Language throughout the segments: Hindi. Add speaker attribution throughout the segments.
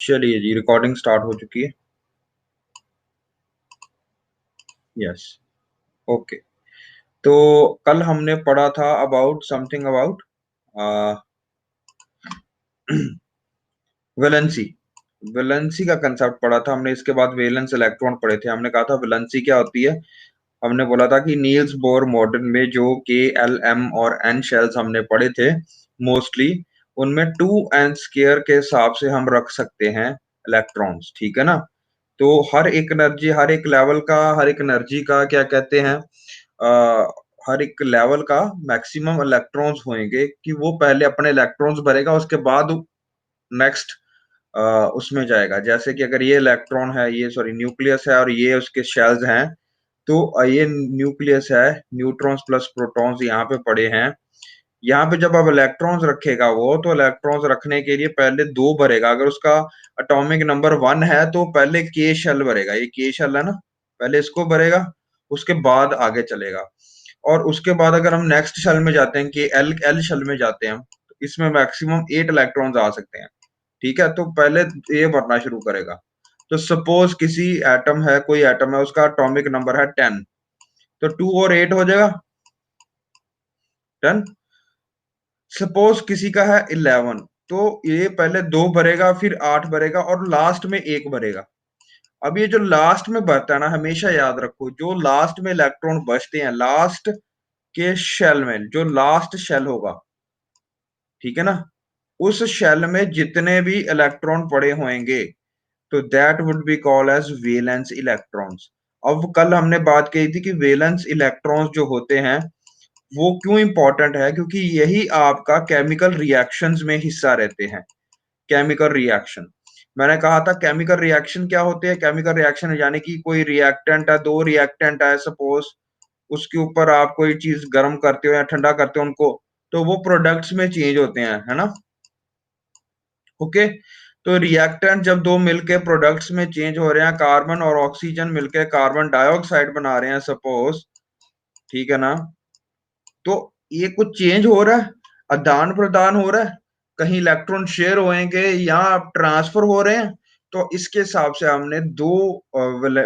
Speaker 1: चलिए जी, रिकॉर्डिंग स्टार्ट हो चुकी है। यस। ओके। तो कल हमने पढ़ा था about something about valency. Valency का कंसेप्ट पढ़ा था हमने। इसके बाद वैलेंस इलेक्ट्रॉन पढ़े थे। हमने कहा था वैलेंसी क्या होती है। हमने बोला था कि नील्स बोर मॉडल में जो के एल एम और एन शेल्स हमने पढ़े थे मोस्टली, उनमें 2n² के हिसाब से हम रख सकते हैं इलेक्ट्रॉन्स। ठीक है ना। तो हर एक एनर्जी, हर एक लेवल का, हर एक एनर्जी का क्या कहते हैं, हर एक लेवल का मैक्सिमम इलेक्ट्रॉन्स होंगे कि वो पहले अपने इलेक्ट्रॉन्स भरेगा, उसके बाद नेक्स्ट उसमें जाएगा। जैसे कि अगर ये इलेक्ट्रॉन है, ये सॉरी न्यूक्लियस है और ये उसके शेल्स हैं, तो ये न्यूक्लियस है, न्यूट्रॉन्स प्लस प्रोटॉन्स यहाँ पे पड़े हैं। यहाँ पे जब अब इलेक्ट्रॉन्स रखेगा वो, तो इलेक्ट्रॉन्स रखने के लिए पहले 2 भरेगा। अगर उसका एटॉमिक नंबर 1 है तो पहले के शेल भरेगा, ये के शेल है ना, पहले इसको भरेगा, उसके बाद आगे चलेगा। और उसके बाद अगर हम नेक्स्ट शेल में जाते हैं, कि एल एल शेल में जाते हैं, तो इसमें मैक्सिमम 8 इलेक्ट्रॉन्स आ सकते हैं। ठीक है। तो पहले ये भरना शुरू करेगा। तो सपोज किसी एटम है, कोई एटम है, उसका एटॉमिक नंबर है 10, तो 2 और 8 हो जाएगा 10। सपोज किसी का है 11, तो ये पहले 2 भरेगा, फिर 8 भरेगा और लास्ट में 1 भरेगा। अब ये जो लास्ट में भरता है ना, हमेशा याद रखो, जो लास्ट में इलेक्ट्रॉन बचते हैं लास्ट के शेल में, जो लास्ट शेल होगा, ठीक है ना, उस शेल में जितने भी इलेक्ट्रॉन पड़े होंगे, तो that would be called as valence electrons. अब कल हमने बात की थी कि वैलेंस इलेक्ट्रॉन्स जो होते हैं वो क्यों इंपॉर्टेंट है, क्योंकि यही आपका केमिकल रिएक्शंस में हिस्सा रहते हैं। केमिकल रिएक्शन, मैंने कहा था केमिकल रिएक्शन क्या होते हैं। केमिकल रिएक्शन यानी कि कोई रिएक्टेंट है, 2 रिएक्टेंट है सपोज, उसके ऊपर आप कोई चीज गर्म करते हो या ठंडा करते हो उनको, तो वो प्रोडक्ट्स में चेंज होते हैं, है ना। ओके। तो रिएक्टेंट जब 2 मिलके प्रोडक्ट्स में चेंज हो रहे हैं, कार्बन और ऑक्सीजन मिलके कार्बन डाइऑक्साइड बना रहे हैं सपोज, ठीक है ना, तो ये कुछ चेंज हो रहा है, आदान प्रदान हो रहा है, कहीं इलेक्ट्रॉन शेयर होएंगे या ट्रांसफर हो रहे हैं। तो इसके हिसाब से हमने 2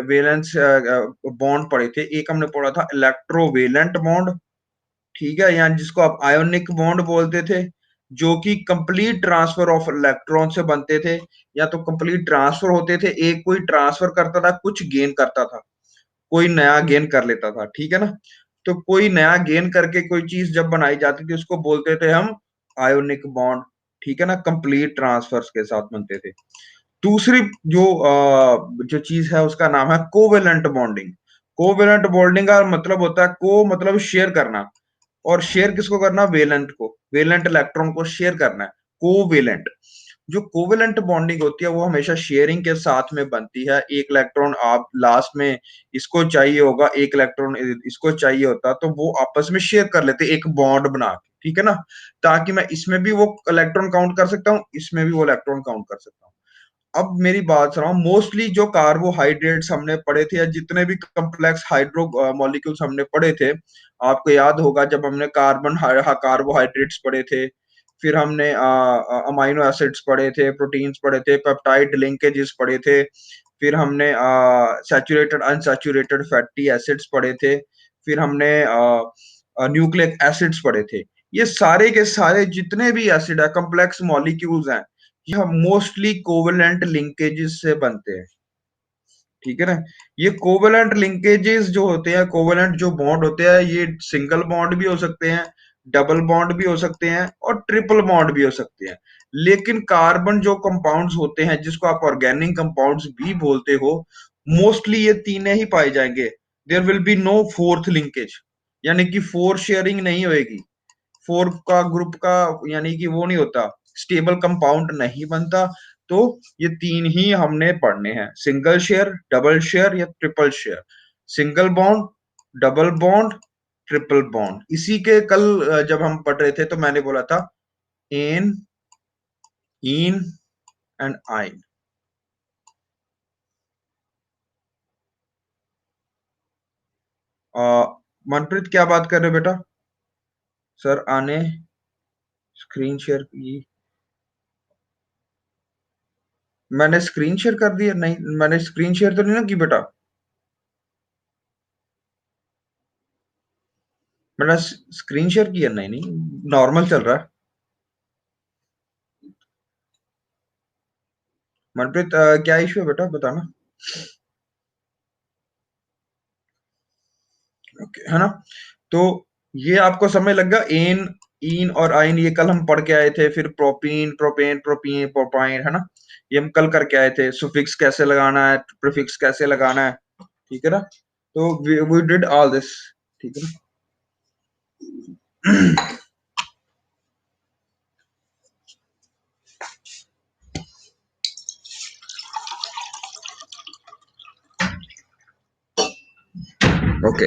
Speaker 1: वैलेंस बॉन्ड पढ़े थे। एक हमने पढ़ा था इलेक्ट्रोवेलेंट बॉन्ड, ठीक है, या जिसको आप आयोनिक बॉन्ड बोलते थे, जो कि कंप्लीट ट्रांसफर ऑफ इलेक्ट्रॉन से बनते थे, या तो कंप्लीट ट्रांसफर होते थे, एक कोई ट्रांसफर करता था, कुछ गेन करता था, कोई नया गेन कर लेता था। ठीक है ना। तो कोई नया गेन करके कोई चीज जब बनाई जाती थी, उसको बोलते थे हम आयोनिक बॉन्ड। ठीक है ना, कंप्लीट ट्रांसफर्स के साथ बनते थे। दूसरी जो जो चीज है उसका नाम है कोवेलेंट बॉन्डिंग। कोवेलेंट बॉन्डिंग का मतलब होता है, को मतलब शेयर करना, और शेयर किसको करना, वेलेंट को, वेलेंट इलेक्ट्रॉन को शेयर करना है, कोवेलेंट। जो कोवेलेंट बॉन्डिंग होती है वो हमेशा शेयरिंग के साथ में बनती है। एक इलेक्ट्रॉन आप लास्ट में इसको चाहिए होगा, एक इलेक्ट्रॉन इसको चाहिए होता, तो वो आपस में शेयर कर लेते एक बॉन्ड बना के, ठीक है ना, ताकि मैं इसमें भी वो इलेक्ट्रॉन काउंट कर सकता हूँ, इसमें भी वो इलेक्ट्रॉन काउंट कर सकता हूँ। अब मेरी बात सुनो, मोस्टली जो कार्बोहाइड्रेट्स हमने पढ़े थे, या जितने भी कॉम्प्लेक्स हाइड्रो मॉलिक्यूल्स हमने पढ़े थे, आपको याद होगा जब हमने कार्बोहाइड्रेट्स पढ़े थे, फिर हमने अमाइनो एसिड्स पढ़े थे, प्रोटीन्स पढ़े थे, पेप्टाइड लिंकेजेस पढ़े थे, फिर हमने सैचुरेटेड अनसैचुरेटेड फैटी एसिड्स पढ़े थे, फिर हमने न्यूक्लिक एसिड्स पढ़े थे। ये सारे के सारे जितने भी एसिड है, कॉम्प्लेक्स मॉलिक्यूल्स हैं, यह मोस्टली कोवेलेंट लिंकेजेस से बनते हैं। ठीक है ना। ये कोवेलेंट लिंकेजेस जो होते हैं, कोवेलेंट जो बॉन्ड होते हैं, ये सिंगल बॉन्ड भी हो सकते हैं, डबल बॉन्ड भी हो सकते हैं, और ट्रिपल बॉन्ड भी हो सकते हैं। लेकिन कार्बन जो कंपाउंड्स होते हैं, जिसको आप ऑर्गेनिक कंपाउंड्स भी बोलते हो, मोस्टली ये तीन ही पाए जाएंगे। There will be no fourth linkage, यानी कि फोर शेयरिंग नहीं होएगी, फोर का ग्रुप का, यानी कि वो नहीं होता, स्टेबल कंपाउंड नहीं बनता। तो ये तीन ही हमने पढ़ने हैं, सिंगल शेयर, डबल शेयर या triple share. Single bond, double bond, triple bond. इसी के कल जब हम पढ़ रहे थे तो मैंने बोला था एन, इन एंड आइन। मनप्रीत क्या बात कर रहे हो बेटा। सर आने स्क्रीन शेयर की। मैंने स्क्रीन शेयर कर दिया? नहीं, मैंने स्क्रीन शेयर तो नहीं ना की बेटा। मैंने स्क्रीन शेयर किया? नहीं नहीं, नॉर्मल चल रहा है। मनप्रीत, क्या इशू है बेटा, बताना। ओके, है ना? तो ये आपको समझ लगा, एन, इन और आइन, ये कल हम पढ़ के आए थे। फिर प्रोपीन, प्रोपेन, प्रोपीन, प्रोपाइन, है ना? ये हम कल करके आए थे। सुफिक्स कैसे लगाना है, प्रीफिक्स कैसे लगाना है, ठीक है ना? तो वी डिड ऑल दिस, ठीक है ना? Okay,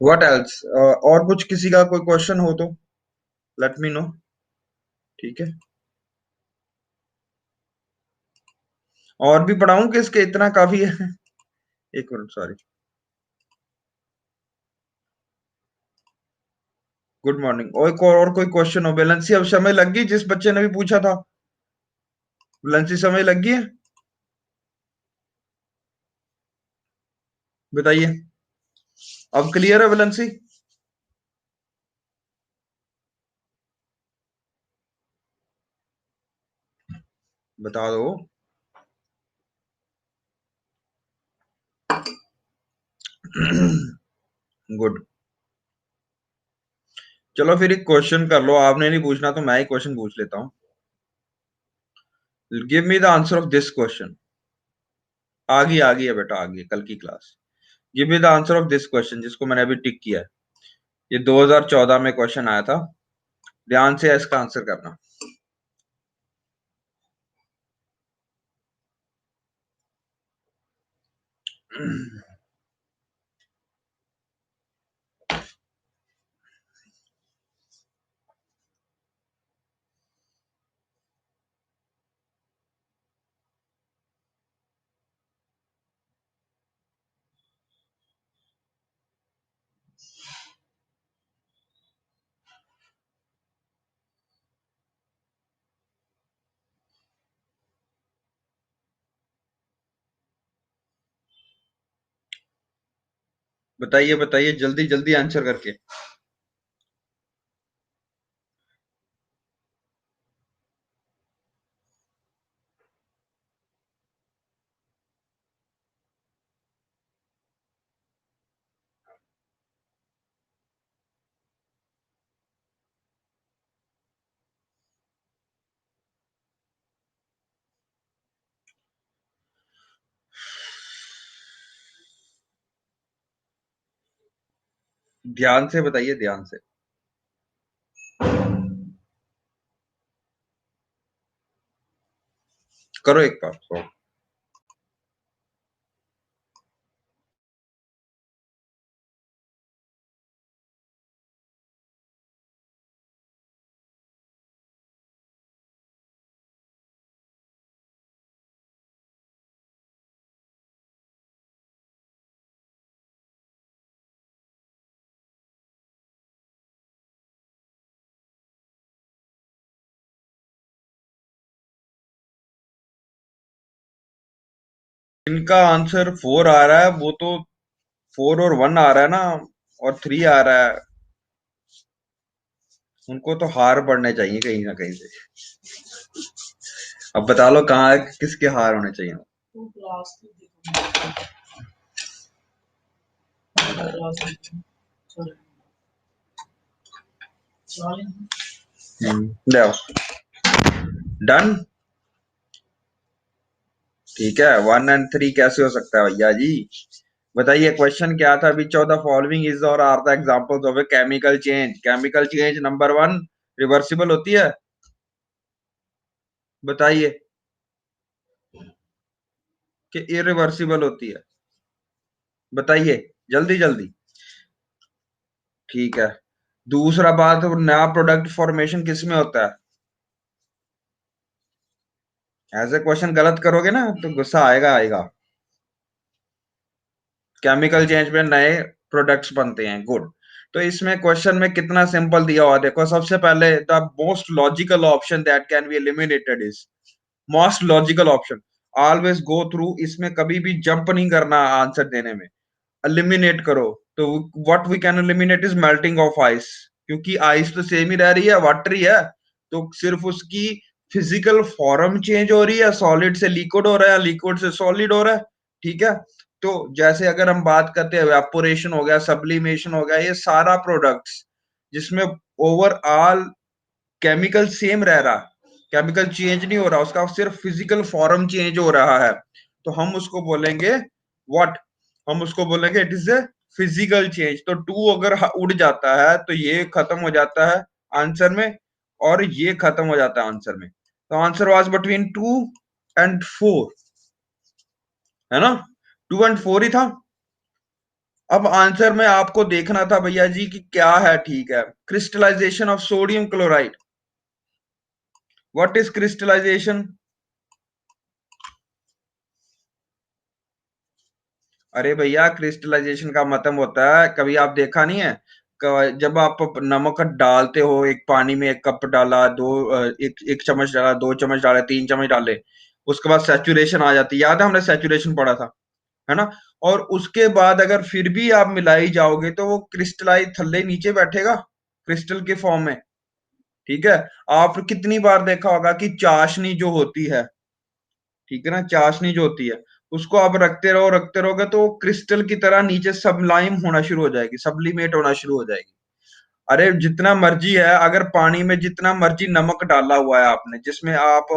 Speaker 1: what else? और कुछ किसी का कोई क्वेश्चन हो तो लेट मी नो, ठीक है? और भी पढ़ाऊं कि इसके इतना काफी है? एक मिनट, सॉरी। Good morning. और कोई क्वेश्चन हो? बैलेंसी अब समय लग गई, जिस बच्चे ने भी पूछा था। बैलेंसी समय लग गई है, बताइए। अब क्लियर है बैलेंसी? बता दो। गुड। चलो फिर एक क्वेश्चन कर लो, आपने नहीं पूछना तो मैं ही क्वेश्चन पूछ लेता हूँ। Give me the answer of this question. आ गई है बेटा, आ गई है कल की class. Give me the answer of this question, जिसको मैंने अभी टिक किया है। ये 2014 में क्वेश्चन आया था। ध्यान से इसका आंसर करना। बताइए बताइए, जल्दी जल्दी आंसर करके। ध्यान से बताइए, ध्यान से। करो एक बार तो। इनका आंसर 4 आ रहा है, वो तो 4 और 1 आ रहा है ना, और 3 आ रहा है। उनको तो हार पड़ने चाहिए कहीं ना कहीं से। अब बता लो कहाँ, किसके हार होने चाहिए? ले आओ। डन। ठीक है, 1 एंड 3 कैसे हो सकता है भैया जी? बताइए क्वेश्चन क्या था अभी। 14 फॉलोइंग इज और are the examples of a chemical change. Chemical change number 1 reversible होती है? बताइए कि इरिवर्सिबल होती है? बताइए जल्दी जल्दी। ठीक है। दूसरा बात, नया प्रोडक्ट फॉर्मेशन किस में होता है? ऐसे क्वेश्चन गलत करोगे ना तो गुस्सा आएगा आएगा। केमिकल चेंज में नए प्रोडक्ट्स बनते हैं, गुड। तो इसमें क्वेश्चन में कितना सिंपल दिया हुआ देखो। सबसे पहले, the most logical option that can be eliminated is, most logical option. Always go through, इसमें कभी भी जंप नहीं करना आंसर देने में। एलिमिनेट करो, तो what we can eliminate is melting of ice, क्योंकि आइस तो सेम ही रह रही है, वाटर ही है, तो सिर्फ उसकी फिजिकल फॉर्म चेंज हो रही है, सॉलिड से लिक्विड हो रहा है, लिक्विड से सॉलिड हो रहा है। ठीक है, तो जैसे अगर हम बात करते हैं वेपोरेशन हो गया, सब्लिमेशन हो गया, ये सारा प्रोडक्ट्स जिसमें ओवरऑल केमिकल सेम रह रहा, केमिकल चेंज नहीं हो रहा, उसका सिर्फ फिजिकल फॉर्म चेंज हो रहा है, तो हम उसको बोलेंगे व्हाट, हम उसको बोलेंगे it is a physical change. तो टू अगर उड़ जाता है तो ये खत्म हो जाता है आंसर में, और ये खत्म हो जाता है आंसर में। तो आंसर वाज बिटवीन 2 and 4, है ना, 2 and 4 ही था। अब आंसर में आपको देखना था भैया जी कि क्या है। ठीक है, crystallisation of sodium chloride, what is crystallisation? अरे भैया, क्रिस्टलाइजेशन का मतलब होता है, कभी आप देखा नहीं है, जब आप नमक डालते हो एक पानी में, 1 कप डाला, एक चम्मच डाला, 2 चम्मच डाले, 3 चम्मच डाले, उसके बाद सैचुरेशन आ जाती है, याद है हमने सैचुरेशन पढ़ा था, है ना। और उसके बाद अगर फिर भी आप मिलाई जाओगे तो वो क्रिस्टलाइज थल्ले नीचे बैठेगा क्रिस्टल के फॉर्म में। ठीक है, आप कितनी बार देखा होगा कि चाशनी जो होती है, ठीक है ना, चाशनी जो होती है, उसको आप रखते रहोगे तो क्रिस्टल की तरह नीचे सबलाइम होना शुरू हो जाएगी, सब्लिमेट होना शुरू हो जाएगी। अरे जितना मर्जी है, अगर पानी में जितना मर्जी नमक डाला हुआ है आपने, जिसमें आप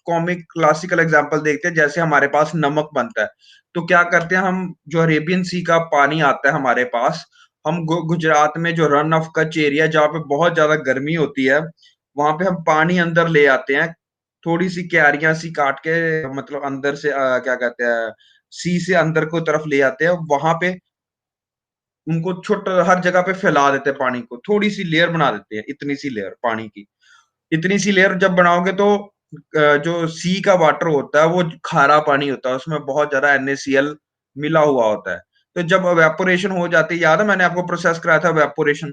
Speaker 1: कॉमिक क्लासिकल एग्जांपल देखते हैं, जैसे हमारे पास नमक बनता है, तो क्या करते हैं हम, जो अरेबियन सी का पानी आता है हमारे पास, हम गुजरात में जो रन ऑफ कच्छ एरिया जहाँ पे बहुत ज्यादा गर्मी होती है, वहां पे हम पानी अंदर ले आते हैं, थोड़ी सी क्यारियां सी काट के, मतलब अंदर से क्या कहते हैं, सी से अंदर को तरफ ले आते हैं, वहां पे उनको छोटा हर जगह पे फैला देते हैं, पानी को थोड़ी सी लेयर बना देते हैं, इतनी सी लेयर पानी की, इतनी सी लेयर जब बनाओगे तो जो सी का वाटर होता है वो खारा पानी होता है, उसमें बहुत ज्यादा NaCl मिला हुआ होता है। तो जब वेपोरेशन हो जाती है, याद है मैंने आपको प्रोसेस कराया था वेपोरेशन,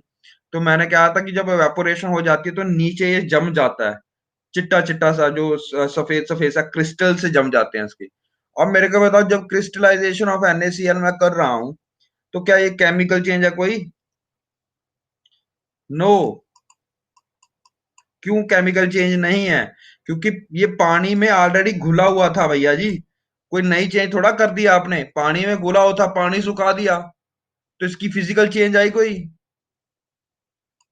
Speaker 1: तो मैंने कहा था कि जब वेपोरेशन हो जाती है तो नीचे ये जम जाता है, चिट्टा चिट्टा सा, जो सफेद सफेद सा क्रिस्टल से जम जाते हैं इसके। और मेरे को बताओ, जब क्रिस्टलाइजेशन ऑफ NaCl मैं कर रहा हूं, तो क्या ये केमिकल चेंज है कोई? नो। क्यों केमिकल चेंज नहीं है? क्योंकि ये पानी में ऑलरेडी घुला हुआ था भैया जी, कोई नई चेंज थोड़ा कर दिया आपने, पानी में घुला हुआ था, पानी सुखा दिया, तो इसकी फिजिकल चेंज आई कोई?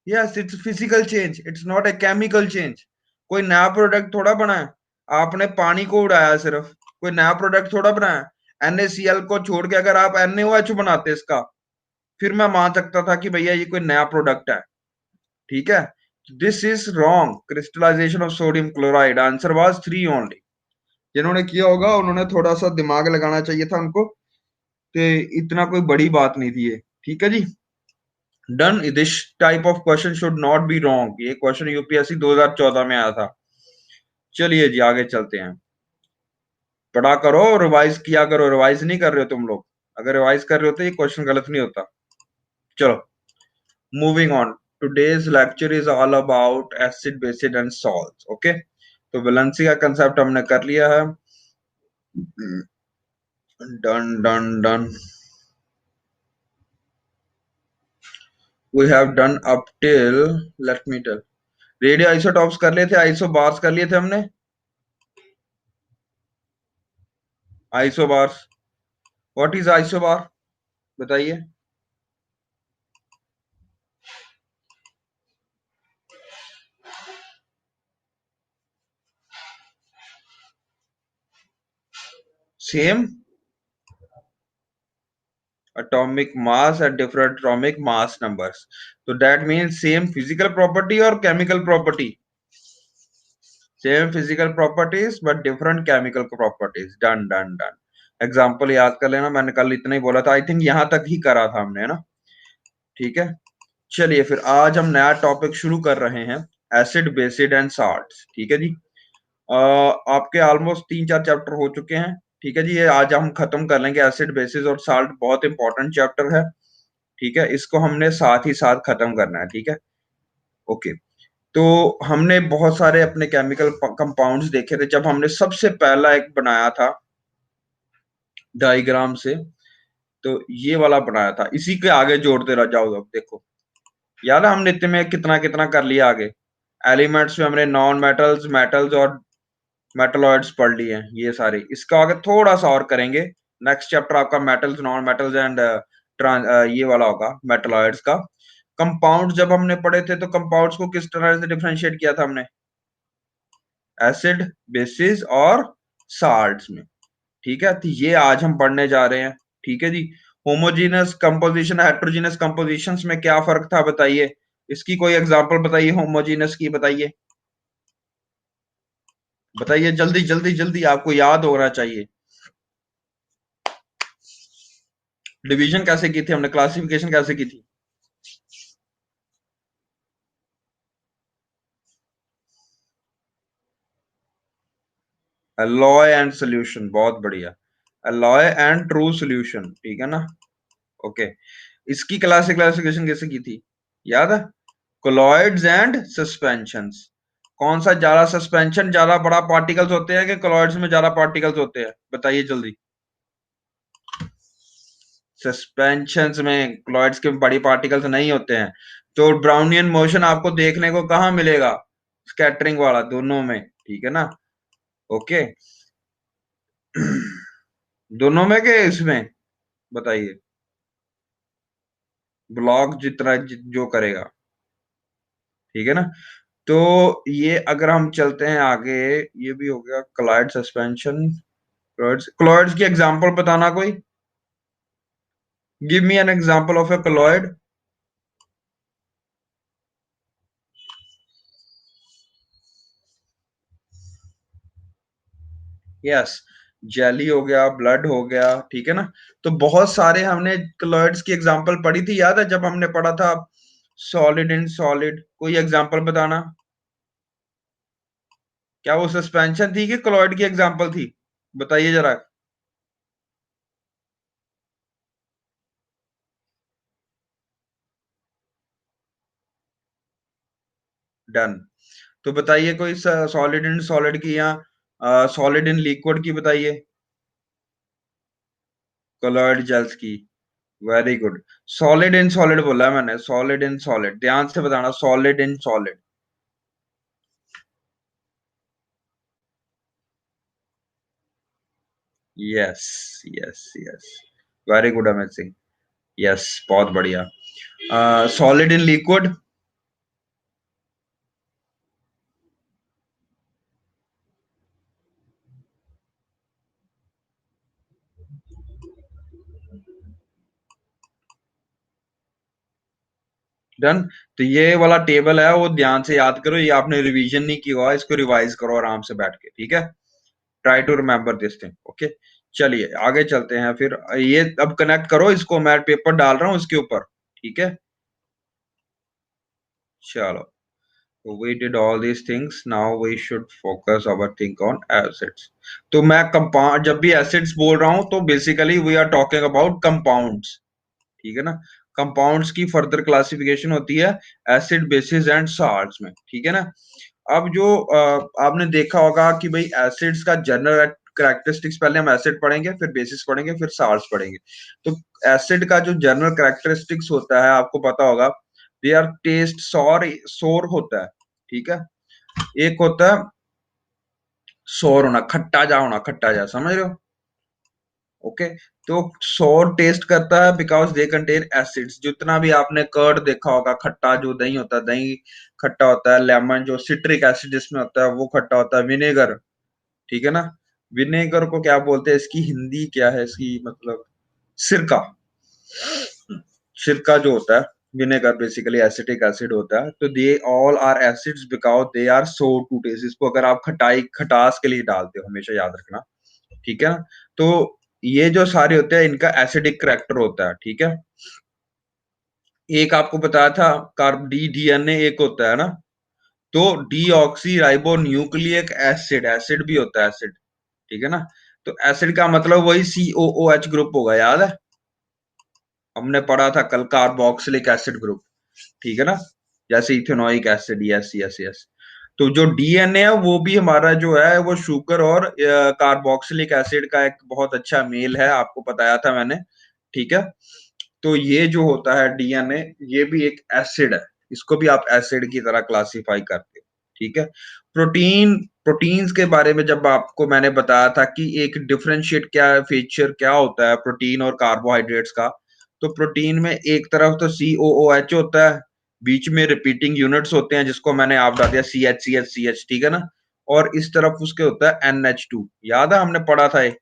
Speaker 1: Yes, it's physical change, it's not a chemical change. कोई नया प्रोडक्ट थोड़ा बना है, आपने पानी को उड़ाया सिर्फ, कोई नया प्रोडक्ट थोड़ा बनाया। NaCl को छोड़ के अगर आप NaOH बनाते इसका, फिर मैं मान सकता था कि भैया ये कोई नया प्रोडक्ट है। ठीक है, this is wrong, crystallisation of sodium chloride, answer was 3 only. जिन्होंने किया होगा उन्होंने थोड़ा सा दिमाग लगाना चाहिए था उनको, तो इतना कोई बड़ी बात नहीं थी ये। ठीक है जी, done. This type of question should not be wrong, ये क्वेश्चन यूपीएससी 2014 में आया था। चलिए जी, आगे चलते हैं। पढ़ा करो, रिवाइज किया करो, रिवाइज नहीं कर रहे हो तुम लोग, अगर रिवाइज कर रहे हो तो ये क्वेश्चन गलत नहीं होता। चलो, moving on, today's lecture is all about acid bases and salts. Okay, तो वैलेंसी का कंसेप्ट हमने कर लिया है। Done done done, we have done up till, let me tell, radio isotopes कर लिए थे, आइसोबार्स कर लिए थे हमने, आइसोबार्स, व्हाट इज आइसोबार, बताइए। Same atomic mass at different atomic mass numbers, so that means same physical property or chemical property, same physical properties but different chemical properties। Done done done, example याद कर लेना, मैंने कल इतना ही बोला था, आई थिंक यहां तक ही करा था हमने, है ना। ठीक है, चलिए फिर आज हम नया टॉपिक शुरू कर रहे हैं, एसिड बेसिड एंड साल्ट्स। ठीक है जी, आपके ऑलमोस्ट 3-4 चैप्टर हो चुके हैं। ठीक है जी, ये आज हम खत्म कर लेंगे, एसिड बेसिस और साल्ट बहुत इंपॉर्टेंट चैप्टर है। ठीक है, इसको हमने साथ ही साथ खत्म करना है। ठीक है, ओके। तो हमने बहुत सारे अपने केमिकल कंपाउंड्स देखे थे जब हमने सबसे पहला एक बनाया था डायग्राम से, तो ये वाला बनाया था, इसी के आगे जोड़ते रह जाओ। अब देखो, याद है हमने इतने में कितना कितना कर लिया आगे। एलिमेंट्स में हमने नॉन मेटल्स, मेटल्स और मेटलॉइड्स पढ़ लिए हैं ये सारे। इसका आगे थोड़ा सा और करेंगे। नेक्स्ट चैप्टर आपका मेटल्स, नॉन मेटल्स एंड ये वाला होगा मेटलॉइड्स का। कंपाउंड जब हमने पढ़े थे तो कंपाउंड्स को किस तरह से डिफरेंशिएट किया था हमने, एसिड, बेसिस और साल्ट्स में। ठीक है, तो ये आज हम पढ़ने जा रहे हैं। ठीक है जी। होमोजीनस कंपोजिशन, हेट्रोजीनस कंपोजिशंस में क्या फर्क था बताइए। इसकी कोई एग्जांपल बताइए होमोजीनस की, बताइए बताइए जल्दी जल्दी जल्दी, आपको याद होना चाहिए। डिवीजन कैसे की थी हमने, क्लासिफिकेशन कैसे की थी। एलॉय एंड सोल्यूशन, बहुत बढ़िया। एलॉय एंड ट्रू सोल्यूशन, ठीक है ना। ओके, इसकी क्लासिफिकेशन कैसे की थी, याद है। Colloids and suspensions. कौन सा ज्यादा सस्पेंशन, ज्यादा बड़ा पार्टिकल्स होते हैं कि कोलॉइड्स में ज्यादा पार्टिकल्स होते हैं, बताइए जल्दी। सस्पेंशंस में कोलॉइड्स के बड़ी पार्टिकल्स नहीं होते हैं। तो ब्राउनियन मोशन आपको देखने को कहाँ मिलेगा, स्कैटरिंग वाला, दोनों में, ठीक है ना। ओके, दोनों में के इसमें, बताइए। ब्लॉक जितना जो करेगा, ठीक है ना। तो ये अगर हम चलते हैं आगे, ये भी हो गया क्लाइड सस्पेंशन। क्लॉइड्स, क्लॉइड्स की एग्जांपल बताना कोई, give me an example of a colloid. Yes, jelly हो गया, ब्लड हो गया, ठीक है ना। तो बहुत सारे हमने क्लॉइड्स की एग्जांपल पढ़ी थी, याद है जब हमने पढ़ा था सॉलिड इन सॉलिड। कोई एग्जांपल बताना, क्या वो सस्पेंशन थी कि क्लॉइड की एग्जांपल थी, बताइए जरा। डन। तो बताइए कोई सॉलिड इन सॉलिड की या सॉलिड इन लिक्विड की बताइए। कलर्ड जेल्स की, very good. Solid in solid बोला है मैंने, सॉलिड इन सॉलिड, ध्यान से बताना, solid in solid. Yes yes yes, very good, amazing. Yes, बहुत बढ़िया। Solid in liquid. डन। तो ये वाला टेबल है वो ध्यान से याद करो, ये आपने रिवीजन नहीं किया हुआ, इसको रिवाइज करो आराम से बैठ के, ठीक है। Try to remember this thing, okay. चलिए आगे चलते हैं फिर। ये अब कनेक्ट करो इसको, मैं पेपर डाल रहा हूँ इसके ऊपर, ठीक है। चलो, we did all these things, now we should focus our think on acids। तो मैं कंपाउंड, जब भी एसिड्स बोल रहा हूं तो basically we are talking about compounds, ठीक है ना। कंपाउंड्स की फर्दर क्लासिफिकेशन होती है एसिड, बेसिस एंड साल्ट्स में, ठीक है ना। अब जो आपने देखा होगा कि भाई एसिड्स का जनरल कैरेक्टरिस्टिक्स, पहले हम एसिड पढ़ेंगे, फिर बेसिस पढ़ेंगे, फिर साल्ट्स पढ़ेंगे। तो एसिड का जो जनरल कैरेक्टरिस्टिक्स होता है आपको पता होगा, दे आर टेस्ट सॉर, सोर होता है, ठीक है। एक होता है सोर होना, खट्टा जा होना, खट्टा जा, समझ रहे हो। ओके, तो सोर टेस्ट करता है बिकॉज दे कंटेन एसिड्स। जितना भी आपने कर्ड देखा होगा, खट्टा जो दही होता है, दही खट्टा होता है। लेमन जो सिट्रिक एसिड जिसमें होता है वो खट्टा होता है। विनेगर, ठीक है ना। विनेगर को क्या बोलते हैं, इसकी हिंदी क्या है, इसकी मतलब सिरका। सिरका जो होता है, विनेगर बेसिकली एसिटिक एसिड होता है। तो they all are acids because they are sour to taste. इसको अगर आप खटाई, खटास के लिए डालते हो, हमेशा याद रखना, ठीक है ना। तो ये जो सारे होते हैं इनका एसिडिक करैक्टर होता है, ठीक है। एक आपको बताया था कार्ब, डी डीएनए एक होता है ना। तो deoxy ribo nucleic acid, acid भी होता है एसिड, ठीक है ना। तो एसिड का मतलब वही COOH ग्रुप होगा, याद है, हमने पढ़ा था कल कार्बोक्सिलिक एसिड ग्रुप, ठीक है ना। जैसे ethanoic acid, yes yes yes. तो जो डीएनए है वो भी हमारा जो है वो शुगर और कार्बोक्सिलिक एसिड का एक बहुत अच्छा मेल है, आपको बताया था मैंने, ठीक है। तो ये जो होता है डीएनए, ये भी एक एसिड है, इसको भी आप एसिड की तरह क्लासिफाई करते हो, ठीक है। प्रोटीन, प्रोटीन्स के बारे में जब आपको मैंने बताया था कि एक डिफरेंशिएट क्या फीचर क्या होता है प्रोटीन और कार्बोहाइड्रेट्स का, तो प्रोटीन में एक तरफ तो COOH होता है, बीच में रिपीटिंग यूनिट्स होते हैं जिसको मैंने आप बता दिया CH, ठीक है ना, और इस तरफ उसके होता है NH2, याद है हमने पढ़ा था ये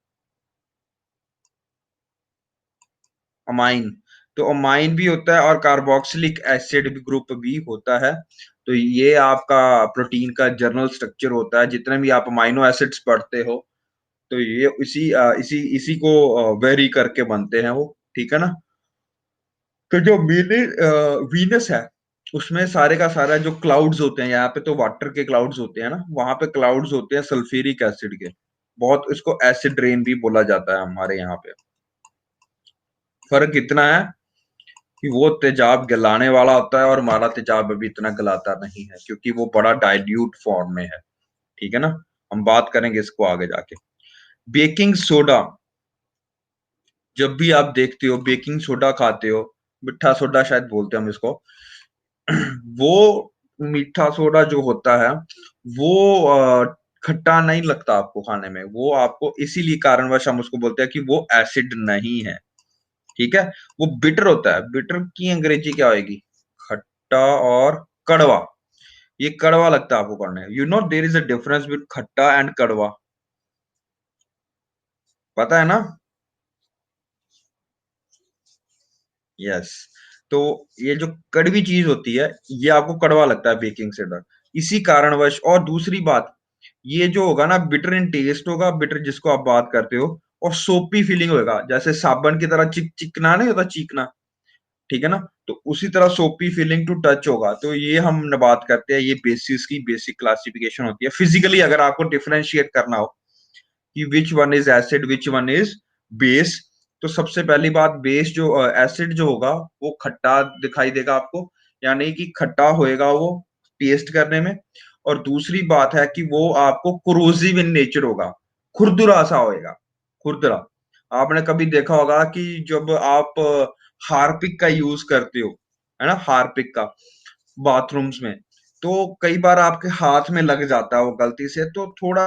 Speaker 1: अमाइन। तो अमाइन भी होता है और कार्बोक्सिलिक एसिड भी ग्रुप भी होता है। तो ये आपका प्रोटीन का जर्नल स्ट्रक्चर होता है, जितने भी आप अमाइनो एसिड्स पढ़ते हो तो ये इसी इसी को वेरी करके बनते हैं वो, ठीक है ना। तो जो वीनस है उसमें सारे का सारा जो क्लाउड्स होते हैं, यहाँ पे तो वाटर के क्लाउड्स होते हैं ना, वहां पे क्लाउड्स होते हैं सल्फ्यूरिक एसिड के, बहुत, इसको एसिड रेन भी बोला जाता है हमारे यहाँ पे। फर्क इतना है कि वो तेजाब गलाने वाला होता है और हमारा तेजाब अभी इतना गलाता नहीं है, क्योंकि वो बड़ा डाइल्यूट फॉर्म में है, ठीक है ना। हम बात करेंगे इसको आगे जाके। बेकिंग सोडा, जब भी आप देखते हो बेकिंग सोडा खाते हो, मिठा सोडा शायद बोलते हैं हम इसको, वो मीठा सोडा जो होता है वो खट्टा नहीं लगता आपको खाने में, वो आपको इसीलिए कारणवश हम उसको बोलते हैं कि वो एसिड नहीं है, ठीक है। वो बिटर होता है, बिटर की अंग्रेजी क्या होगी, खट्टा और कड़वा, ये कड़वा लगता है आपको करने, you know there is a difference between खट्टा एंड कड़वा, पता है ना। यस। तो ये जो कड़वी चीज होती है ये आपको कड़वा लगता है बेकिंग सोडा, इसी कारणवश। और दूसरी बात, ये जो होगा ना बिटर इन टेस्ट होगा, बिटर जिसको आप बात करते हो, और सोपी फीलिंग होगा, जैसे साबन की तरह चिकना नहीं होता, चीकना, ठीक है ना। तो उसी तरह सोपी फीलिंग टू टच होगा। तो ये हम बात करते हैं, ये बेसिस की बेसिक क्लासिफिकेशन होती है फिजिकली, अगर आपको डिफरेंशिएट करना हो कि which one is acid which one is base. तो सबसे पहली बात, बेस जो एसिड जो होगा वो खट्टा दिखाई देगा आपको, यानी कि खट्टा होएगा वो टेस्ट करने में। और दूसरी बात है कि वो आपको क्रोजिव इन नेचर होगा, खुरदुरा सा होएगा, खुरदुरा। आपने कभी देखा होगा कि जब आप हार्पिक का यूज करते हो, है ना, हार्पिक का बाथरूम्स में, तो कई बार आपके हाथ में लग जाता है वो गलती से, तो थोड़ा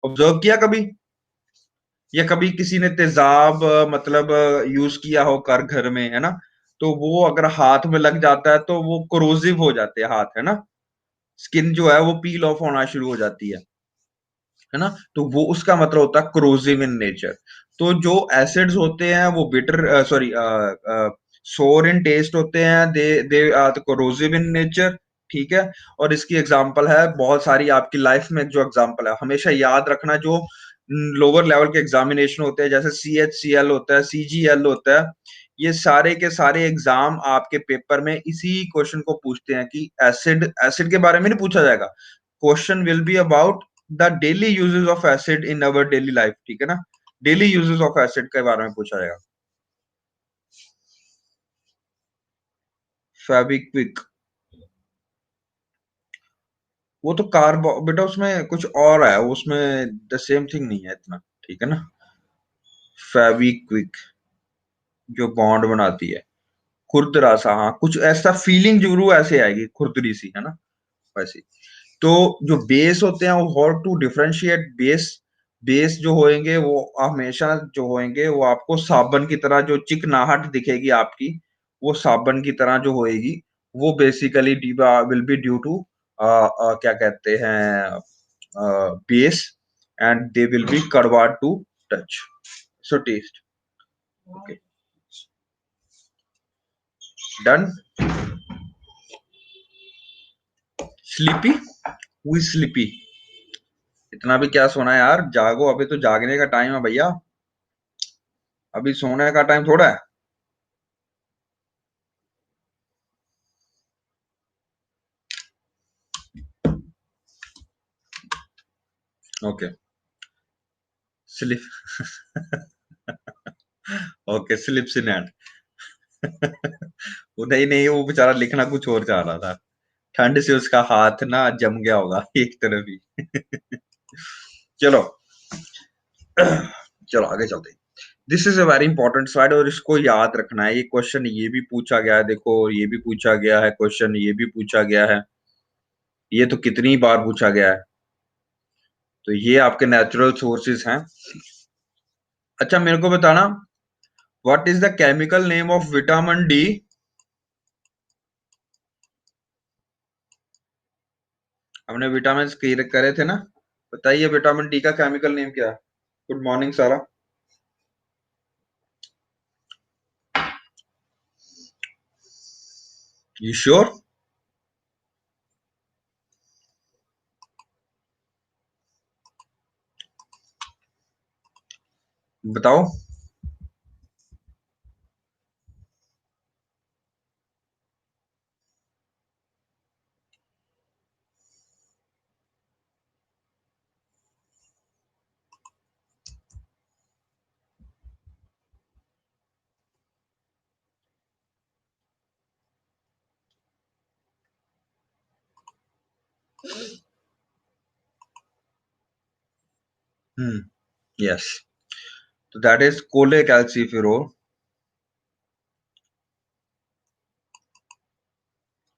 Speaker 1: ऑब्जर्व किया कभी, या कभी किसी ने तेजाब मतलब यूज किया हो कर घर में, है ना, तो वो अगर हाथ में लग जाता है तो वो कोरोसिव हो जाते हैं हाथ, है ना, स्किन जो है वो पील ऑफ होना शुरू हो जाती है ना। तो वो उसका मतलब होता है क्रोजिव इन नेचर। तो जो एसिड्स होते हैं वो बिटर सॉरी सोर इन टेस्ट होते हैं, they they are corrosive in nature, ठीक है। और इसकी एग्जांपल है बहुत सारी आपकी लाइफ में, जो एग्जांपल है हमेशा याद रखना, जो लोअर लेवल के एग्जामिनेशन होते हैं, जैसे CHCl होता है, CGL होता है, ये सारे के सारे एग्जाम आपके पेपर में इसी क्वेश्चन को पूछते हैं कि एसिड, एसिड के बारे में नहीं पूछा जाएगा, question will be about the daily uses of acid in our daily life, ठीक है ना, डेली यूजेस ऑफ एसिड के बारे में पूछा जाएगा। फेविक्विक, वो तो कार्बो बेटा, उसमें कुछ और है, उसमें द सेम थिंग नहीं है इतना, ठीक है ना। फेविक्विक जो बॉन्ड बनाती है, खुरदरा सा, हाँ कुछ ऐसा फीलिंग जरूर ऐसे आएगी, खुरदरी सी, है ना, वैसी। तो जो बेस होते हैं वो how to differentiate base, base जो होएंगे वो हमेशा जो होएंगे वो आपको साबन की तरह जो चिकनाहट दिखेगी आपकी, वो साबन की तरह जो होएगी, वो basically will be due to क्या कहते हैं base, and they will be कड़वा to touch, so taste. Okay, done. Sleepy, who is sleepy, इतना भी क्या सोना है यार, जागो, अभी तो जागने का टाइम है भैया, अभी सोने का टाइम थोड़ा है। Okay, slip, okay, slips in hand. वो नहीं नहीं, वो बेचारा लिखना कुछ और चाह रहा था। ठंड से उसका हाथ ना जम गया होगा एक तरफ ही। चलो, चलो आगे चलते हैं। This is a very important slide और इसको याद रखना है। ये क्वेश्चन ये भी पूछा गया है, देखो ये भी पूछा गया है क्वेश्चन, ये भी पूछा गया है। ये तो कितनी बार पूछा गया है। तो ये आपके नेचुरल सोर्सेज हैं। अच्छा मेरे को बताना, what is the chemical name of vitamin D? हमने विटामिन करे थे ना, बताइए विटामिन डी का केमिकल नेम क्या है? गुड मॉर्निंग सारा। You sure? बताओ। यस, तो दैट इज कोले कैल्सीफेरोल।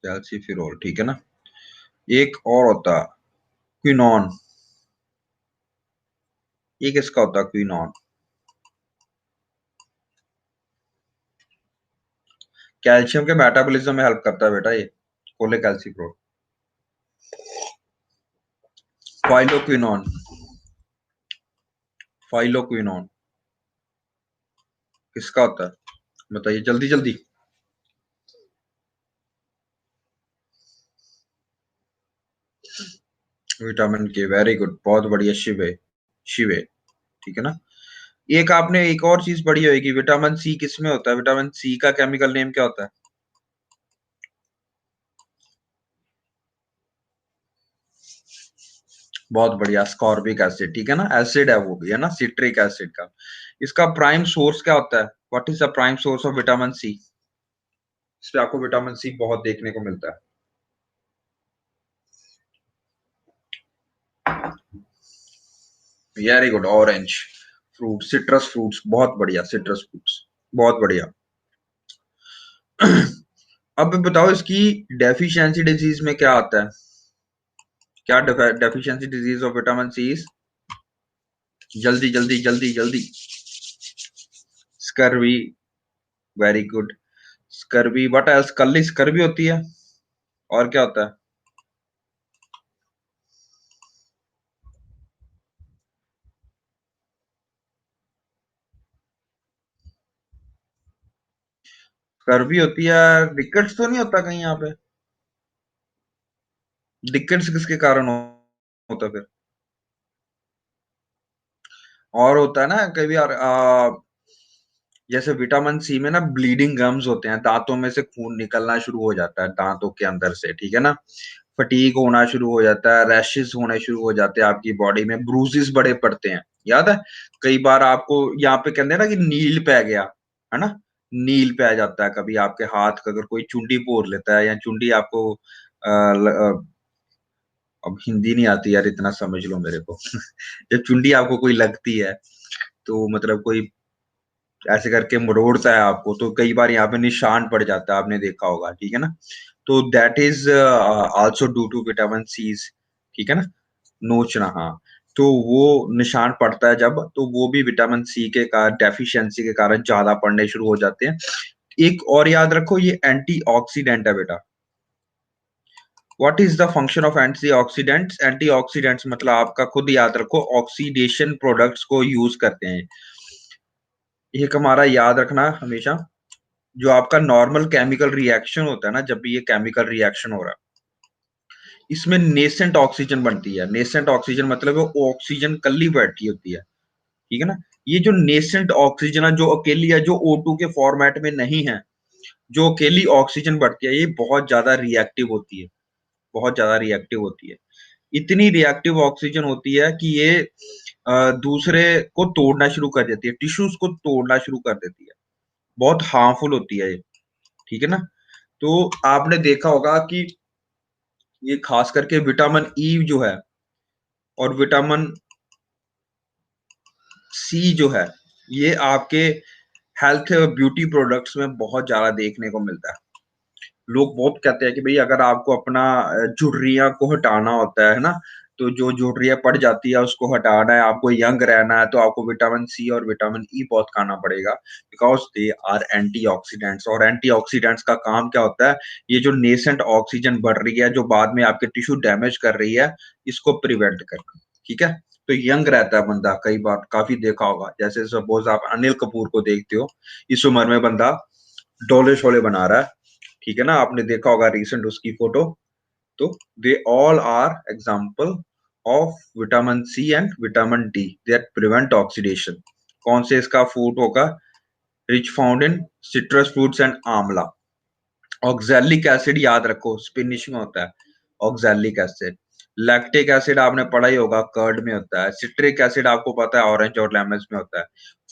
Speaker 1: कैल्सीफेरोल, ठीक है ना। एक और होता क्विनॉन। ये किसका होता क्विनॉन? कैल्शियम के मेटाबॉलिज्म में हेल्प करता है बेटा ये, कोले कैल्सीफेरोल। फाइलोक्विनॉन। फाइलोक्विनॉन किसका होता है बताइए जल्दी जल्दी। विटामिन के, वेरी गुड, बहुत बढ़िया, शिवे। शिवे, ठीक है ना। एक आपने एक और चीज पढ़ी होगी, विटामिन सी किसमें होता है? विटामिन सी का केमिकल नेम क्या होता है? बहुत बढ़िया, स्कॉर्बिक एसिड, ठीक है ना, एसिड है वो भी, है ना, सिट्रिक एसिड का। इसका प्राइम सोर्स क्या होता है? What is the prime source of vitamin C? इस पे आपको विटामिन सी बहुत देखने को मिलता है। Very good, orange fruit, citrus fruits, बहुत बढ़िया, सिट्रस फ्रूट्स, बहुत बढ़िया। अब बताओ इसकी डेफिशिएंसी डिजीज में क्या आता है? क्या deficiency disease of vitamin C is? जल्दी जल्दी जल्दी जल्दी। Scurvy, very good. Scurvy, what else? कल्ली स्कर्वी होती है, और क्या होता है? स्कर्वी होती है। रिकेट्स तो नहीं होता कहीं यहाँ पे? रिकेट्स किसके कारण होता है फिर? और होता है ना कभी यार, जैसे विटामिन सी में ना ब्लीडिंग गम्स होते हैं, दांतों में से खून निकलना शुरू हो जाता है दांतों के अंदर से, ठीक है ना। फटीग होना शुरू हो जाता है, रैशेस होने शुरू हो जाते हैं, आपकी बॉडी में ब्रूजेस बड़े पड़ते हैं। याद है कई बार आपको यहाँ पे कहते हैं ना कि नील पै गया, है ना। नील पै जाता है कभी आपके हाथ का, अगर कोई चुंडी पोर लेता है या चुंडी आपको अब हिंदी नहीं आती यार, इतना समझ लो मेरे को। जब चुंडी आपको कोई लगती है, तो मतलब कोई ऐसे करके मरोड़ता है आपको, तो कई बार यहाँ पे निशान पड़ जाता है, आपने देखा होगा, ठीक है ना। तो that is also due to vitamin Cs, ठीक है ना। नोचना, हाँ। तो वो निशान पड़ता है जब, तो वो भी विटामिन सी के कारण, डेफिशिएंसी के कारण ज्यादा पड़ने शुरू हो जाते हैं। एक और याद रखो, ये एंटीऑक्सीडेंट है बेटा। What is the function of antioxidants? Antioxidants मतलब आपका खुद याद रखो, ऑक्सीडेशन प्रोडक्ट्स को यूज करते हैं। एक हमारा याद रखना हमेशा, जो आपका नॉर्मल केमिकल रिएक्शन होता है ना, जब भी ये केमिकल रिएक्शन हो रहा है, इसमें नेसेंट ऑक्सीजन बनती है। नेसेंट ऑक्सीजन मतलब वो ऑक्सीजन कल्ली बैठी होती है, ठीक है ना। ये जो नेसेंट ऑक्सीजन है, जो अकेली है, जो O2 के फॉर्मेट में नहीं है, जो अकेली ऑक्सीजन बढ़ती है, ये बहुत ज्यादा रिएक्टिव होती है। बहुत ज्यादा रिएक्टिव होती है। इतनी रिएक्टिव ऑक्सीजन होती है कि ये दूसरे को तोड़ना शुरू कर देती है, टिश्यूज को तोड़ना शुरू कर देती है। बहुत हार्मफुल होती है ये। ठीक है ना। तो आपने देखा होगा कि ये खास करके विटामिन ई जो है और विटामिन सी जो है, ये आपके हेल्थ ब्यूटी प्रोडक्ट्स में बहुत ज्यादा देखने को मिलता है। लोग बहुत कहते हैं कि भई अगर आपको अपना झुर्रियाँ को हटाना होता है ना, तो जो झुर्रियाँ पड़ जाती है उसको हटाना है, आपको यंग रहना है, तो आपको विटामिन सी और विटामिन ई बहुत खाना पड़ेगा, बिकॉज़ दे आर एंटीऑक्सीडेंट्स। और एंटीऑक्सीडेंट्स का काम क्या होता है, ये जो नेसेंट ऑक्सीजन बढ़ रही है, जो बाद में आपके टिश्यू डैमेज कर रही है, इसको प्रिवेंट करना, ठीक है? तो यंग रहता है बंदा, कई बार काफ़ी देखा होगा, जैसे सपोज़ आप अनिल कपूर को देखते हो, इस उम्र में बंदा डोले-शोले बना रहा है, ठीक है ना? आपने देखा होगा रिसेंट उसकी फ़ोटो, तो they all are example of vitamin C and vitamin D that prevent oxidation. कौन से इसका फूड होगा? Rich found in citrus fruits and amla. Oxalic acid याद रखो, स्पिनिश में होता है, ऑक्सैलिक एसिड। लैक्टिक एसिड आपने पढ़ा ही होगा, कर्ड में होता है। सिट्रिक एसिड आपको पता है ऑरेंज और लेमन्स में होता है।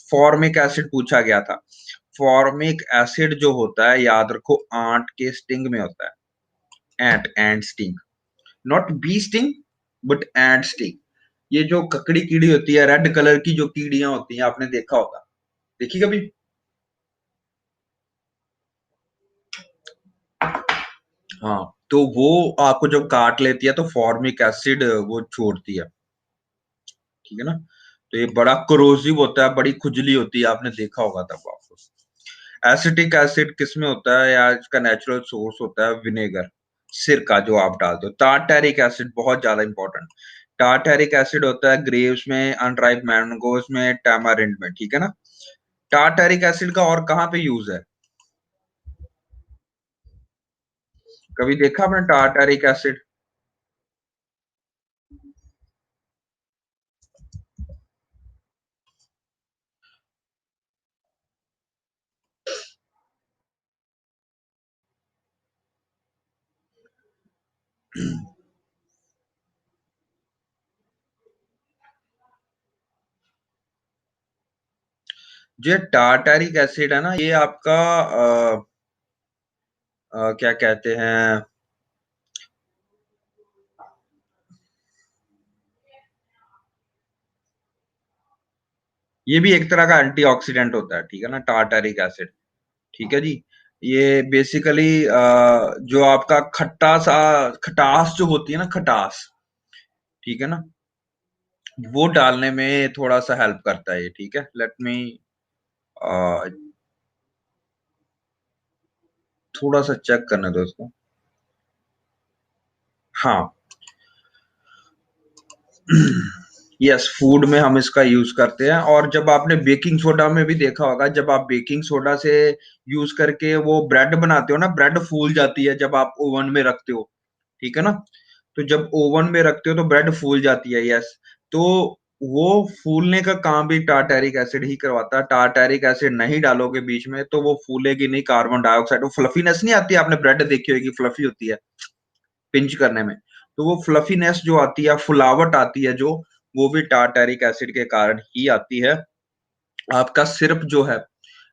Speaker 1: फॉर्मिक एसिड पूछा गया था। फॉर्मिक एसिड जो होता है याद रखो आंट के स्टिंग में होता है। Ant sting, not bee sting but ant sting. ये जो ककड़ी कीड़ी होती है, रेड कलर की जो कीड़ियां होती हैं, आपने देखा होगा, देखी कभी? हाँ, तो वो आपको जब काट लेती है तो फॉर्मिक एसिड वो छोड़ती है, ठीक है ना। तो ये बड़ा कोरोसिव होता है, बड़ी खुजली होती है, आपने देखा होगा तब आपको। एसिटिक एसिड किसमें होता है या इसका नेचुरल सोर्स होता है विनेगर, सिरका जो आप डालते हो। टार्टेरिक एसिड बहुत ज्यादा इंपॉर्टेंट। टार्टेरिक एसिड होता है ग्रेव्स में, अनराइप मैंगोज में, टैमारिंड में, ठीक है ना। टार्टेरिक एसिड का और कहाँ पे यूज है? कभी देखा आपने टार्टेरिक एसिड? जो टार्टेरिक एसिड है ना, ये आपका क्या कहते हैं, ये भी एक तरह का एंटीऑक्सीडेंट होता है, ठीक है ना, टार्टेरिक एसिड, ठीक है जी। ये बेसिकली जो आपका खट्टा सा खटास जो होती है ना, खटास, ठीक है ना, वो डालने में थोड़ा सा हेल्प करता है ये, ठीक है। लेट मी थोड़ा सा चेक करना दोस्तों। हाँ, यस, फूड में हम इसका यूज करते हैं। और जब आपने बेकिंग सोडा में भी देखा होगा, जब आप बेकिंग सोडा से यूज करके वो ब्रेड बनाते हो ना, ब्रेड फूल जाती है जब आप ओवन में रखते हो, ठीक है ना। तो जब ओवन में रखते हो तो ब्रेड फूल जाती है, यस। तो वो फूलने का काम भी टार्टेरिक एसिड ही करवाता है। टार्टेरिक एसिड नहीं डालोगे बीच में तो वो फूलेगी नहीं, कार्बन डाइऑक्साइड, वो फ्लफीनेस नहीं आती, आपने ब्रेड देखी होगी फ्लफी होती है पिंच करने में, तो वो फ्लफीनेस जो आती है, फुलावट आती है जो, वो भी टार्टेरिक एसिड के कारण ही आती है। आपका सिर्फ जो है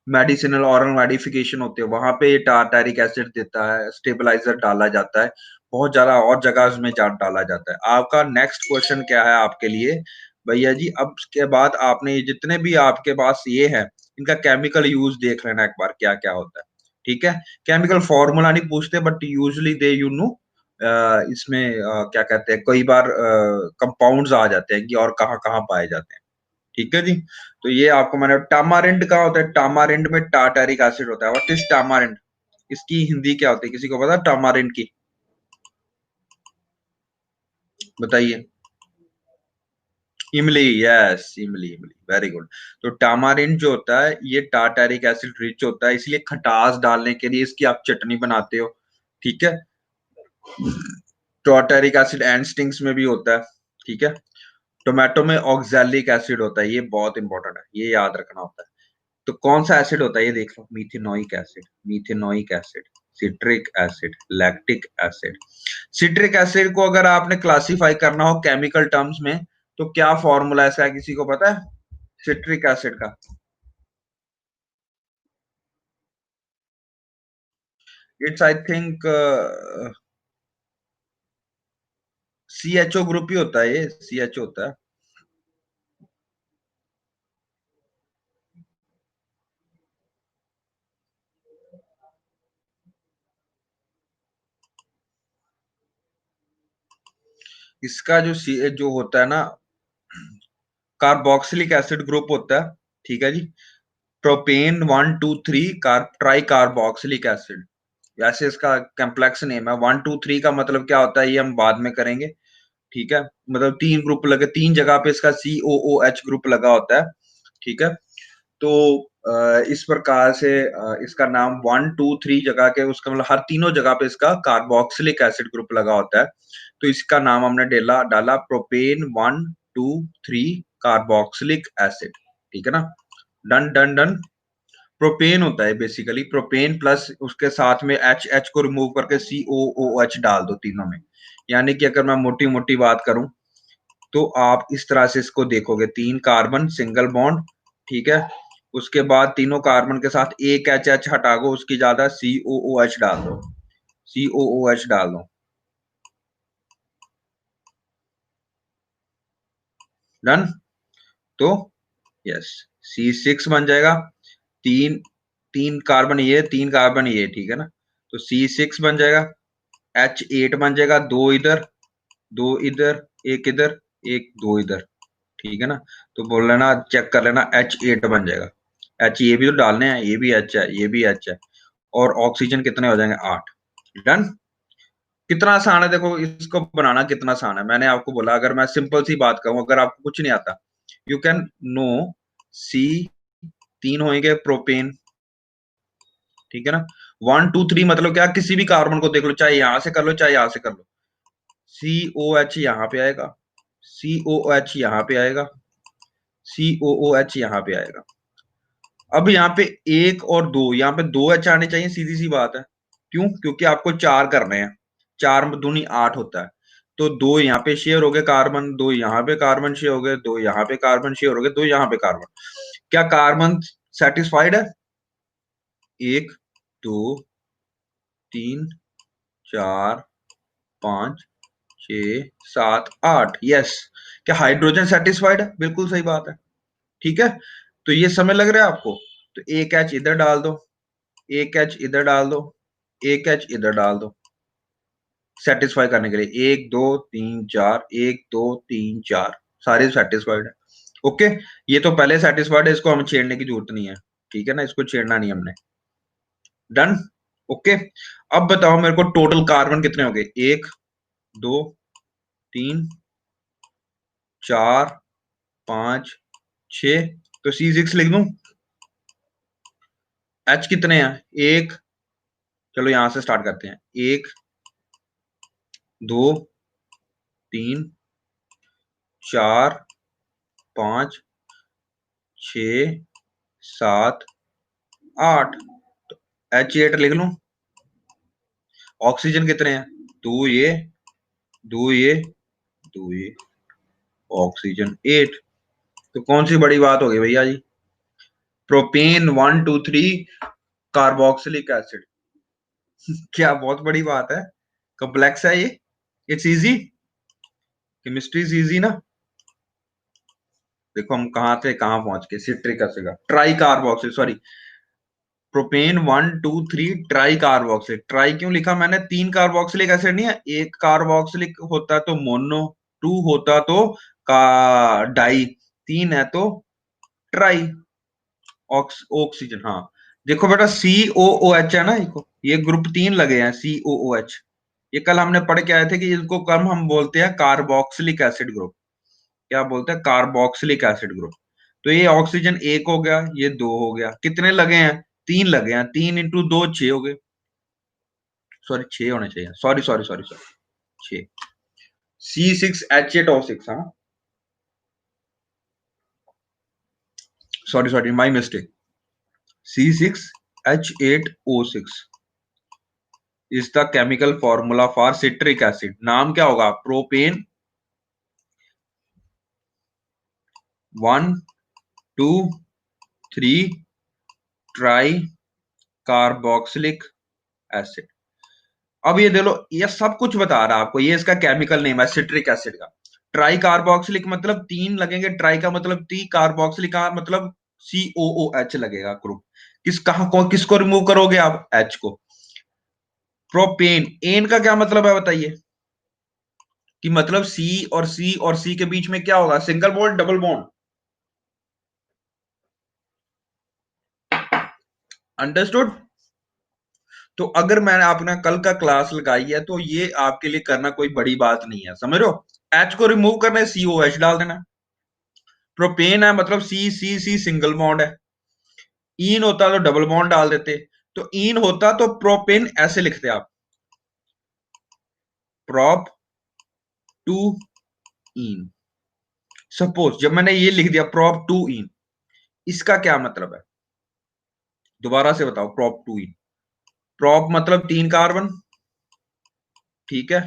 Speaker 1: मेडिसिनल ऑरल मॉडिफिकेशन होते हैं, वहां पे टार्टेरिक एसिड देता है, स्टेबलाइजर डाला जाता है, बहुत ज्यादा और जगह में डाला जाता है। आपका नेक्स्ट क्वेश्चन क्या है आपके लिए भैया जी? अब के बाद आपने ये जितने भी आपके पास ये है, इनका केमिकल यूज देख लेना एक बार क्या क्या होता है, ठीक है। केमिकल फॉर्मूला नहीं पूछते, but usually they you know इसमें क्या कहते हैं, कई बार कंपाउंड्स आ जाते हैं कि और कहाँ कहाँ पाए जाते हैं, ठीक है जी। तो ये आपको मैंने, टामारिंड का होता है, टामारिंड में टार्टेरिक एसिड होता है। What is tamarind? इसकी हिंदी क्या होती है, किसी को पता टामारिंड की? बताइए। इमली, यस, इमली, इमली, वेरी गुड। तो टामारिंड जो होता है ये टार्टेरिक एसिड रिच होता है, इसलिए खटास डालने के लिए इसकी आप चटनी बनाते हो, ठीक है। टार्टेरिक एसिड एंड स्टिंग्स में भी होता है, ठीक है। टोमेटो में ऑक्सैलिक एसिड होता है, ये बहुत इंपॉर्टेंट है, ये याद रखना होता है। तो कौन सा एसिड होता है ये देख लो, methanoic acid, methanoic acid, citric acid, lactic acid. Citric acid को अगर आपने क्लासिफाई करना हो केमिकल टर्म्स में, तो क्या फॉर्मूला ऐसा है, किसी को पता है सिट्रिक एसिड का? It's I think CHO group ही होता है, ये CHO होता है। इसका जो होता है ना, कार्बोक्सिलिक एसिड ग्रुप होता है, ठीक है जी। प्रोपेन 1 2 3 ट्राई कार्बोक्सिलिक एसिड, वैसे इसका कॉम्प्लेक्स नेम है। 1 2 3 का मतलब क्या होता है ये हम बाद में करेंगे, ठीक है। मतलब 3 ग्रुप लगे, 3 जगह पे इसका COOH ग्रुप लगा होता है, ठीक है। तो इस प्रकार से इसका नाम 1 2 3 जगह के, उसका मतलब हर तीनों जगह पे इसका कार्बोक्सिलिक एसिड ग्रुप लगा होता है। तो इसका नाम हमने डाला डाला प्रोपेन 1 2 3 कार्बोक्सिलिक एसिड, ठीक है ना। Done done done. प्रोपेन होता है बेसिकली, प्रोपेन प्लस उसके साथ में एच को रिमूव करके COOH डाल दो तीनों में। यानी कि अगर मैं मोटी मोटी बात करूं तो आप इस तरह से इसको देखोगे, 3 कार्बन सिंगल बॉन्ड, ठीक है। उसके बाद तीनों कार्बन के साथ एक एच हटा दो, उसकी ज्यादा COOH डाल दो, COOH डाल दो। डन। तो यस, C6 बन जाएगा। तीन तीन कार्बन ये, 3 कार्बन ये, ठीक है ना। तो C6 बन जाएगा। H8 बन जाएगा, दो इधर, दो इधर, एक इधर, एक दो इधर, ठीक है ना। तो बोल लेना, चेक कर लेना, H8 बन जाएगा। H ये भी तो डालने हैं, ये भी H है, ये भी H है। और ऑक्सीजन कितने हो जाएंगे? 8। डन। कितना आसान है, देखो इसको बनाना कितना आसान है। मैंने आपको बोला, अगर मैं सिंपल सी बात कहूं, अगर आपको कुछ नहीं आता, यू कैन नो सी, 3 होंगे प्रोपेन, ठीक है ना। 1 2 3 मतलब क्या, किसी भी कार्बन को देख लो, चाहे यहां से कर लो चाहे यहां से कर लो, COH यहाँ पे आएगा, COH यहाँ पे आएगा, COOH यहाँ पे आएगा। अब यहाँ पे एक और दो, यहाँ पे 2 H आने चाहिए, सीधी सी बात है। क्यों? क्योंकि आपको 4 करने हैं, 4 दूनी 8 होता है। तो 2 यहाँ पे शेयर हो गए कार्बन, 2 यहाँ पे कार्बन शेयर हो गए, 2 यहाँ पे कार्बन शेयर हो गए, 2 यहाँ पे कार्बन। क्या कार्बन सेटिस्फाइड है? 1 2 3 4 5 6 7 8, यस। क्या हाइड्रोजन सेटिस्फाइड है? बिल्कुल सही बात है, ठीक है। तो ये समय लग रहा है आपको, तो एक H इधर डाल दो, एक H इधर डाल दो, एक H इधर डाल दो, सेटिस्फाई करने के लिए। 1 2 3 4, 1 2 3 4, सारे सेटिस्फाइड है। ओके, ये तो पहले सेटिस्फाइड है, इसको हम छेड़ने की जरूरत नहीं है, ठीक है ना, इसको छेड़ना नहीं हमने। डन। ओके। अब बताओ मेरे को टोटल कार्बन कितने हो गए? 1 2 3 4 5 6। तो C6 लिख दूं। H कितने हैं? एक, चलो यहां से स्टार्ट करते हैं। 1 2 3 4 5 6 7 8। H8 लिख लूं। ऑक्सीजन कितने हैं? दो ये, दो ये, दो ये, ऑक्सीजन 8। तो कौन सी बड़ी बात हो गई भैया जी? Propane 1 2 3 carboxylic acid. क्या बहुत बड़ी बात है? कॉम्प्लेक्स है ये? It's easy, chemistry is easy ना। देखो हम कहां से कहां पहुंच गए, सिट्रिक एसिड का try carboxyl, sorry, propane 1 2 3 try carboxylic. Try क्यों लिखा मैंने? 3 कार्बोक्सिलिक एसिड नहीं है, एक कार्बोक्सिलिक होता तो मोनो, 2 होता तो का डाई, 3 है तो ट्राई। ऑक्सीजन, हाँ। देखो बेटा, COOH है ना, ये ग्रुप 3 लगे हैं, COOH। ये कल हमने पढ़ के आए थे कि इसको कम हम बोलते हैं कार्बोक्सिलिक एसिड ग्रुप। क्या बोलते हैं? Carboxylic acid group. तो ये ऑक्सीजन 1 हो गया, ये 2 हो गया, कितने लगे हैं? 3 लगे हैं, 3 × 2 6 हो गए। सॉरी 6 होने चाहिए, sorry sorry sorry sorry, 6। C6H8O6, हाँ, sorry sorry, my mistake. C6H8O6 is the chemical formula for citric acid. नाम क्या होगा? Propane 1 2 3 try carboxylic acid. अब ये दे लो, ये सब कुछ बता रहा है आपको, ये इसका केमिकल नेम है सिट्रिक एसिड का। ट्राई कार्बोक्सिलिक मतलब 3 लगेंगे, ट्राई का मतलब 3, कार्बोक्सिलिक का मतलब COOH लगेगा ग्रुप। किसको रिमूव करोगे आप? H को। प्रोपेन, एन का क्या मतलब है बताइए? कि मतलब C और C के बीच में क्या होगा? Single bond, double bond. Understood? तो अगर मैंने आपने कल का क्लास लगाई है तो ये आपके लिए करना कोई बड़ी बात नहीं है, समझ रहे हो? एच को रिमूव करना है, COH डाल देना। प्रोपेन है मतलब C सिंगल बॉन्ड है। ईन होता तो डबल बॉन्ड डाल देते। तो ईन होता तो प्रोपेन ऐसे लिखते आप, प्रोप टू ईन। सपोज जब मैंने ये लिख दिया प्रोप टू ईन, इसका क्या मतलब है? दोबारा से बताओ, प्रोप टू ईन। प्रोप मतलब 3 कार्बन, ठीक है।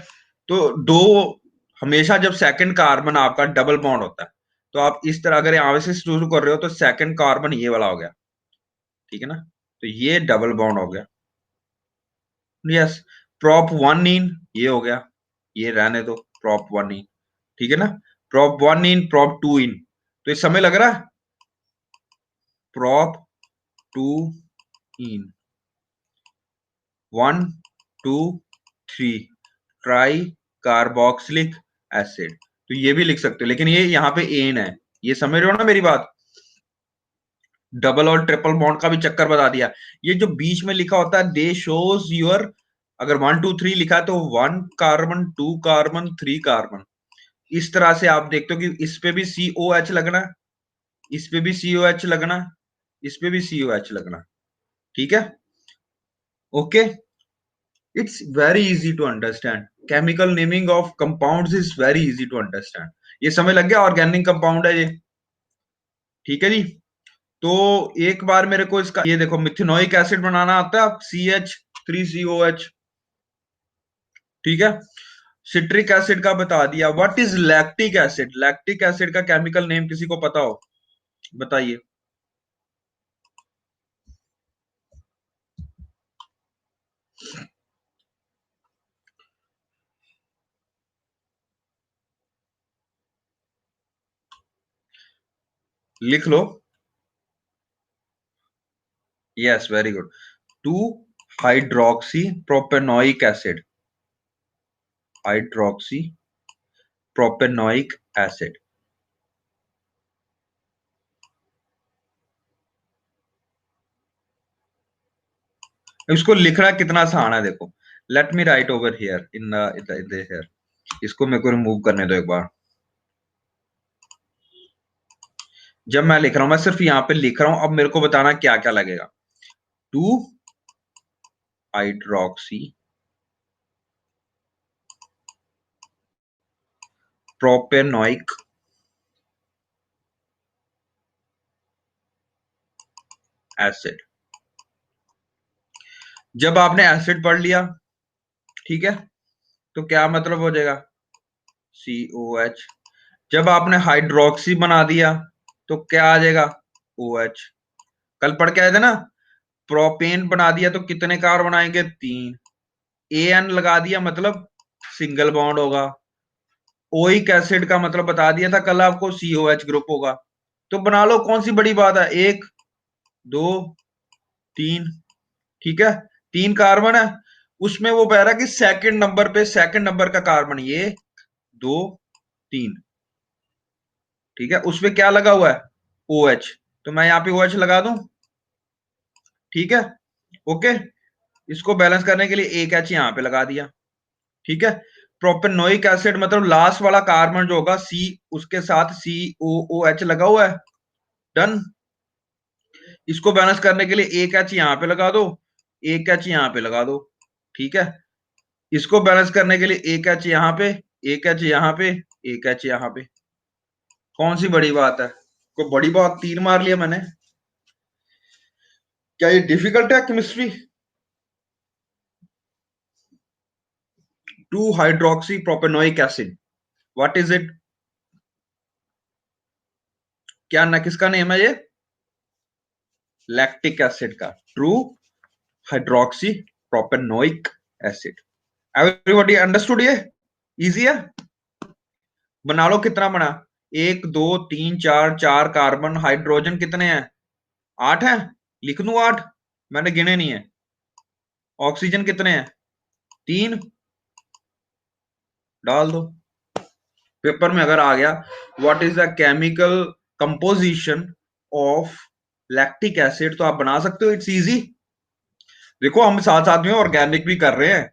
Speaker 1: तो दो, हमेशा जब सेकंड कार्बन आपका डबल बॉन्ड होता है तो आप इस तरह अगर यहां से शुरू कर रहे हो तो सेकंड कार्बन ये वाला हो गया, ठीक है ना? तो ये डबल बॉन्ड हो गया। यस। प्रॉप वन इन ये हो गया, ये रहने दो, प्रॉप वन इन, ठीक है ना? Prop one in, prop two in. तो ये समय लग रहा है, prop two in, one two three, tri carboxylic acid. तो ये भी लिख सकते हो, लेकिन ये यहाँ पे एन है, ये समझ रहे हो ना मेरी बात? डबल और ट्रिपल बॉन्ड का भी चक्कर बता दिया। ये जो बीच में लिखा होता है दे शोज योर, अगर 1 2 3 लिखा है तो 1 कार्बन, 2 कार्बन, 3 कार्बन। इस तरह से आप देखते हो कि इस पे भी COH लगना, इस पे भी COH लगना, इस पे भी COH लगना, ठीक है? Okay. It's very easy to understand, chemical naming of compounds is very easy to understand. ये समझ लग गया, ऑर्गेनिक कंपाउंड है ये, ठीक है जी। तो एक बार मेरे को इसका ये देखो, मिथेनोइक एसिड बनाना आता है, CH3COH, ठीक है। सिट्रिक एसिड का बता दिया। What is lactic acid? Lactic acid का केमिकल नेम किसी को पता हो? बताइए। लिख लो। Yes, very good. 2 hydroxy propanoic acid, hydroxy propanoic acid. इसको लिखना कितना आसान है, देखो। Let me write over here in the here. इसको मेरे को रिमूव करने दो एक बार। जब मैं लिख रहा हूं, मैं सिर्फ यहां पे लिख रहा हूं, अब मेरे को बताना क्या क्या लगेगा। 2 हाइड्रोक्सी प्रोपेनोइक एसिड। जब आपने एसिड पढ़ लिया, ठीक है, तो क्या मतलब हो जाएगा? COH। जब आपने हाइड्रोक्सी बना दिया तो क्या आ जाएगा? OH। कल पढ़ के आए थे ना, प्रोपेन बना दिया तो कितने कार्बन आएंगे? 3। AN लगा दिया मतलब सिंगल बॉन्ड होगा। ओइक एसिड का मतलब बता दिया था कल आपको, COH ग्रुप होगा। तो बना लो, कौन सी बड़ी बात है? 1 2 3, ठीक है। 3 कार्बन है, उसमें वो कह रहा है कि सेकंड नंबर पे, सेकंड नंबर का कार्बन ये 2 3, ठीक है। उसमें क्या लगा हुआ है? OH। तो मैं यहाँ पे OH लगा दूं, ठीक है, ओके। इसको बैलेंस करने के लिए एक H यहाँ पे लगा दिया, ठीक है। प्रोपेनोइक एसिड मतलब लास्ट वाला कार्बन जो होगा C, उसके साथ COOH लगा हुआ है। डन। इसको बैलेंस करने के लिए एक H यहाँ पे लगा दो, एक H यहाँ पे लगा दो, ठीक है। इसको बैलेंस करने के लिए एक H यहाँ पे, एक H यहाँ पे, एक H यहाँ पे। कौन सी बड़ी बात है? कोई बड़ी बात, तीर मार लिया मैंने? क्या ये डिफिकल्ट है chemistry? 2 hydroxy propanoic acid, what is it? क्या ना, किसका नेम है ये? लैक्टिक एसिड का। True hydroxy propanoic acid. Everybody understood? ये इजी है। बना लो, कितना बना, 1 2 3 4, 4 कार्बन, हाइड्रोजन कितने हैं, 8 है, लिख दूं 8, मैंने गिने नहीं है। ऑक्सीजन कितने हैं, 3, डाल दो। पेपर में अगर आ गया what is the chemical composition of lactic acid, तो आप बना सकते हो, इट्स इजी। देखो हम साथ साथ में ऑर्गेनिक भी कर रहे हैं,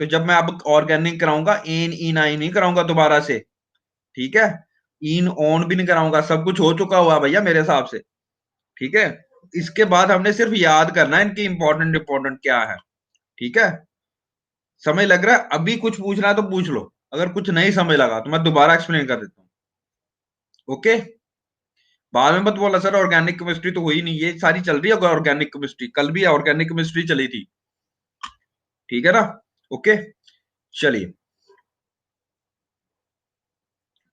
Speaker 1: तो जब मैं अब ऑर्गेनिक कराऊंगा, एन इन आई नहीं कराऊंगा दोबारा से, ठीक है, इन ऑन भी नहीं कराऊंगा, सब कुछ हो चुका हुआ भैया मेरे हिसाब से, ठीक है। इसके बाद हमने सिर्फ याद करना है इनकी इंपॉर्टेंट इंपॉर्टेंट क्या है, ठीक है। समय लग रहा है, अभी कुछ पूछना है तो पूछ लो, अगर कुछ नहीं समझ लगा तो मैं दोबारा एक्सप्लेन कर देता हूँ, ओके। बाद में मत बोला सर ऑर्गेनिक केमिस्ट्री तो हुई नहीं, ये सारी चल रही है ऑर्गेनिक केमिस्ट्री, कल भी ऑर्गेनिक केमिस्ट्री चली थी, ठीक है ना, ओके। चलिए,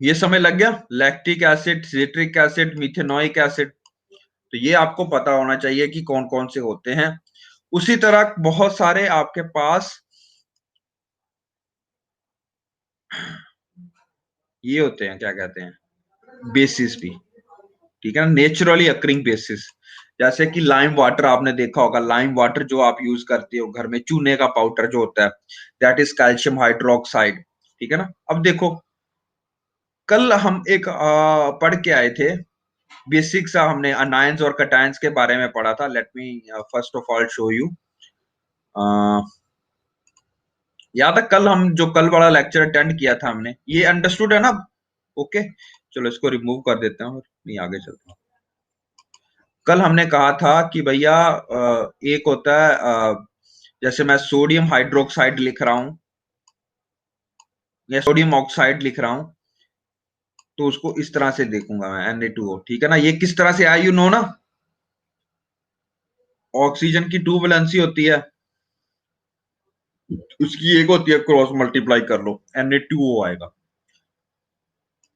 Speaker 1: ये समय लग गया, lactic acid, citric acid, methanoic acid, तो ये आपको पता होना चाहिए कि कौन कौन से होते हैं। उसी तरह बहुत सारे आपके पास ये होते हैं, क्या कहते हैं, बेसिस भी, ठीक है ना, नेचुरली अकरिंग बेसिस। जैसे कि लाइम वाटर आपने देखा होगा, लाइम वाटर जो आप यूज करते हो घर में, चूने का पाउडर जो होता है, दैट इज कैल्शियम हाइड्रोक्साइड, ठीक है ना। अब देखो, कल हम एक पढ़ के आए थे, बेसिक्स हमने अनायंस और कटायंस के बारे में पढ़ा था। Let me first of all show you, याद है कल हम जो कल वाला लेक्चर अटेंड किया था हमने, ये अंडरस्टूड है ना, ओके। चलो इसको रिमूव कर देता हूँ, नहीं आगे चलता हूँ। कल हमने कहा था कि भैया एक होता है जैसे मैं सोडियम हाइड्रोक्साइड लिख रहा हूं या सोडियम ऑक्साइड लिख रहा हूं, तो उसको इस तरह से देखूंगा मैं, Na2O, ठीक है ना। ये किस तरह से आया, यू नो ना, ऑक्सीजन की 2 वैलेंसी होती है, उसकी एक होती है, क्रॉस मल्टीप्लाई कर लो, Na2O आएगा।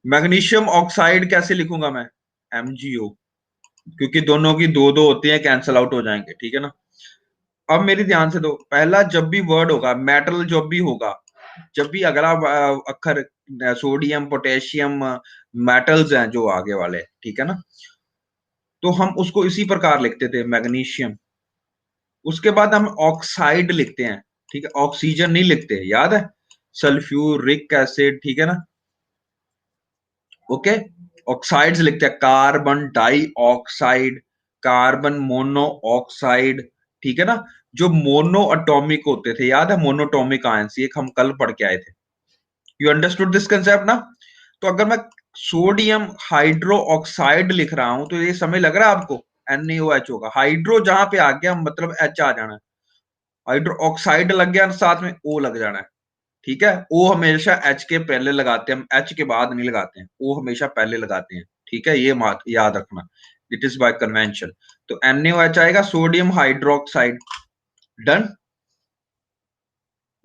Speaker 1: मैग्नीशियम ऑक्साइड कैसे लिखूंगा मैं, MgO, क्योंकि दोनों की दो दो होती है, कैंसल आउट हो जाएंगे, ठीक है ना। अब मेरी ध्यान से दो, पहला जब भी वर्ड होगा, मेटल जब भी होगा, जब भी अगला अक्षर, सोडियम पोटेशियम मेटल्स हैं जो आगे वाले, ठीक है ना, तो हम उसको इसी प्रकार लिखते थे, मैग्नीशियम। उसके बाद हम ऑक्साइड लिखते हैं, ठीक है, ऑक्सीजन नहीं लिखते, याद है, सल्फ्यूरिक एसिड, ठीक है ना, ओके। ऑक्साइड्स लिखते हैं, carbon dioxide, carbon monoxide, ठीक है ना। जो मोनो अटोमिक होते थे, याद है, मोनोटोमिक आयंस, ये हम कल पढ़ के आए थे। यू अंडरस्टूड दिस कंसेप्ट ना। तो अगर मैं सोडियम हाइड्रो ऑक्साइड लिख रहा हूं, तो ये समय लग रहा है आपको, NaOH होगा, हाइड्रो जहां पे आ गया मतलब H आ जाना है, हाइड्रो ऑक्साइड लग गया साथ में O लग जाना है, ठीक है। O हमेशा H के पहले लगाते हैं हम, H के बाद नहीं लगाते हैं, O हमेशा पहले लगाते हैं, ठीक है, ये याद रखना, इट इज बाय कन्वेंशन। तो NaOH आएगा, सोडियम हाइड्रोक्साइड, डन।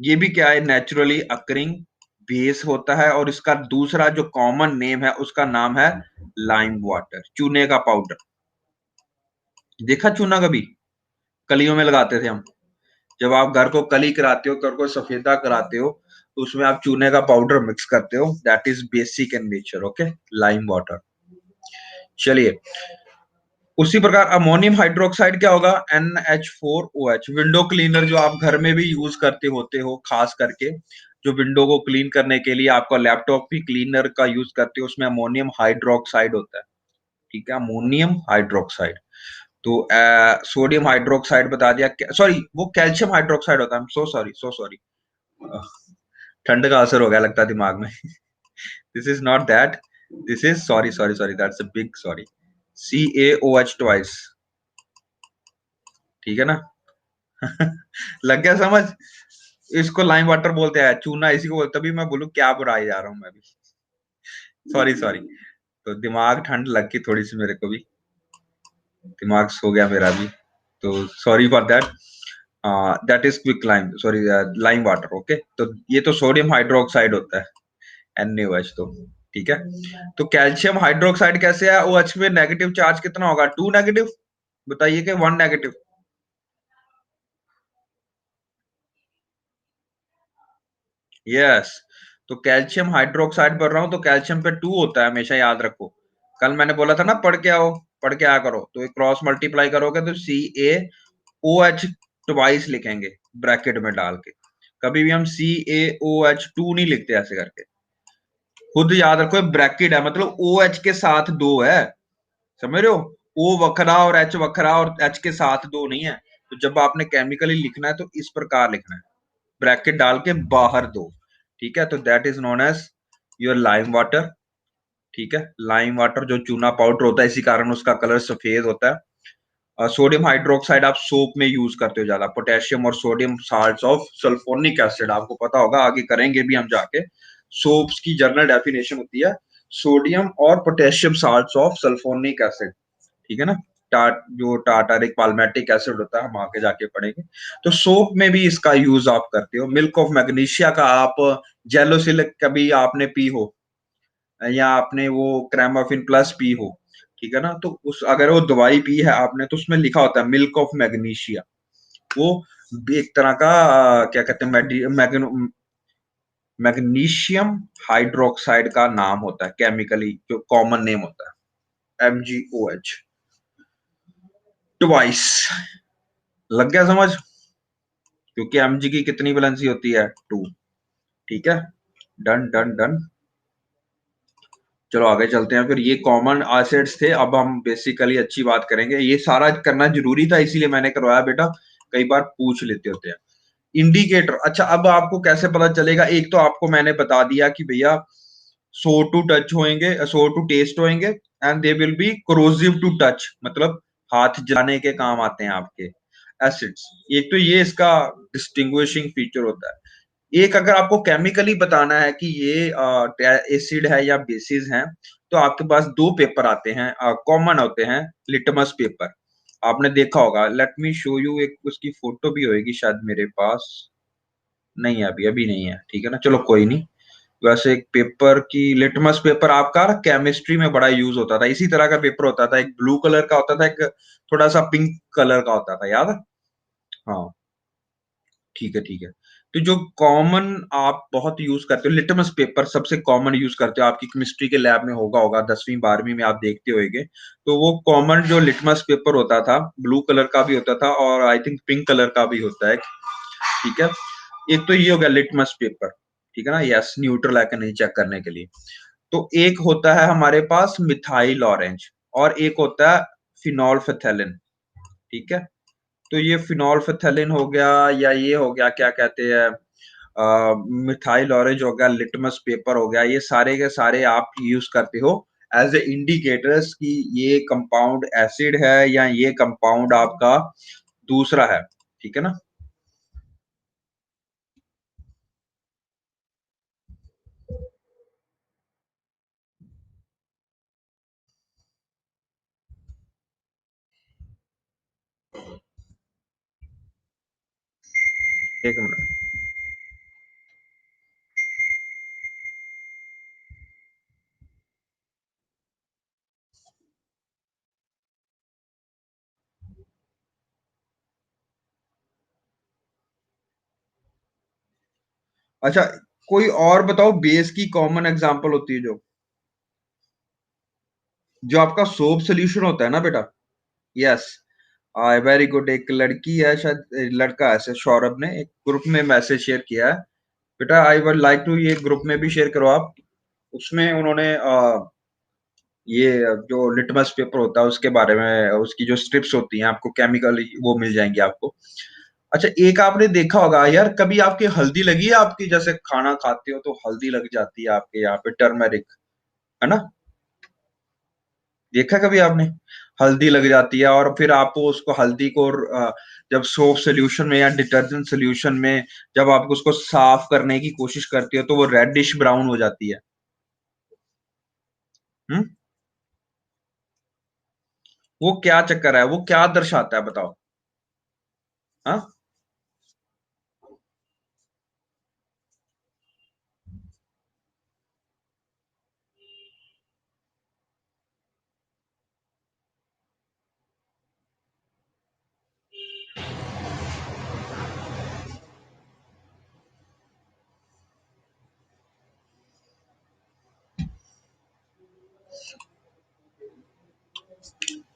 Speaker 1: ये भी क्या है, नेचुरली अकरिंग बेस होता है, और इसका दूसरा जो कॉमन नेम है उसका नाम है लाइम वाटर, चूने का पाउडर। देखा चूना कभी, कलियों में लगाते थे हम, जब आप घर को कली कराते हो, घर को सफेदा कराते हो, तो उसमें आप चूने का पाउडर मिक्स करते हो, that is basic in nature, okay, lime water. चलिए, उसी प्रकार अमोनियम हाइड्रोक्साइड क्या होगा, NH4OH, विंडो क्लीनर जो आप घर में भी यूज करते होते हो, खास करके जो विंडो को क्लीन करने के लिए आपका लैपटॉप भी क्लीनर का यूज करते हो, उसमें अमोनियम हाइड्रोक्साइड होता है, ठीक है, अमोनियम हाइड्रोक्साइड। तो सोडियम हाइड्रोक्साइड बता दिया, सॉरी वो कैल्शियम हाइड्रोक्साइड होता है, सो सॉरी सो सॉरी, ठंड का असर हो गया लगता है दिमाग में। This is not that, this is, sorry sorry sorry, that's a big sorry, CaOH twice, ठीक है ना। लग गया समझ, इसको लाइम वाटर बोलते हैं, चूना इसी को बोलते, तभी मैं बोलूं क्या बुराई जा रहा हूं मैं भी, सॉरी सॉरी। तो दिमाग ठंड लग गई थोड़ी सी मेरे को भी, दिमाग सो गया मेरा भी, तो sorry for that. That is quick lime, sorry, lime water, okay. तो ये तो सोडियम हाइड्रोक्साइड होता है, NaOH, तो ठीक है। तो कैल्शियम हाइड्रोक्साइड कैसे है, OH में नेगेटिव चार्ज कितना होगा, 2 नेगेटिव, बताइए कि 1 नेगेटिव, यस। तो कैल्शियम हाइड्रोक्साइड पढ़ रहा हूँ तो कैल्शियम पे 2 होता है, हमेशा याद रखो। कल मैंने बोला था ना पढ़ के आओ, पढ़ के आया करो। तो क्रॉस मल्टीप्लाई करोगे तो CaOH ट्वाइस लिखेंगे ब्रैकेट में डाल के। कभी भी हम CaOH2 नहीं लिखते ऐसे करके। खुद याद रखो ब्रैकेट है, मतलब OH के साथ दो है, समझ रहे हो? O वखरा और H वखरा और H के साथ दो नहीं है। तो जब आपने केमिकली लिखना है तो इस प्रकार लिखना है, ब्रैकेट डाल के बाहर दो। ठीक है, तो that is known as your lime water. ठीक है, लाइम वाटर जो चूना पाउडर होता है, इसी कारण उसका कलर सफेद होता है। सोडियम हाइड्रोक्साइड आप सोप में यूज करते हो ज्यादा। पोटेशियम और sodium salts of sulphonic acid, आपको पता होगा, आगे करेंगे भी हम जाके। सोप्स की जर्नल डेफिनेशन होती है सोडियम और potassium salts of sulphonic acid. ठीक है ना? जो टाटारिक पाल्मेटिक एसिड होता है हम आगे जाके पढ़ेंगे। तो सोप में भी इसका यूज आप करते हो। मिल्क ऑफ मैग्नीशिया का आप जेलोसिल कभी आपने पी हो, या आपने वो क्रेमाफिन प्लस पी हो, ठीक है ना? तो उस अगर वो दवाई पी है आपने तो उसमें लिखा होता है मिल्क ऑफ मैग्नीशिया। वो भी एक तरह का क्या कहते हैं, मैग्नीशियम हाइड्रोक्साइड का नाम होता है, केमिकली जो कॉमन नेम होता है MgOH ट्वाइस। लग गया समझ? क्योंकि Mg की कितनी वैलेंसी होती है? 2। ठीक है, डन डन डन। चलो आगे चलते हैं। फिर ये कॉमन एसिड्स थे, अब हम बेसिकली अच्छी बात करेंगे। ये सारा करना जरूरी था इसीलिए मैंने करवाया बेटा, कई बार पूछ लेते होते हैं। इंडिकेटर, अच्छा अब आपको कैसे पता चलेगा? एक तो आपको मैंने बता दिया कि भैया सो टू टच होंगे, सो टू टेस्ट होंगे, and they will be corrosive to touch, मतलब हाथ जलाने के काम आते हैं आपके एसिड्स। एक तो ये इसका डिस्टिंग्विशिंग फीचर होता है। एक अगर आपको केमिकली बताना है कि ये एसिड है या बेसिस है, तो आपके पास दो पेपर आते हैं, कॉमन होते हैं। लिटमस पेपर आपने देखा होगा, लेट मी शो यू, एक उसकी फोटो भी होगी शायद मेरे पास। नहीं है, अभी अभी नहीं है, ठीक है ना, चलो कोई नहीं। वैसे एक पेपर की लिटमस पेपर आपका केमिस्ट्री में बड़ा यूज होता था। इसी तरह का पेपर होता था, एक ब्लू कलर का होता था, एक थोड़ा सा पिंक कलर का होता था, याद है? हाँ, ठीक है ठीक है। तो जो कॉमन आप बहुत यूज करते हो लिटमस पेपर, सबसे कॉमन यूज करते हो, आपकी केमिस्ट्री के लैब में होगा होगा 10वीं 12वीं में आप देखते होंगे। तो वो कॉमन जो लिटमस पेपर होता था, ब्लू कलर का भी होता था और आई थिंक पिंक कलर का भी होता है। ठीक है, एक तो ये हो गया लिटमस पेपर, ठीक है ना, यस, न्यूट्रल है कि नहीं चेक करने के लिए। तो एक होता है हमारे पास मिथाइल ऑरेंज, और एक होता है फिनोल्फेथेलिन। ठीक है, तो ये फिनोल्फेथेलिन हो गया, या ये हो गया क्या कहते हैं, मिथाइल ऑरेंज हो गया, लिटमस पेपर हो गया, ये सारे के सारे आप यूज करते हो एज ए इंडिकेटर्स कि ये कंपाउंड एसिड है या ये कंपाउंड आपका दूसरा है। ठीक है ना? एक मिनट। अच्छा, कोई और बताओ बेस की कॉमन एग्जांपल होती है जो आपका सोप सोल्यूशन होता है ना बेटा। Yes, very good. एक लड़की है शायद, लड़का है शायद, सौरभ ने एक ग्रुप में मैसेज शेयर किया है। बेटा आई वुड लाइक टू, ये ग्रुप में भी शेयर करो आप। उसमें उन्होंने ये जो लिटमस पेपर होता है उसके बारे में, उसकी जो स्ट्रिप्स होती हैं आपको केमिकल वो मिल जाएंगी आपको। अच्छा, एक आपने देखा होगा यार, कभी आपकी हल्दी लगी है? आपकी जैसे खाना खाते हो तो हल्दी लग जाती है आपके यहाँ पे, टर्मेरिक, है ना? देखा कभी आपने? हल्दी लग जाती है और फिर आप उसको हल्दी को जब सोप सोल्यूशन में या डिटर्जेंट सोल्यूशन में जब आप उसको साफ करने की कोशिश करते हो तो वो रेडिश ब्राउन हो जाती है। हम्म, वो क्या चक्कर है? वो क्या दर्शाता है बताओ? हाँ,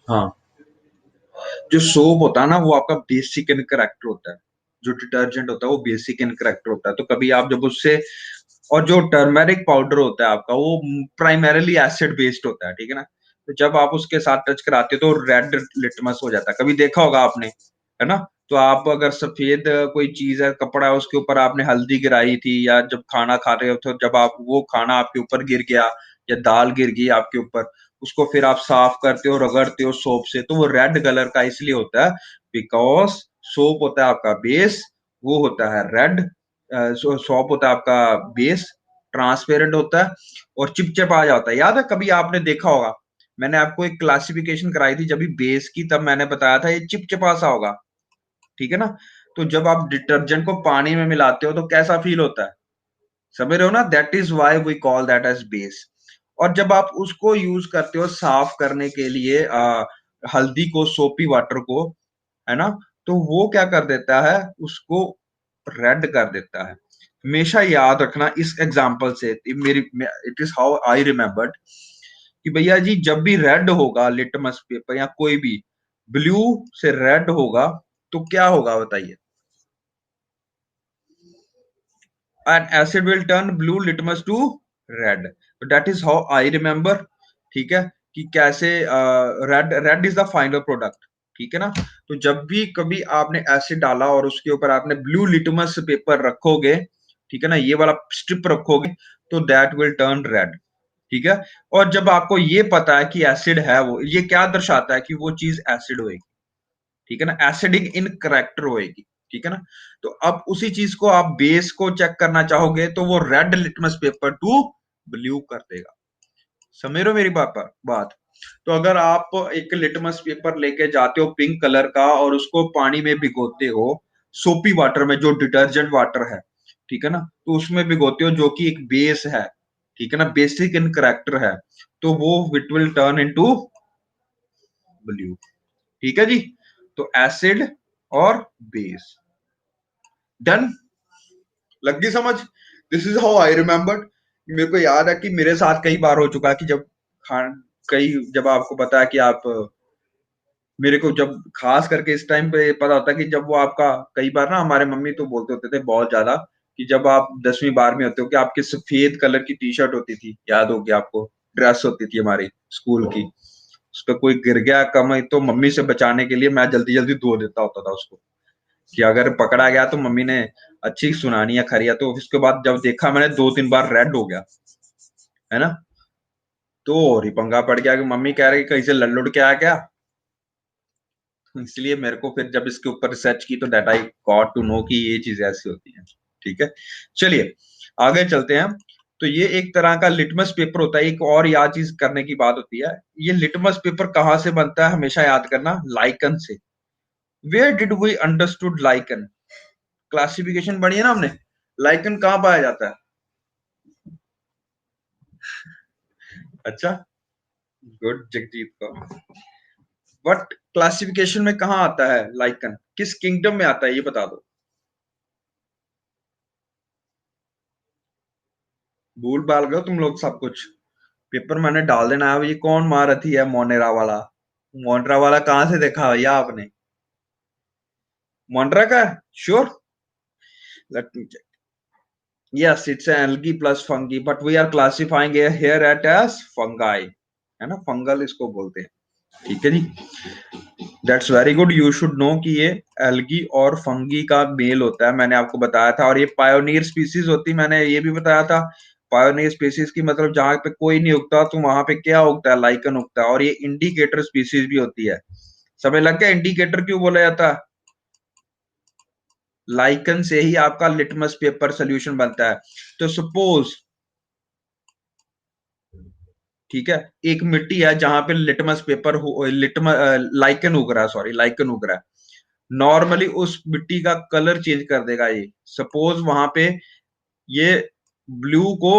Speaker 1: हाँ, जो सोप होता है ना वो आपका बेसिक इन करैक्टर होता है। जो डिटर्जेंट होता है वो बेसिक इन करैक्टर होता है। तो कभी आप जब उससे, और जो टर्मेरिक पाउडर होता है आपका वो प्राइमरीली एसिड बेस्ड होता है, ठीक है ना? तो जब आप उसके साथ टच कराते हो तो रेड लिटमस हो जाता है। कभी देखा होगा आपने, है ना? तो आप अगर सफेद कोई चीज है, कपड़ा है, उसके ऊपर आपने हल्दी गिराई थी, या जब खाना खा रहे हो तो जब आप वो खाना आपके ऊपर गिर गया या दाल गिर गई आपके ऊपर, उसको फिर आप साफ करते हो, रगड़ते हो सोप से, तो वो रेड कलर का इसलिए होता है बिकॉज सोप होता है आपका बेस, वो होता है रेड। सोप होता है आपका बेस, ट्रांसपेरेंट होता है और चिपचिपा जाता है। याद है कभी आपने देखा होगा, मैंने आपको एक क्लासिफिकेशन कराई थी जब भी बेस की, तब मैंने बताया था ये चिपचिपा सा होगा, ठीक है ना? तो जब आप डिटर्जेंट को पानी में मिलाते हो तो कैसा फील होता है, समझ रहे हो ना? That is why we call that as base. और जब आप उसको यूज करते हो साफ करने के लिए हल्दी को, सोपी वाटर को, है ना, तो वो क्या कर देता है, उसको रेड कर देता है। हमेशा याद रखना इस एग्जांपल से, मेरी it is how I remembered कि भैया जी जब भी रेड होगा लिटमस पेपर या कोई भी ब्लू से रेड होगा तो क्या होगा बताइए? And acid will turn blue litmus to red. That is how I remember, ठीक है, कि कैसे red red is the final product, ठीक है ना? तो जब भी कभी आपने एसिड डाला और उसके ऊपर आपने ब्लू लिटमस पेपर रखोगे, ठीक है ना, ये वाला स्ट्रिप रखोगे, तो दैट विल टर्न रेड, ठीक है? और जब आपको ये पता है कि एसिड है, वो ये क्या दर्शाता है कि वो चीज एसिड होएगी, ठीक है ना, एसिडिक इन करेक्टर होएगी, ठीक है ना? तो अब उसी चीज को आप बेस को चेक करना चाहोगे तो वो red litmus paper two blue कर देगा। समझ रहे हो मेरी बात? तो अगर आप एक लिटमस पेपर लेके जाते हो पिंक कलर का और उसको पानी में भिगोते हो, सोपी वाटर में, जो डिटर्जेंट वाटर है, ठीक है ना, तो उसमें भिगोते हो जो कि एक बेस है, ठीक है ना, बेसिक इन करेक्टर है, तो वो it will turn into blue, ठीक है जी? तो एसिड और बेस, डन, लग गई समझ? This is how I remembered. मेरे को याद है कि मेरे साथ कई बार हो चुका है कि जब खान कई जब आपको पता है कि आप, मेरे को जब खास करके इस टाइम पे पता होता है कि जब वो आपका, कई बार ना हमारे मम्मी तो बोलते होते थे बहुत ज्यादा कि जब आप 10वीं 12वीं होते हो कि आपकी सफेद कलर की टी शर्ट होती थी, याद होगी आपको, ड्रेस होती थी हमारी स्कूल की, उस पर कोई गिर गया कम तो मम्मी से बचाने के लिए मैं जल्दी जल्दी धो देता होता था उसको, कि अगर पकड़ा गया तो मम्मी ने अच्छी सुनानी है खरिया। तो उसके बाद जब देखा मैंने 2-3 बार रेड हो गया, है ना, तो और ही पंगा पड़ गया कि मम्मी कह रही कहीं से लड़ के आया क्या। इसलिए मेरे को फिर जब इसके ऊपर रिसर्च की तो that I got to know कि ये चीज ऐसी होती है, ठीक है? चलिए आगे चलते हैं। तो ये एक तरह का लिटमस पेपर होता है। एक और याद चीज करने की बात होती है, ये लिटमस पेपर कहाँ से बनता है हमेशा याद करना, लाइकन से। Where did we understood lichen? Classification पढ़ी है ना हमने, लाइकन कहाँ पाया जाता है? अच्छा, गुड जगजीत को। बट क्लासिफिकेशन में कहाँ आता है लाइकन, किस किंगडम में आता है ये बता दो। भूल भाल गए हो तुम लोग सब कुछ। पेपर मैंने डाल देना है। ये कौन महारथी है मोनेरा वाला? मोनेरा वाला कहाँ से देखा भैया आपने? मोनेरा का? Sure? Let me check. Yes, it's an algae plus fungi, but we are classifying here at as fungi, है ना, फंगल इसको बोलते हैं, ठीक है जी? That's very good, you should know कि ये एल्गी और फंगी का मेल होता है, मैंने आपको बताया था। और ये पायोनियर स्पीसीज होती, मैंने ये भी बताया था। पायोनियर स्पीसीज की मतलब जहां पे कोई नहीं उगता तो वहां पे क्या उगता है, लाइकन उगता है। और ये इंडिकेटर स्पीसीज भी होती है। समझ लग गया इंडिकेटर क्यों बोला जाता है? लाइकन से ही आपका लिटमस पेपर सोल्यूशन बनता है। तो सपोज, ठीक है, एक मिट्टी है जहां पे लिटमस पेपर हो, लाइकन उग रहा है, सॉरी लाइकन उग रहा है। नॉर्मली उस मिट्टी का कलर चेंज कर देगा ये। सपोज वहां पे ये ब्लू को,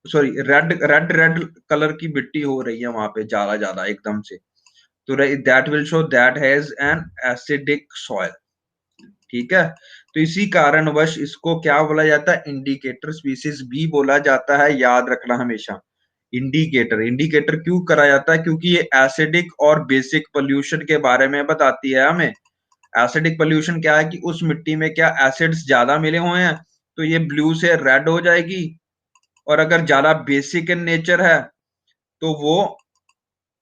Speaker 1: sorry red red red colour की मिट्टी हो रही है वहां पे ज्यादा ज्यादा एकदम से, तो that will show that has an acidic soil, ठीक है? तो इसी कारणवश इसको क्या बोला जाता है, इंडिकेटर स्पीसीज भी बोला जाता है, याद रखना हमेशा। इंडिकेटर, इंडिकेटर क्यों करा जाता है? क्योंकि ये एसिडिक और बेसिक पोल्यूशन के बारे में बताती है हमें। एसिडिक पोल्यूशन क्या है कि उस मिट्टी में क्या एसिड्स ज्यादा मिले हुए हैं, तो ये ब्लू से रेड हो जाएगी। और अगर ज्यादा बेसिक इन नेचर है तो वो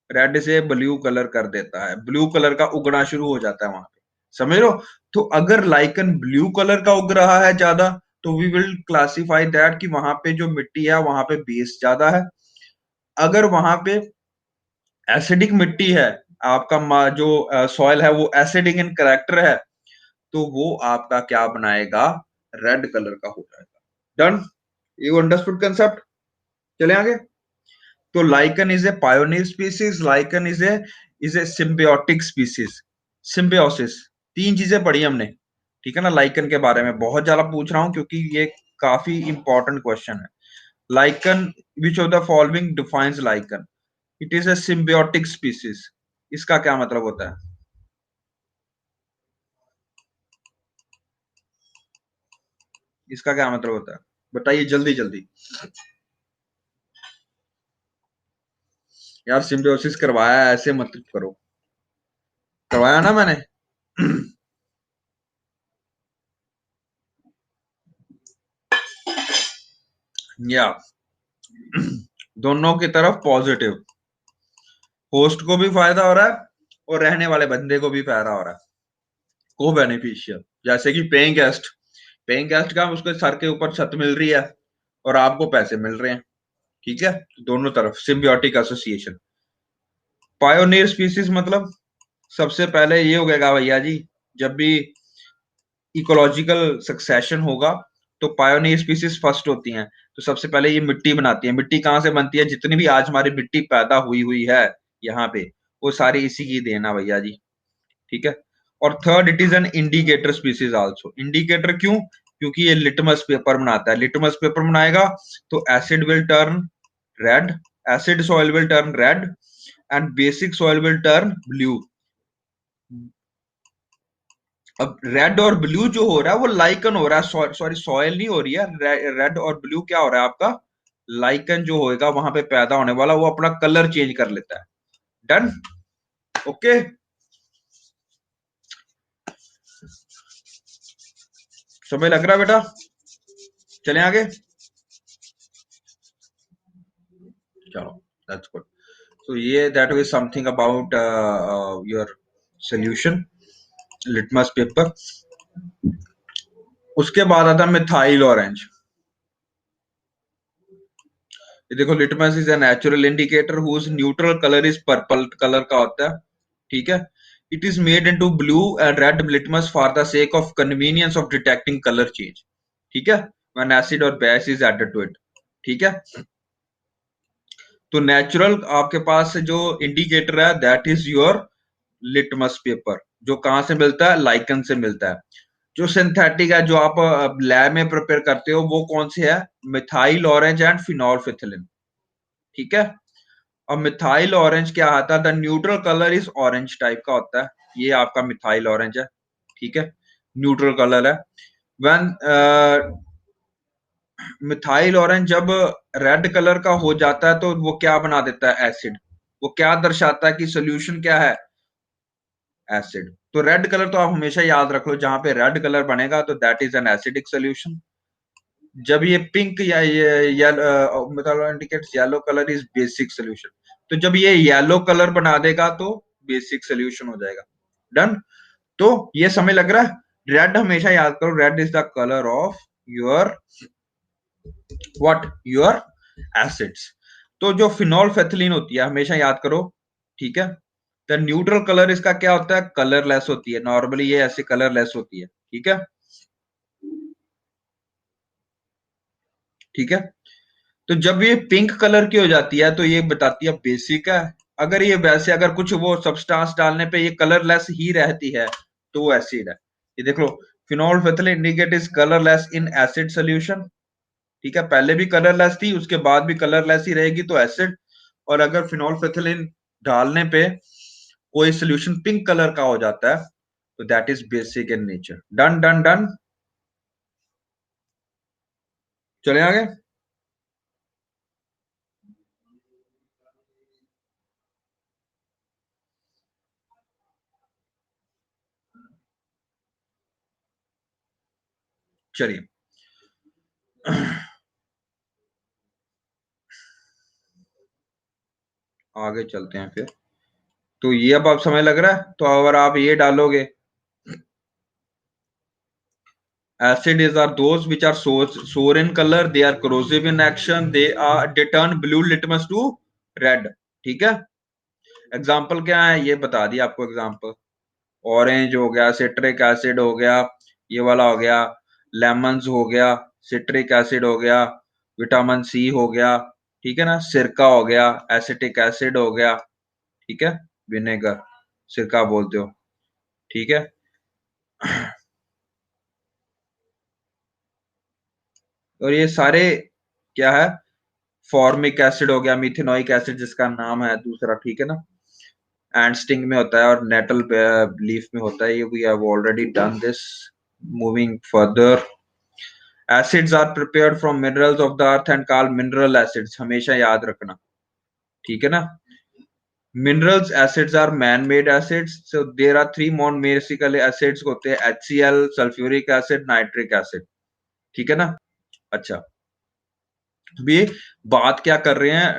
Speaker 1: रेड से ब्लू कलर कर देता है, ब्लू कलर का उगना शुरू हो जाता है वहां पे, समझ लो। तो अगर लाइकन ब्लू कलर का उग रहा है ज्यादा, तो वी विल क्लासिफाई दैट कि वहां पे जो मिट्टी है वहां पे बेस ज्यादा है। अगर वहां पे एसिडिक मिट्टी है, आपका जो सॉइल है वो एसिडिक इन करेक्टर है, तो वो आपका क्या बनाएगा? रेड कलर का हो जाएगा। डन? You understood concept? चले आगे। तो lichen is a pioneer species, lichen is a symbiotic species. Symbiosis, तीन चीजें पढ़ी हमने, ठीक है ना? लाइकन के बारे में बहुत ज्यादा पूछ रहा हूं क्योंकि ये काफी इंपॉर्टेंट क्वेश्चन है। Lichen, which of the following defines lichen? It is a symbiotic species. इसका क्या मतलब होता है? इसका क्या मतलब होता है? बताइए जल्दी जल्दी। यार सिम्बियोसिस करवाया है, ऐसे मत करो। करवाया ना मैंने? या दोनों की तरफ पॉजिटिव, होस्ट को भी फायदा हो रहा है और रहने वाले बंदे को भी फायदा हो रहा है, को बेनिफिशियल। जैसे कि पेइंग गेस्ट, पेइंग गेस्ट का उसके सर के ऊपर छत मिल रही है और आपको पैसे मिल रहे हैं, ठीक है? दोनों तरफ सिम्बियोटिक एसोसिएशन। पायोनियर स्पीसीज मतलब सबसे पहले ये उगेगा भैया जी, जब भी इकोलॉजिकल सक्सेशन होगा तो पायोनियर स्पीसीज फर्स्ट होती हैं। तो सबसे पहले ये मिट्टी बनाती है। मिट्टी कहां से बनती है? जितनी भी आज हमारी मिट्टी पैदा हुई हुई है यहाँ पे, वो सारी इसी की देना भैया जी, ठीक है? और third, it is an indicator species also. Indicator क्यों? क्योंकि ये लिटमस पेपर बनाता है। लिटमस पेपर बनाएगा तो acid will turn red, acid soil will turn red and basic soil will turn blue. अब रेड और ब्लू जो हो रहा है वो लाइकन हो रहा है, सॉरी सॉइल नहीं हो रही है। रेड और ब्लू क्या हो रहा है आपका? लाइकन जो होएगा वहां पे पैदा होने वाला, वो अपना कलर चेंज कर लेता है। डन? ओके। समय लग रहा है बेटा? चले आगे। चलो, दैट्स गुड। तो ये that is something about your solution, litmus paper. उसके बाद आता है मिथाइल ऑरेंज। ये देखो, litmus is a natural indicator whose neutral colour is purple colour का होता है, ठीक है? It is made into blue and red litmus for the sake of convenience of detecting colour change, ठीक है? व्हेन एसिड और base is added to it, ठीक है? तो नेचुरल आपके पास जो इंडिकेटर है that is your litmus paper, जो कहां से मिलता है? लाइकन से मिलता है। जो सिंथेटिक है, जो आप लैब में प्रिपेयर करते हो, वो कौन से है? मिथाइल ऑरेंज एंड फिनोल्फिथिलिन, ठीक है? और मिथाइल ऑरेंज क्या आता है? The neutral colour is orange type का होता है। ये आपका मिथाइल ऑरेंज है, ठीक है? न्यूट्रल कलर है। व्हेन मिथाइल ऑरेंज जब रेड कलर का हो जाता है तो वो क्या बना देता है? एसिड। वो क्या दर्शाता है कि सोल्यूशन क्या है? एसिड। तो रेड कलर तो आप हमेशा याद रख लो, जहां पे रेड कलर बनेगा तो that is an acidic solution. जब ये पिंक या ये मतलब indicates yellow colour is basic solution. तो जब ये येलो कलर बना देगा तो बेसिक सोल्यूशन हो जाएगा। डन? तो ये समय लग रहा है। रेड हमेशा याद करो, red is the colour of your what? Your acids. तो जो फिनोल फेथिलीन होती है हमेशा याद करो, ठीक है? द न्यूट्रल कलर इसका क्या होता है? कलरलेस होती है। नॉर्मली ये ऐसे कलरलेस होती है, ठीक है? ठीक है? तो जब ये पिंक कलर की हो जाती है तो ये बताती है बेसिक है। अगर ये वैसे अगर कुछ वो सब्सटेंस डालने पे ये कलरलेस ही रहती है तो वो एसिड है। ये देख लो, phenolphthalein indicate is colourless in acid solution, ठीक है? पहले भी कलरलेस थी, उसके बाद भी कलरलेस ही रहेगी तो एसिड। और अगर फिनोल फेथिलिन डालने पे कोई सोल्यूशन पिंक कलर का हो जाता है तो that is basic in nature. Done done done? चले आगे। चलिए आगे चलते हैं फिर। तो ये अब आप समझ लग रहा है, तो अगर आप ये डालोगे, acids are those which are sour in color, they are corrosive in action, they turn blue litmus to red। ठीक है, एग्जाम्पल क्या है ये बता दिया आपको। एग्जाम्पल ऑरेंज हो गया, सिट्रिक एसिड हो गया, ये वाला हो गया, लेमन्स हो गया, सिट्रिक एसिड हो गया, विटामिन सी हो गया, ठीक है ना, सिरका हो गया, एसिटिक एसिड हो गया, ठीक है, विनेगर सिरका बोलते हो, ठीक है। और ये सारे क्या है, फॉर्मिक एसिड हो गया, मिथेनोइक एसिड जिसका नाम है दूसरा, ठीक है ना, एंड स्टिंग में होता है और नेटल लीफ में होता है। ये we have already done this. Moving further, acids are prepared from minerals of the earth and called mineral acids, हमेशा याद रखना, ठीक है ना। Minerals acids are man made acids, so there are three non basical acids होते हैं, HCl, sulphuric acid, nitric acid, ठीक है ना। अच्छा, भी बात क्या कर रहे हैं,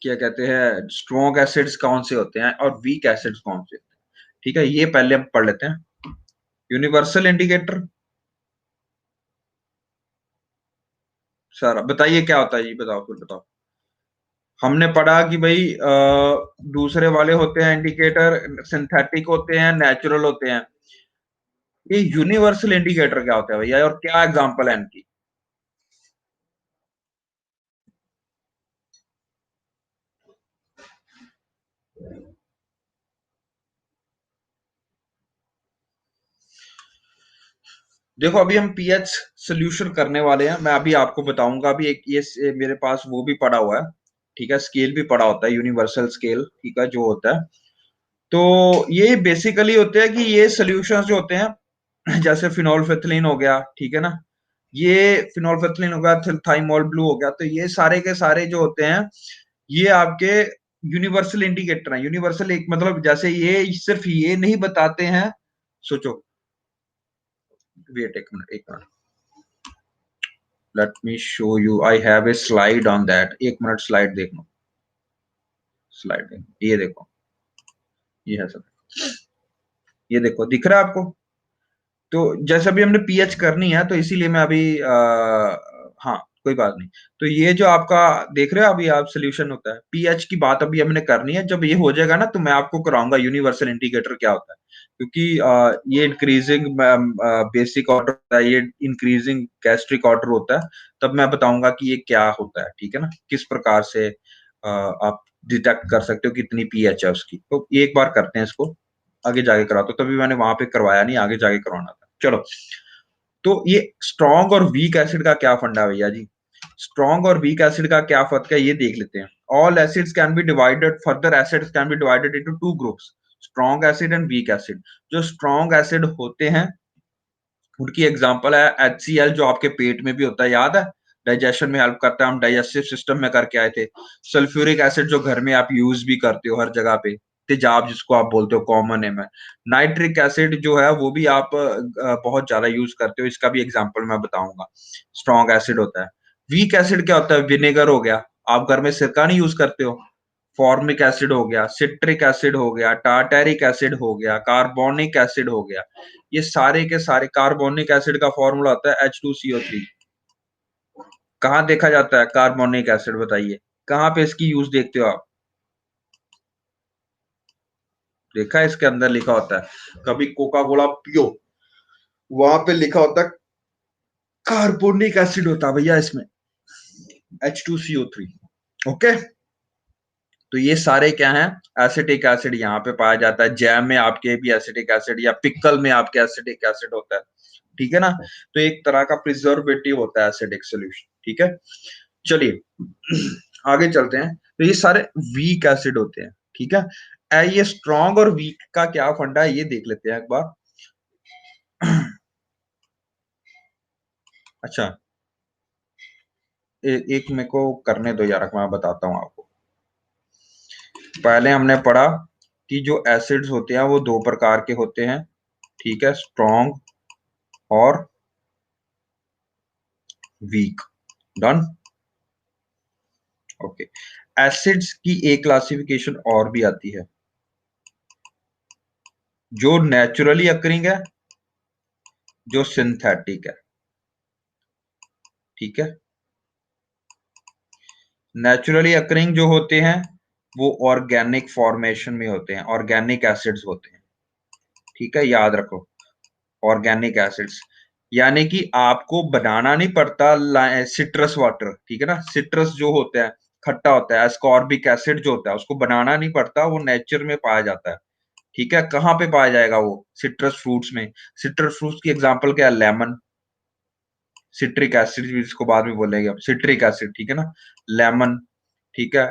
Speaker 1: क्या कहते हैं, स्ट्रॉन्ग एसिड्स कौन से होते हैं और वीक एसिड्स कौन से होते हैं, ठीक है, ये पहले हम पढ़ लेते हैं। यूनिवर्सल इंडिकेटर, सर बताइए क्या होता है, ये बताओ, फिर बताओ। हमने पढ़ा कि भाई दूसरे वाले होते हैं इंडिकेटर, सिंथेटिक होते हैं, नेचुरल होते हैं। ये यूनिवर्सल इंडिकेटर क्या होता है भैया, और क्या एग्जांपल है इनकी। देखो अभी हम पीएच सोल्यूशन करने वाले हैं, मैं अभी आपको बताऊंगा। अभी एक ये मेरे पास वो भी पड़ा हुआ है, ठीक है, स्केल भी पड़ा होता है, यूनिवर्सल स्केल, ठीक है, जो होता है। तो ये बेसिकली होते हैं कि ये सोल्यूशंस जो होते हैं, जैसे फिनोल्फेथलीन हो गया, ठीक है ना, ये फिनोल्फेथलीन हो गया, थाइमोल ब्लू हो गया, तो ये सारे के सारे जो होते हैं, ये आपके यूनिवर्सल इंडिकेटर हैं। यूनिवर्सल एक मतलब जैसे ये सिर्फ ये नहीं बताते हैं, सोचो, वेट एक मिनट, एक minute, late me show you, I have a slide on that, एक मिनट, स्लाइड देख लो, स्लाइड देखो, ये देखो, ये है सब, ये देखो, दिख रहा है आपको। तो जैसे अभी हमने पीएच करनी है, तो इसीलिए मैं अभी हाँ, कोई बात नहीं। तो ये जो आपका देख रहे हो अभी आप, सोल्यूशन होता है, पीएच की बात अभी हमने करनी है। जब ये हो जाएगा ना, तो मैं आपको कराऊंगा यूनिवर्सल इंडिकेटर क्या होता है, क्योंकि ये इंक्रीजिंग बेसिक ऑर्डर होता है, ये इंक्रीजिंग गैस्ट्रिक ऑर्डर होता है, तब मैं बताऊंगा कि ये क्या होता है, ठीक है ना, किस प्रकार से आप डिटेक्ट कर सकते हो कितनी पीएच है उसकी। तो एक बार करते हैं इसको, आगे जाके कराता हूं, तभी मैंने वहां पे करवाया नहीं, आगे जाके करवाना था। चलो, तो ये स्ट्रॉन्ग और वीक एसिड का क्या फंडा है भैया जी। स्ट्रॉन्ग और वीक एसिड का क्या फर्क है ये देख लेते हैं। All acids can be divided, further acids can be divided into two groups, strong acid and weak acid. जो स्ट्रॉन्ग एसिड होते हैं उनकी एग्जांपल है HCl, जो आपके पेट में भी होता है, याद है, डाइजेशन में हेल्प करता है, हम डाइजेस्टिव सिस्टम में करके आए थे। सल्फ्यूरिक एसिड जो घर में आप यूज भी करते हो हर जगह पे, तेजाब जिसको आप बोलते हो, कॉमन नेम है। नाइट्रिक एसिड जो है वो भी आप बहुत ज्यादा यूज करते हो, इसका भी एग्जांपल मैं बताऊंगा, स्ट्रॉन्ग एसिड होता है। वीक एसिड क्या होता है, विनेगर हो गया, आप घर में सिरका नहीं यूज करते हो, फॉर्मिक एसिड हो गया, सिट्रिक एसिड हो गया, टार्टेरिक एसिड हो गया, कार्बोनिक एसिड हो गया। ये सारे के सारे, कार्बोनिक एसिड का फॉर्मूला होता है H2CO3। कहाँ देखा जाता है कार्बोनिक एसिड, बताइए कहाँ पे इसकी यूज देखते हो आप, देखा है इसके अंदर लिखा होता है, कभी कोका कोला पियो, वहां पे लिखा होता है कार्बोनिक एसिड होता है भैया इसमें, H2CO3। ओके, तो ये सारे क्या हैं, एसिटिक एसिड यहाँ पे पाया जाता है। जैम में आपके भी एसिटिक एसिड, या पिकल में आपके एसिटिक एसिड होता है, ठीक है ना। तो एक तरह का प्रिजर्वेटिव होता है एसिडिक सोल्यूशन, ठीक है। चलिए आगे चलते हैं। तो ये सारे वीक एसिड होते हैं, ठीक है। ये स्ट्रॉन्ग और वीक का क्या फंडा है ये देख लेते हैं एक बार। अच्छा, एक मेरे को करने दो यार, मैं बताता हूँ आपको। पहले हमने पढ़ा कि जो एसिड्स होते हैं वो दो प्रकार के होते हैं, ठीक है, स्ट्रॉन्ग और वीक। डन। ओके। एसिड्स की एक क्लासिफिकेशन और भी आती है, जो नेचुरली अकरिंग है, जो सिंथेटिक है। ठीक है, नेचुरली अकरिंग जो होते हैं वो ऑर्गेनिक फॉर्मेशन में होते हैं, ऑर्गेनिक एसिड्स होते हैं। ठीक है, याद रखो, ऑर्गेनिक एसिड्स, यानी कि आपको बनाना नहीं पड़ता सिट्रस वाटर। ठीक है ना, सिट्रस जो होता है खट्टा होता है, एस्कॉर्बिक एसिड जो होता है उसको बनाना नहीं पड़ता, वो नेचर में पाया जाता है। ठीक है, कहाँ पे पाया जाएगा वो? सिट्रस फ्रूट्स में। सिट्रस फ्रूट्स की एग्जांपल क्या है? लेमन, सिट्रिक एसिड जिसको बाद में बोलेंगे अब, सिट्रिक एसिड। ठीक है ना, लेमन। ठीक है,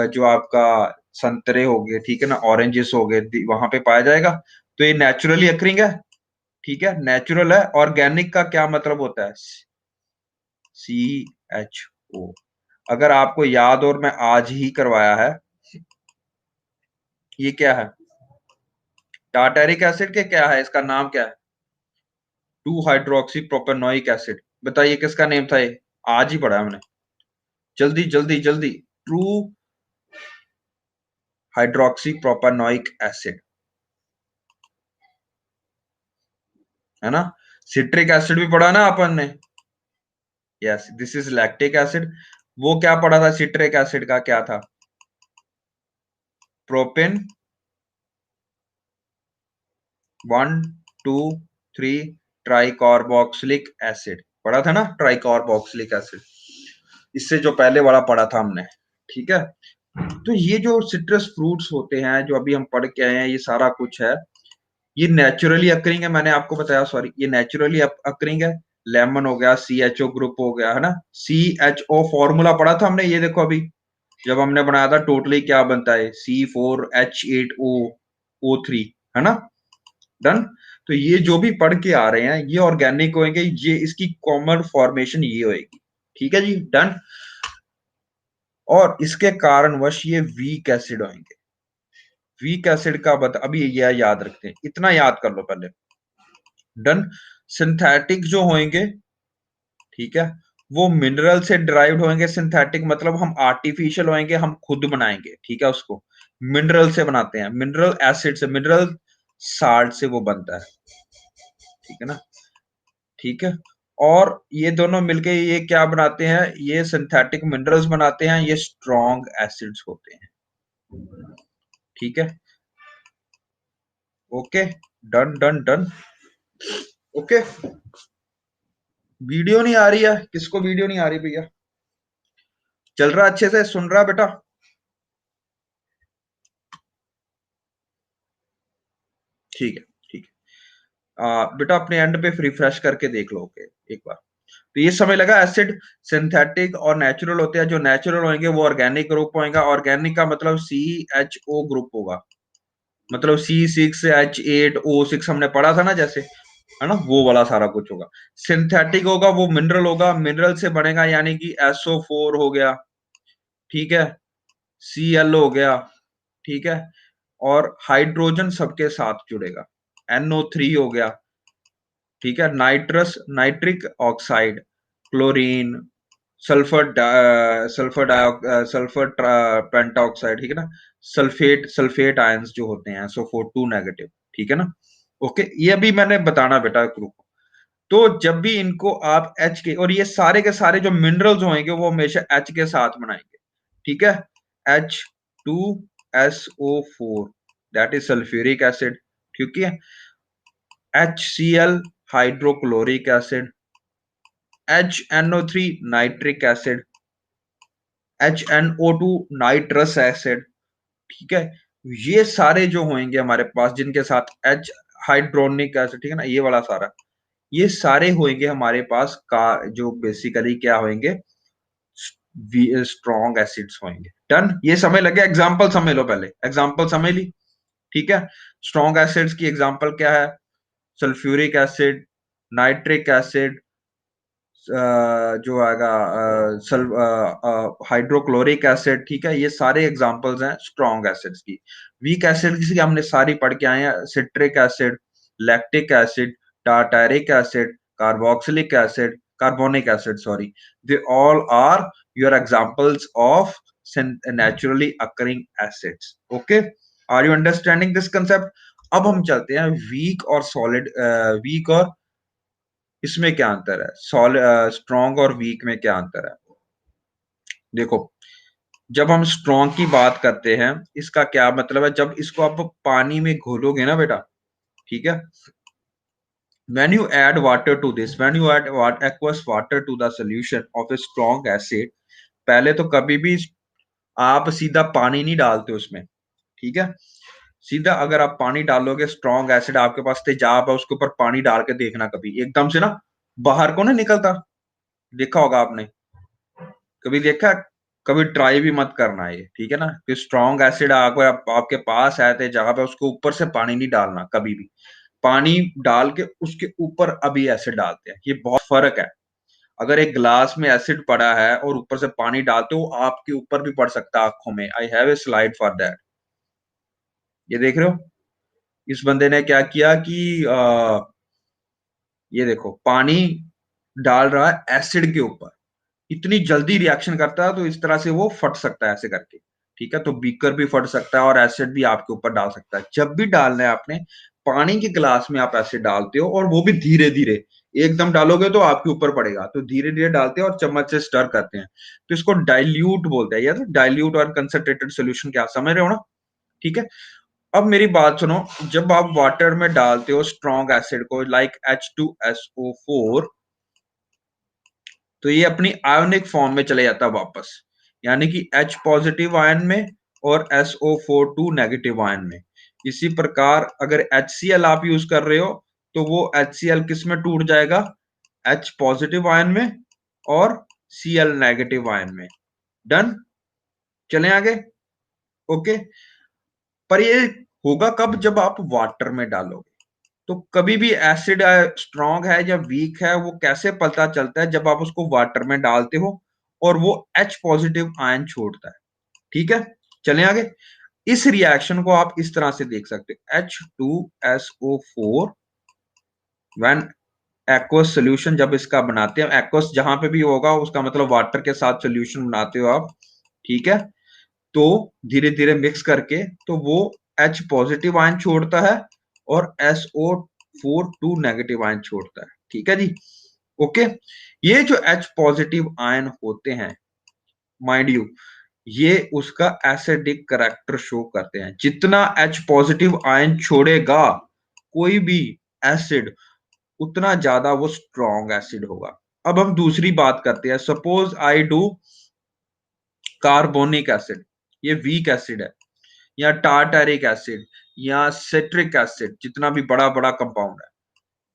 Speaker 1: जो आपका संतरे हो गए, ठीक है ना, ऑरेंजेस हो गए, वहां पे पाया जाएगा। तो ये नेचुरली अकरिंग है। ठीक है, नेचुरल है। ऑर्गेनिक का क्या मतलब होता है? CHO। अगर आपको याद और मैं आज ही करवाया है, ये क्या है? टार्टेरिक एसिड के क्या है, इसका नाम क्या है? 2 हाइड्रोक्सी प्रोपेनोइक एसिड। बताइए किसका नेम था ये? आज ही पढ़ा है हमने। जल्दी जल्दी जल्दी। ट्रू हाइड्रोक्सी प्रोपेनोइक एसिड, है ना। सिट्रिक एसिड भी पढ़ा ना अपन ने। Yes, this is lactic acid. वो क्या पढ़ा था सिट्रिक एसिड का? क्या था? प्रोपेन 1 2 3 ट्राइकार्बोक्सिलिक एसिड पढ़ा था ना, ट्राइकार्बोक्सिलिक एसिड। इससे जो पहले वाला पढ़ा था हमने। ठीक है, तो ये जो सिट्रस फ्रूट्स होते हैं जो अभी हम पढ़ के आए हैं, ये सारा कुछ है, ये नेचुरली अकरिंग है। मैंने आपको बताया, सॉरी, ये नेचुरली अकरिंग है। लेमन हो गया, CHO ग्रुप हो गया, है ना। CHO फॉर्मूला पढ़ा था हमने, ये देखो अभी जब हमने बनाया था टोटली क्या बनता है, C4H8O3, है ना। डन। तो ये जो भी पढ़ के आ रहे हैं ये ऑर्गेनिक होंगे, ये इसकी कॉमन फॉर्मेशन ये होगी। ठीक है जी, डन। और इसके कारणवश ये वीक एसिड होंगे। वीक एसिड का अभी यह याद रखते हैं, इतना याद कर लो पहले। डन। सिंथेटिक जो होंगे, ठीक है, वो मिनरल से डिराइव्ड होंगे। सिंथेटिक मतलब हम आर्टिफिशियल होंगे, हम खुद बनाएंगे। ठीक है, उसको मिनरल से बनाते हैं, मिनरल एसिड से, मिनरल साल्ट से वो बनता है। ठीक है ना। ठीक है, और ये दोनों मिलके ये क्या बनाते हैं? ये सिंथेटिक मिनरल्स बनाते हैं, ये स्ट्रॉन्ग एसिड्स होते हैं। ठीक है, okay, done done done. Okay, video नहीं आ रही है? किसको वीडियो नहीं आ रही भैया? चल रहा अच्छे से? सुन रहा बेटा? ठीक है, ठीक है। बेटा अपने एंड पे रिफ्रेश करके देख लो। ओके, एक बार। तो ये समय लगा, एसिड सिंथेटिक और नेचुरल होते हैं। जो नेचुरल होंगे वो ऑर्गेनिक ग्रुप होगा। ऑर्गेनिक का मतलब CHO ग्रुप होगा, मतलब C6H8O6 हमने पढ़ा था ना, जैसे, है ना, वो वाला सारा कुछ होगा। सिंथेटिक होगा वो मिनरल होगा, मिनरल से बनेगा, यानी कि SO4 हो गया। ठीक है, Cl हो गया। ठीक है, और हाइड्रोजन सबके साथ जुड़ेगा, NO3 हो गया। ठीक है, nitric oxide, chlorine, sulphur sulphur pentoxide. ठीक है ना, सल्फेट आयंस जो होते हैं, SO4 नेगेटिव। ठीक है ना। ओके, ये अभी मैंने बताना बेटा ग्रुप। तो जब भी इनको आप H के, और ये सारे के सारे जो मिनरल्स होंगे वो हमेशा H के साथ बनाएंगे। ठीक है, H2SO4, that is sulphuric acid. ठीक है, HCl hydrochloric acid, HNO3 nitric acid, HNO2 nitrous acid. ठीक है, ये सारे जो होंगे हमारे पास जिनके साथ H हाइड्रोनिक एसिड, ठीक है ना, ये वाला सारा, ये सारे होंगे हमारे पास का, जो बेसिकली क्या होंगे, स्ट्रॉन्ग एसिड्स होंगे। डन, ये समझ लगे? एग्जांपल समझ लो पहले, एग्जांपल समझ ली। ठीक है, स्ट्रॉन्ग एसिड्स की एग्जांपल क्या है? सल्फ्यूरिक एसिड, नाइट्रिक एसिड, जो आएगा हाइड्रोक्लोरिक एसिड। ठीक है, ये सारे एग्जांपल्स हैं स्ट्रॉन्ग एसिड्स की। वीक एसिड की हमने सारी पढ़ के आए हैं, citric acid, lactic acid, tartaric acid, carboxylic acid, carbonic acid, sorry. They all are your examples of naturally occurring acids. Okay, are you understanding this concept? अब हम चलते हैं वीक और सॉलिड, वीक और इसमें क्या अंतर है, सॉलिड स्ट्रॉन्ग और वीक में क्या अंतर है। देखो, जब हम स्ट्रॉन्ग की बात करते हैं, इसका क्या मतलब है, जब इसको आप पानी में घोलोगे ना बेटा, ठीक है, when you add water to this, when you add aqueous water to the solution of a strong acid, पहले तो कभी भी आप सीधा पानी नहीं डालते उसमें, ठीक है। सीधा अगर आप पानी डालोगे, स्ट्रॉन्ग एसिड आपके पास तेजाब है, उसके ऊपर पानी डाल के देखना, कभी एकदम से ना बाहर को ना निकलता, देखा होगा आपने, कभी देखा, कभी ट्राई भी मत करना ये, ठीक है ना, कि स्ट्रॉन्ग एसिड आपके पास है तेजाब है, उसके ऊपर से पानी नहीं डालना कभी भी, पानी डाल के उसके ऊपर अभी एसिड डालते हैं, ये बहुत फर्क है। अगर एक ग्लास में एसिड पड़ा है और ऊपर से पानी डालते हो, आपके ऊपर भी पड़ सकता है आंखों में। I have a slide for that. ये देख रहे हो, इस बंदे ने क्या किया कि ये देखो, पानी डाल रहा है एसिड के ऊपर, इतनी जल्दी रिएक्शन करता है, तो इस तरह से वो फट सकता है ऐसे करके, ठीक है। तो बीकर भी फट सकता है और एसिड भी आपके ऊपर डाल सकता है। जब भी डालना है आपने, पानी के गिलास में आप एसिड डालते हो, और वो भी धीरे धीरे, एकदम डालोगे तो आपके ऊपर पड़ेगा, तो धीरे धीरे डालते हैं और चम्मच से स्टर करते हैं, तो इसको डाइल्यूट बोलते हैं। या तो डाइल्यूट और कंसंट्रेटेड सोल्यूशन, क्या समझ रहे हो ना, ठीक है। अब मेरी बात सुनो, जब आप वाटर में डालते हो स्ट्रॉन्ग एसिड को, लाइक H2SO4, तो ये अपनी आयोनिक फॉर्म में चले जाता है वापस, यानी कि H पॉजिटिव आयन में और SO4 नेगेटिव आयन में। इसी प्रकार अगर HCl आप यूज कर रहे हो, तो वो HCl किस में टूट जाएगा, H पॉजिटिव आयन में और Cl नेगेटिव आयन में। डन, चलें आगे। ओके, पर ये होगा कब, जब आप वाटर में डालोगे। तो कभी भी एसिड स्ट्रॉन्ग है या वीक है, वो कैसे पता चलता है, जब आप उसको वाटर में डालते हो और वो H पॉजिटिव आयन छोड़ता है, ठीक है। चलें आगे। इस रिएक्शन को आप इस तरह से देख सकते हो, H2SO4 व्हेन एक्वस सोल्यूशन, जब इसका बनाते हैं, एक्वस जहां पे भी होगा उसका मतलब वाटर के साथ सोल्यूशन बनाते हो आप, ठीक है। तो धीरे धीरे मिक्स करके, तो वो H पॉजिटिव आयन छोड़ता है और SO4 नेगेटिव आयन छोड़ता है, ठीक है जी। ओके, ये जो H पॉजिटिव आयन होते हैं, माइंड यू, ये उसका एसिडिक करैक्टर शो करते हैं। जितना H पॉजिटिव आयन छोड़ेगा कोई भी एसिड, उतना ज्यादा वो स्ट्रॉन्ग एसिड होगा। अब हम दूसरी बात करते हैं, suppose I do carbonic acid, ये वीक एसिड है, या टार्टारिक एसिड, या सिट्रिक एसिड, जितना भी बड़ा बड़ा कंपाउंड है,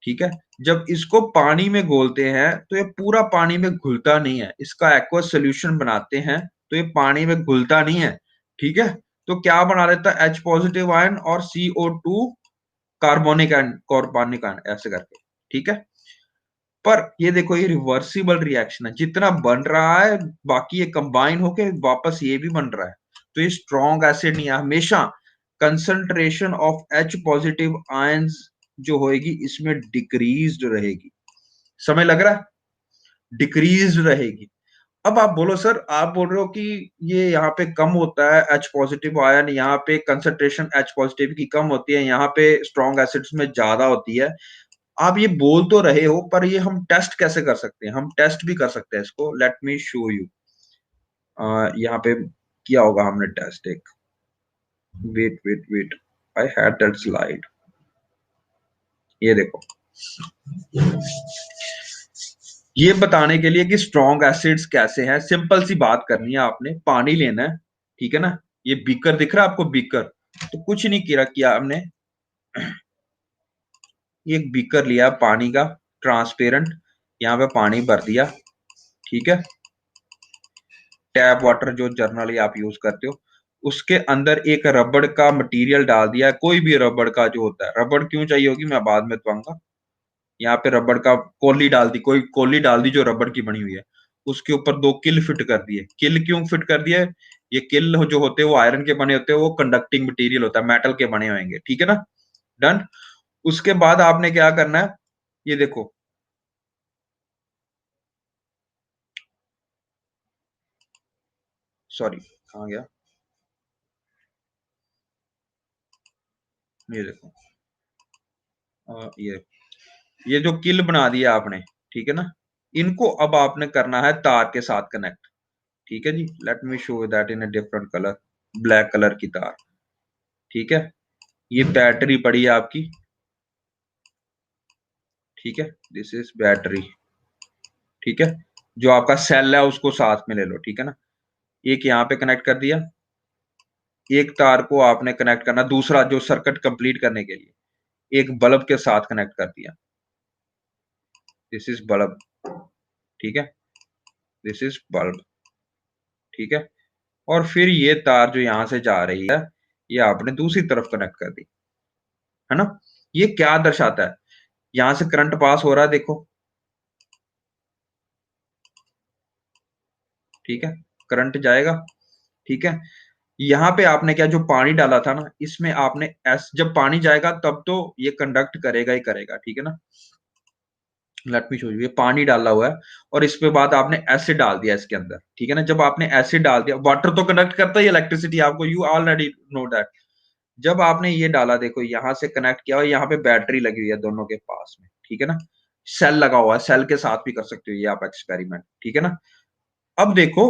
Speaker 1: ठीक है। जब इसको पानी में घोलते हैं, तो ये पूरा पानी में घुलता नहीं है, इसका एक्वस सोल्यूशन बनाते हैं, तो ये पानी में घुलता नहीं है, ठीक है। तो क्या बना लेता है, H पॉजिटिव आयन और CO2 कार्बोनिक आयन ऐसे करके, ठीक है। पर ये देखो, ये रिवर्सिबल रिएक्शन है, जितना बन रहा है बाकी ये कंबाइन होके वापस ये भी बन रहा है, तो ये स्ट्रॉन्ग एसिड नहीं है। हमेशा concentration of H positive ions जो होएगी, इसमें डिक्रीज्ड रहेगी, समय लग रहा है, डिक्रीज्ड रहेगी। अब आप बोलो सर, आप बोल रहे हो कि ये यहाँ पे कम होता है H पॉजिटिव आयन, यहाँ पे कंसंट्रेशन H पॉजिटिव की कम होती है, यहाँ पे स्ट्रॉन्ग एसिड्स में ज्यादा होती है। आप ये बोल तो रहे हो, पर ये हम टेस्ट कैसे कर सकते हैं, हम टेस्ट भी कर सकते हैं इसको, लेट मी शो यू। यहाँ पे किया होगा हमने टेस्ट एक, wait wait wait, I had that slide, ये देखो, ये बताने के लिए कि स्ट्रॉन्ग एसिड्स कैसे हैं, सिंपल सी बात करनी है, आपने पानी लेना है, ठीक है ना, ये बीकर दिख रहा है आपको, बीकर, तो कुछ नहीं किया हमने, एक बीकर लिया पानी का, ट्रांसपेरेंट, यहाँ पे पानी भर दिया, ठीक है, टैप वाटर जो जर्नली आप यूज करते हो, उसके अंदर एक रबड़ का मटेरियल डाल दिया, कोई भी रबड़ का जो होता है, रबड़ क्यों चाहिए होगी मैं बाद में बताऊंगा। यहाँ पे रबड़ का कोली डाल दी, कोई कोली डाल दी जो रबड़ की बनी हुई है, उसके ऊपर 2 किल फिट कर दिए। किल क्यों फिट कर दिए, ये किल जो होते हैं वो आयरन के बने होते हैं, वो कंडक्टिंग मटेरियल होता है, मेटल के बने होंगे, ठीक है ना। डन, उसके बाद आपने क्या करना है, ये देखो, सॉरी कहाँ गया, ये देखो ये जो किल बना दिया आपने, ठीक है ना, इनको अब आपने करना है तार के साथ कनेक्ट। ठीक है जी, let me show that in a different colour, black colour की तार। ठीक है, ये बैटरी पड़ी है आपकी। ठीक है, दिस इज बैटरी। ठीक है, जो आपका सेल है उसको साथ में ले लो। ठीक है ना, एक यहाँ पे कनेक्ट कर दिया, एक तार को आपने कनेक्ट करना दूसरा जो सर्किट कंप्लीट करने के लिए एक बल्ब के साथ कनेक्ट कर दिया। This is bulb. ठीक है, दिस इज बल्ब। ठीक है, और फिर ये तार जो यहां से जा रही है ये आपने दूसरी तरफ कनेक्ट कर दी, है ना। ये क्या दर्शाता है, यहां से करंट पास हो रहा है, देखो। ठीक है, करंट जाएगा। ठीक है, यहाँ पे आपने क्या जो पानी डाला था ना, इसमें आपने एस जब पानी जाएगा तब तो ये कंडक्ट करेगा ही करेगा। ठीक है ना, लेट मी शो यू, ये पानी डाला हुआ है और इसके बाद आपने एसिड डाल दिया इसके अंदर। ठीक है ना, जब आपने एसिड डाल दिया, वाटर तो कंडक्ट करता है इलेक्ट्रिसिटी, आपको यू ऑलरेडी नो दैट। जब आपने ये डाला, देखो यहां से कनेक्ट किया और यहाँ पे बैटरी लगी हुई है दोनों के पास में। ठीक है ना, सेल लगा हुआ है, सेल के साथ भी कर सकते हो ये आप एक्सपेरिमेंट। ठीक है ना, अब देखो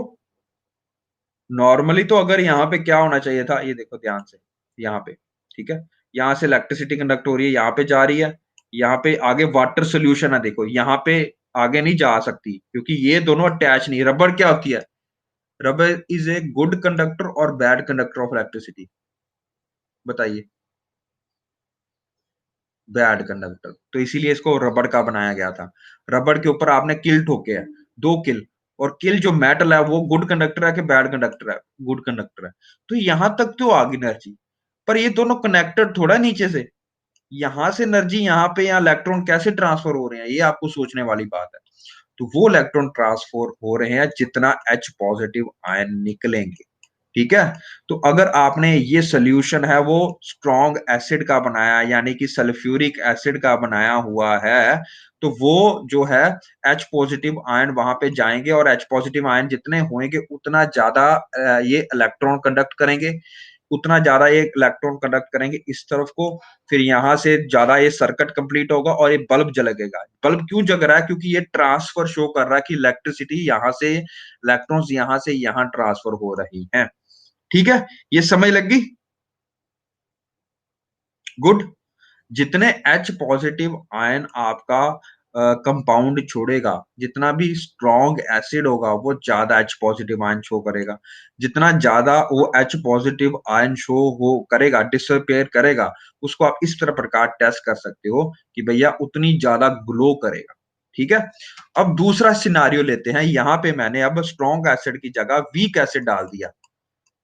Speaker 1: नॉर्मली तो अगर यहाँ पे क्या होना चाहिए था, ये देखो ध्यान से यहाँ पे। ठीक है, यहाँ से इलेक्ट्रिसिटी कंडक्ट हो रही है, यहाँ पे जा रही है, यहाँ पे आगे वाटर सोल्यूशन है, देखो यहाँ पे आगे नहीं जा सकती क्योंकि ये दोनों अटैच नहीं। रबड़ क्या होती है, रबड़ इज ए गुड कंडक्टर और बैड कंडक्टर ऑफ इलेक्ट्रिसिटी, बताइए। बैड कंडक्टर, तो इसीलिए इसको रबड़ का बनाया गया था। रबड़ के ऊपर आपने किल ठोके हैं, दो किल, और किल जो मेटल है वो गुड कंडक्टर है कि बैड कंडक्टर है, गुड कंडक्टर है। तो यहां तक तो आ गई एनर्जी, पर ये दोनों कनेक्टेड थोड़ा नीचे से, यहां से एनर्जी यहाँ पे, यहाँ इलेक्ट्रॉन कैसे ट्रांसफर हो रहे हैं, ये आपको सोचने वाली बात है। तो वो इलेक्ट्रॉन ट्रांसफर हो रहे हैं जितना H पॉजिटिव आयन निकलेंगे। ठीक है, तो अगर आपने ये सोल्यूशन है वो स्ट्रॉन्ग एसिड का बनाया, यानी कि सल्फ्यूरिक एसिड का बनाया हुआ है, तो वो जो है H पॉजिटिव आयन वहां पे जाएंगे और H पॉजिटिव आयन जितने होंगे उतना ज्यादा ये इलेक्ट्रॉन कंडक्ट करेंगे, उतना ज्यादा ये इलेक्ट्रॉन कंडक्ट करेंगे इस तरफ को। फिर यहां से ज्यादा ये सर्किट कंप्लीट होगा और ये बल्ब जलेगा। बल्ब क्यों जग रहा है, क्योंकि ये ट्रांसफर शो कर रहा है कि इलेक्ट्रिसिटी यहां से, इलेक्ट्रॉन्स यहां से यहां ट्रांसफर हो रही हैं। ठीक है, ये समझ लग गई, गुड। जितने H पॉजिटिव आयन आपका कंपाउंड छोड़ेगा, जितना भी स्ट्रॉन्ग एसिड होगा वो ज्यादा H पॉजिटिव आयन शो करेगा। जितना ज्यादा वो H पॉजिटिव आयन शो हो करेगा, डिसअपेयर करेगा, उसको आप इस तरह प्रकार टेस्ट कर सकते हो कि भैया उतनी ज्यादा ग्लो करेगा। ठीक है, अब दूसरा सिनारियो लेते हैं। यहाँ पे मैंने अब स्ट्रॉन्ग एसिड की जगह वीक एसिड डाल दिया,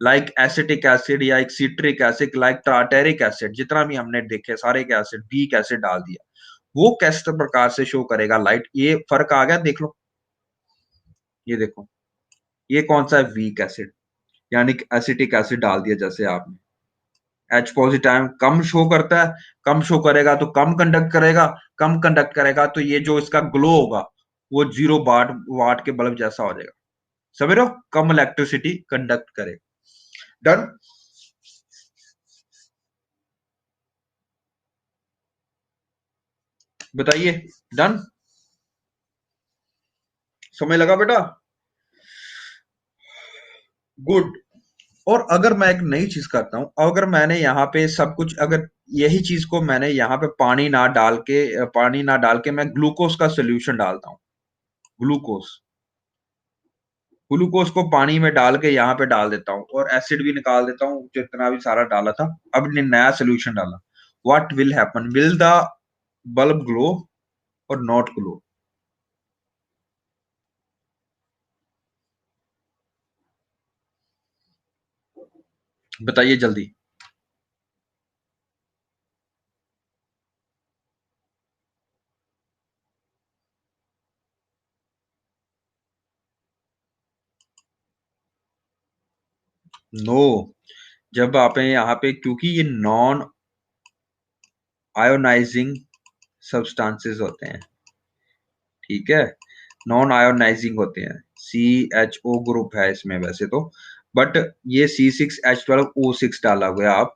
Speaker 1: लाइक एसिटिक एसिड या एक citric acid, like tartaric acid, जितना भी हमने देखे सारे के एसिड, वीक एसिड डाल दिया। वो किस प्रकार से शो करेगा लाइट, ये फर्क आ गया, देख लो। ये देखो, ये कौन सा है, वीक एसिड, यानी कि एसिटिक एसिड डाल दिया जैसे आपने। एच पॉजिटिव कम शो करता है, कम शो करेगा तो कम कंडक्ट करेगा, कम कंडक्ट करेगा तो ये जो इसका ग्लो होगा वो 0 वाट वाट के बल्ब जैसा हो जाएगा। समझ रहे हो, कम इलेक्ट्रिसिटी कंडक्ट करेगा। डन, बताइए, डन, समय लगा बेटा, गुड। और अगर मैं एक नई चीज करता हूं, अगर मैंने यहाँ पे सब कुछ, अगर यही चीज को मैंने यहाँ पे पानी ना डाल के मैं ग्लूकोज का सोल्यूशन डालता हूँ, ग्लूकोज, ग्लूकोज को पानी में डाल के यहाँ पे डाल देता हूँ और एसिड भी निकाल देता हूँ जितना भी सारा डाला था, अब ने नया सोल्यूशन डाला, what will happen, will the bulb glow और नॉट ग्लो, बताइए जल्दी। नो, जब आप यहाँ पे, क्योंकि ये नॉन आयोनाइजिंग सब्सटेंसेस होते हैं। ठीक है, नॉन आयोनाइजिंग होते हैं, सी एच ओ ग्रुप है इसमें वैसे तो, बट ये C6H12O6 डाला हुआ है आप,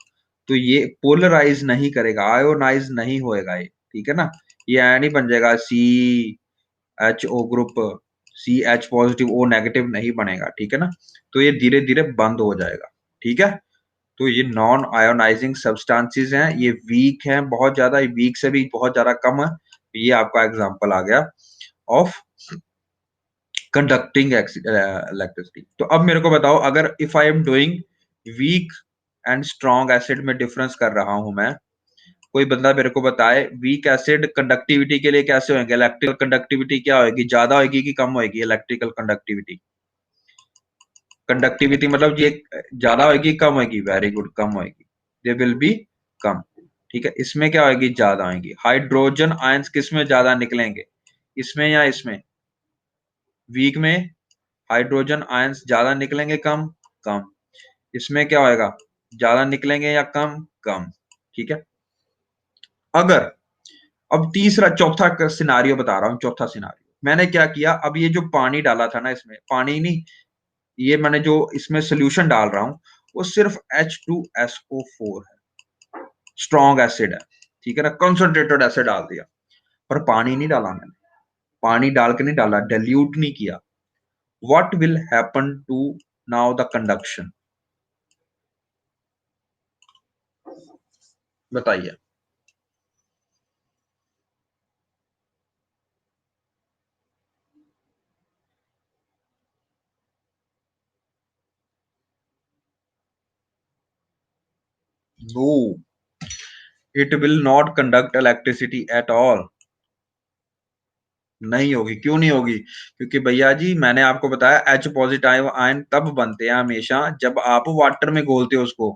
Speaker 1: तो ये पोलराइज नहीं करेगा, आयोनाइज नहीं होएगा ये, ठीक है ना। ये ऐ नहीं बन जाएगा CHO group, CH positive O negative नहीं बनेगा, ठीक है ना। तो ये धीरे धीरे बंद हो जाएगा, ठीक है। तो ये नॉन आयोनाइजिंग सब्सटेंसेस हैं, ये वीक हैं बहुत ज्यादा, ये वीक से भी बहुत ज्यादा कम है। ये आपका एग्जांपल आ गया ऑफ कंडक्टिंग इलेक्ट्रिसिटी। तो अब मेरे को बताओ, अगर if I am doing weak and strong acid में डिफरेंस कर रहा हूं मैं, कोई बंदा मेरे को बताए वीक एसिड कंडक्टिविटी के लिए कैसे होंगे, इलेक्ट्रिकल कंडक्टिविटी क्या होगी, ज्यादा होगी कि कम होगी इलेक्ट्रिकल कंडक्टिविटी। कंडक्टिविटी मतलब ये ज्यादा होगी कम होगी, वेरी गुड, कम होगी, दे विल बी कम, ठीक है। इसमें क्या होगी, ज्यादा होगी। हाइड्रोजन आयंस किस में ज्यादा निकलेंगे, इसमें या इसमें, वीक में हाइड्रोजन आयंस ज्यादा निकलेंगे कम, कम। इसमें क्या होएगा, ज्यादा निकलेंगे या कम, कम, ठीक है। अगर अब तीसरा चौथा सिनारियो बता रहा हूं, चौथा सिनारियो मैंने क्या किया, अब ये जो पानी डाला था ना, इसमें पानी नहीं, ये मैंने जो इसमें सोल्यूशन डाल रहा हूं वो सिर्फ H2SO4 है, स्ट्रॉन्ग एसिड है, ठीक है ना, कंसंट्रेटेड एसिड डाल दिया, पर पानी नहीं डाला मैंने, पानी डाल के नहीं डाला, डाइल्यूट नहीं किया। What will happen to now the conduction, बताइए। No, it will not conduct electricity at all. नहीं होगी, क्यों नहीं होगी, क्योंकि भैया जी मैंने आपको बताया H पॉजिटिव आयन तब बनते हैं हमेशा जब आप वाटर में घोलते हो उसको,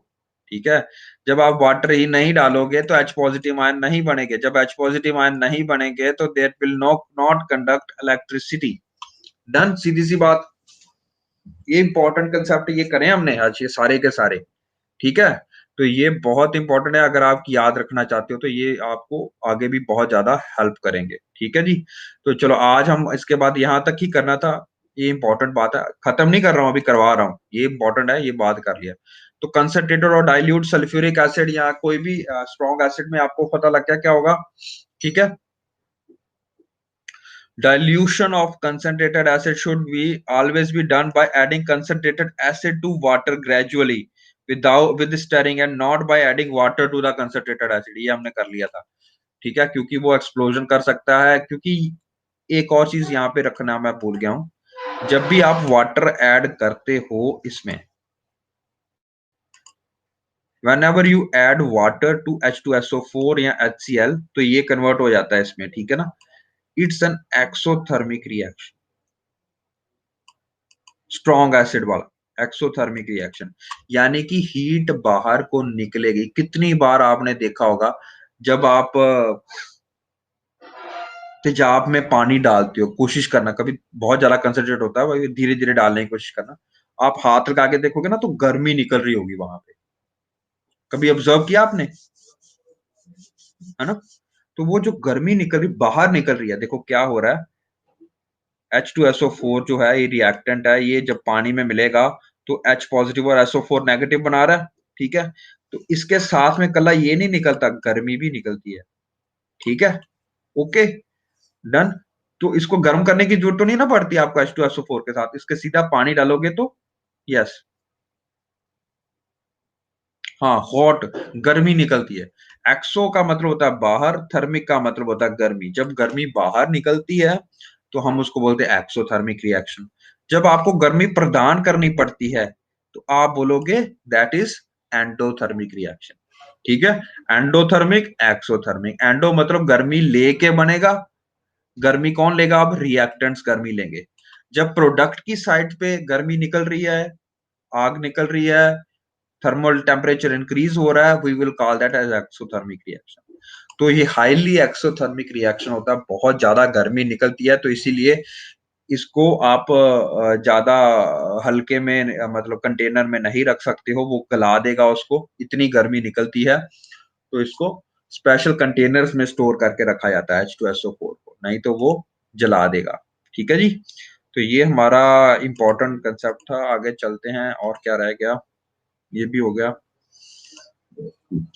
Speaker 1: ठीक है। जब आप वाटर ही नहीं डालोगे तो H पॉजिटिव आयन नहीं बनेंगे, जब H पॉजिटिव आयन नहीं बनेंगे तो that will not conduct electricity. Done, सीधी सी बात। ये इंपॉर्टेंट कंसेप्ट ये करें हमने आज, ये सारे के सारे, ठीक है। तो ये बहुत इंपॉर्टेंट है, अगर आप याद रखना चाहते हो तो ये आपको आगे भी बहुत ज्यादा हेल्प करेंगे, ठीक है जी। तो चलो आज हम इसके बाद यहाँ तक ही करना था, ये इंपॉर्टेंट बात है, खत्म नहीं कर रहा हूँ, अभी करवा रहा हूँ, ये इंपॉर्टेंट है, ये बात कर लिया। तो कंसंट्रेटेड और डाइल्यूट सल्फ्यूरिक एसिड या कोई भी स्ट्रॉन्ग एसिड में आपको पता लग गया क्या होगा, ठीक है। Dilution of concentrated acid should be always be done by adding concentrated acid to water gradually without with stirring and not by adding water to the concentrated acid। ये हमने कर लिया था, ठीक है, क्योंकि वो एक्सप्लोजन कर सकता है। क्योंकि एक और चीज यहाँ पे रखना मैं भूल गया हूँ, जब भी आप वाटर ऐड करते हो इसमें, whenever you add water to H2SO4 या HCl, तो ये कन्वर्ट हो जाता है इसमें, ठीक है ना। It's an exothermic reaction, strong acid वाला एक्सोथर्मिक रिएक्शन, यानी कि हीट बाहर को निकलेगी। कितनी बार आपने देखा होगा जब आप तेजाब में पानी डालते हो, कोशिश करना, कभी बहुत ज्यादा कंसंट्रेट होता है, वही धीरे धीरे डालने की कोशिश करना, आप हाथ लगा के देखोगे ना तो गर्मी निकल रही होगी वहां पे, कभी ऑब्जर्व किया आपने, है ना। तो वो जो गर्मी निकल रही, बाहर निकल रही है, देखो क्या हो रहा है, H2SO4 जो है ये रिएक्टेंट है, ये जब पानी में मिलेगा तो H पॉजिटिव और SO4 नेगेटिव बना रहा है, ठीक है। तो इसके साथ में कला ये नहीं निकलता, गर्मी भी निकलती है, ठीक है, ओके, डन। तो इसको गर्म करने की जरूरत तो नहीं ना पड़ती आपको H2SO4 के साथ, इसके सीधा पानी डालोगे तो, यस, हाँ, हॉट, गर्मी निकलती है। एक्सो का मतलब होता है बाहर, थर्मिक का मतलब होता है गर्मी, जब गर्मी बाहर निकलती है तो हम उसको बोलते हैं एक्सोथर्मिक रिएक्शन। जब आपको गर्मी प्रदान करनी पड़ती है तो आप बोलोगे दैट इज एंडोथर्मिक रिएक्शन, ठीक है। एंडोथर्मिक, एक्सोथर्मिक, एंडो मतलब गर्मी लेके बनेगा, गर्मी कौन लेगा, अब रिएक्टेंट्स गर्मी लेंगे। जब प्रोडक्ट की साइड पे गर्मी निकल रही है, आग निकल रही है, थर्मल टेम्परेचर इंक्रीज हो रहा है, we will call that as exothermic reaction. तो ये हाईली एक्सोथर्मिक रिएक्शन होता है, बहुत ज्यादा गर्मी निकलती है, तो इसीलिए इसको आप ज्यादा हल्के में मतलब कंटेनर में नहीं रख सकते हो, वो गला देगा उसको, इतनी गर्मी निकलती है। तो इसको स्पेशल कंटेनर्स में स्टोर करके रखा जाता है H2SO4 को, नहीं तो वो जला देगा, ठीक है जी। तो ये हमारा इंपॉर्टेंट कंसेप्ट था। आगे चलते हैं, और क्या रह गया, ये भी हो गया।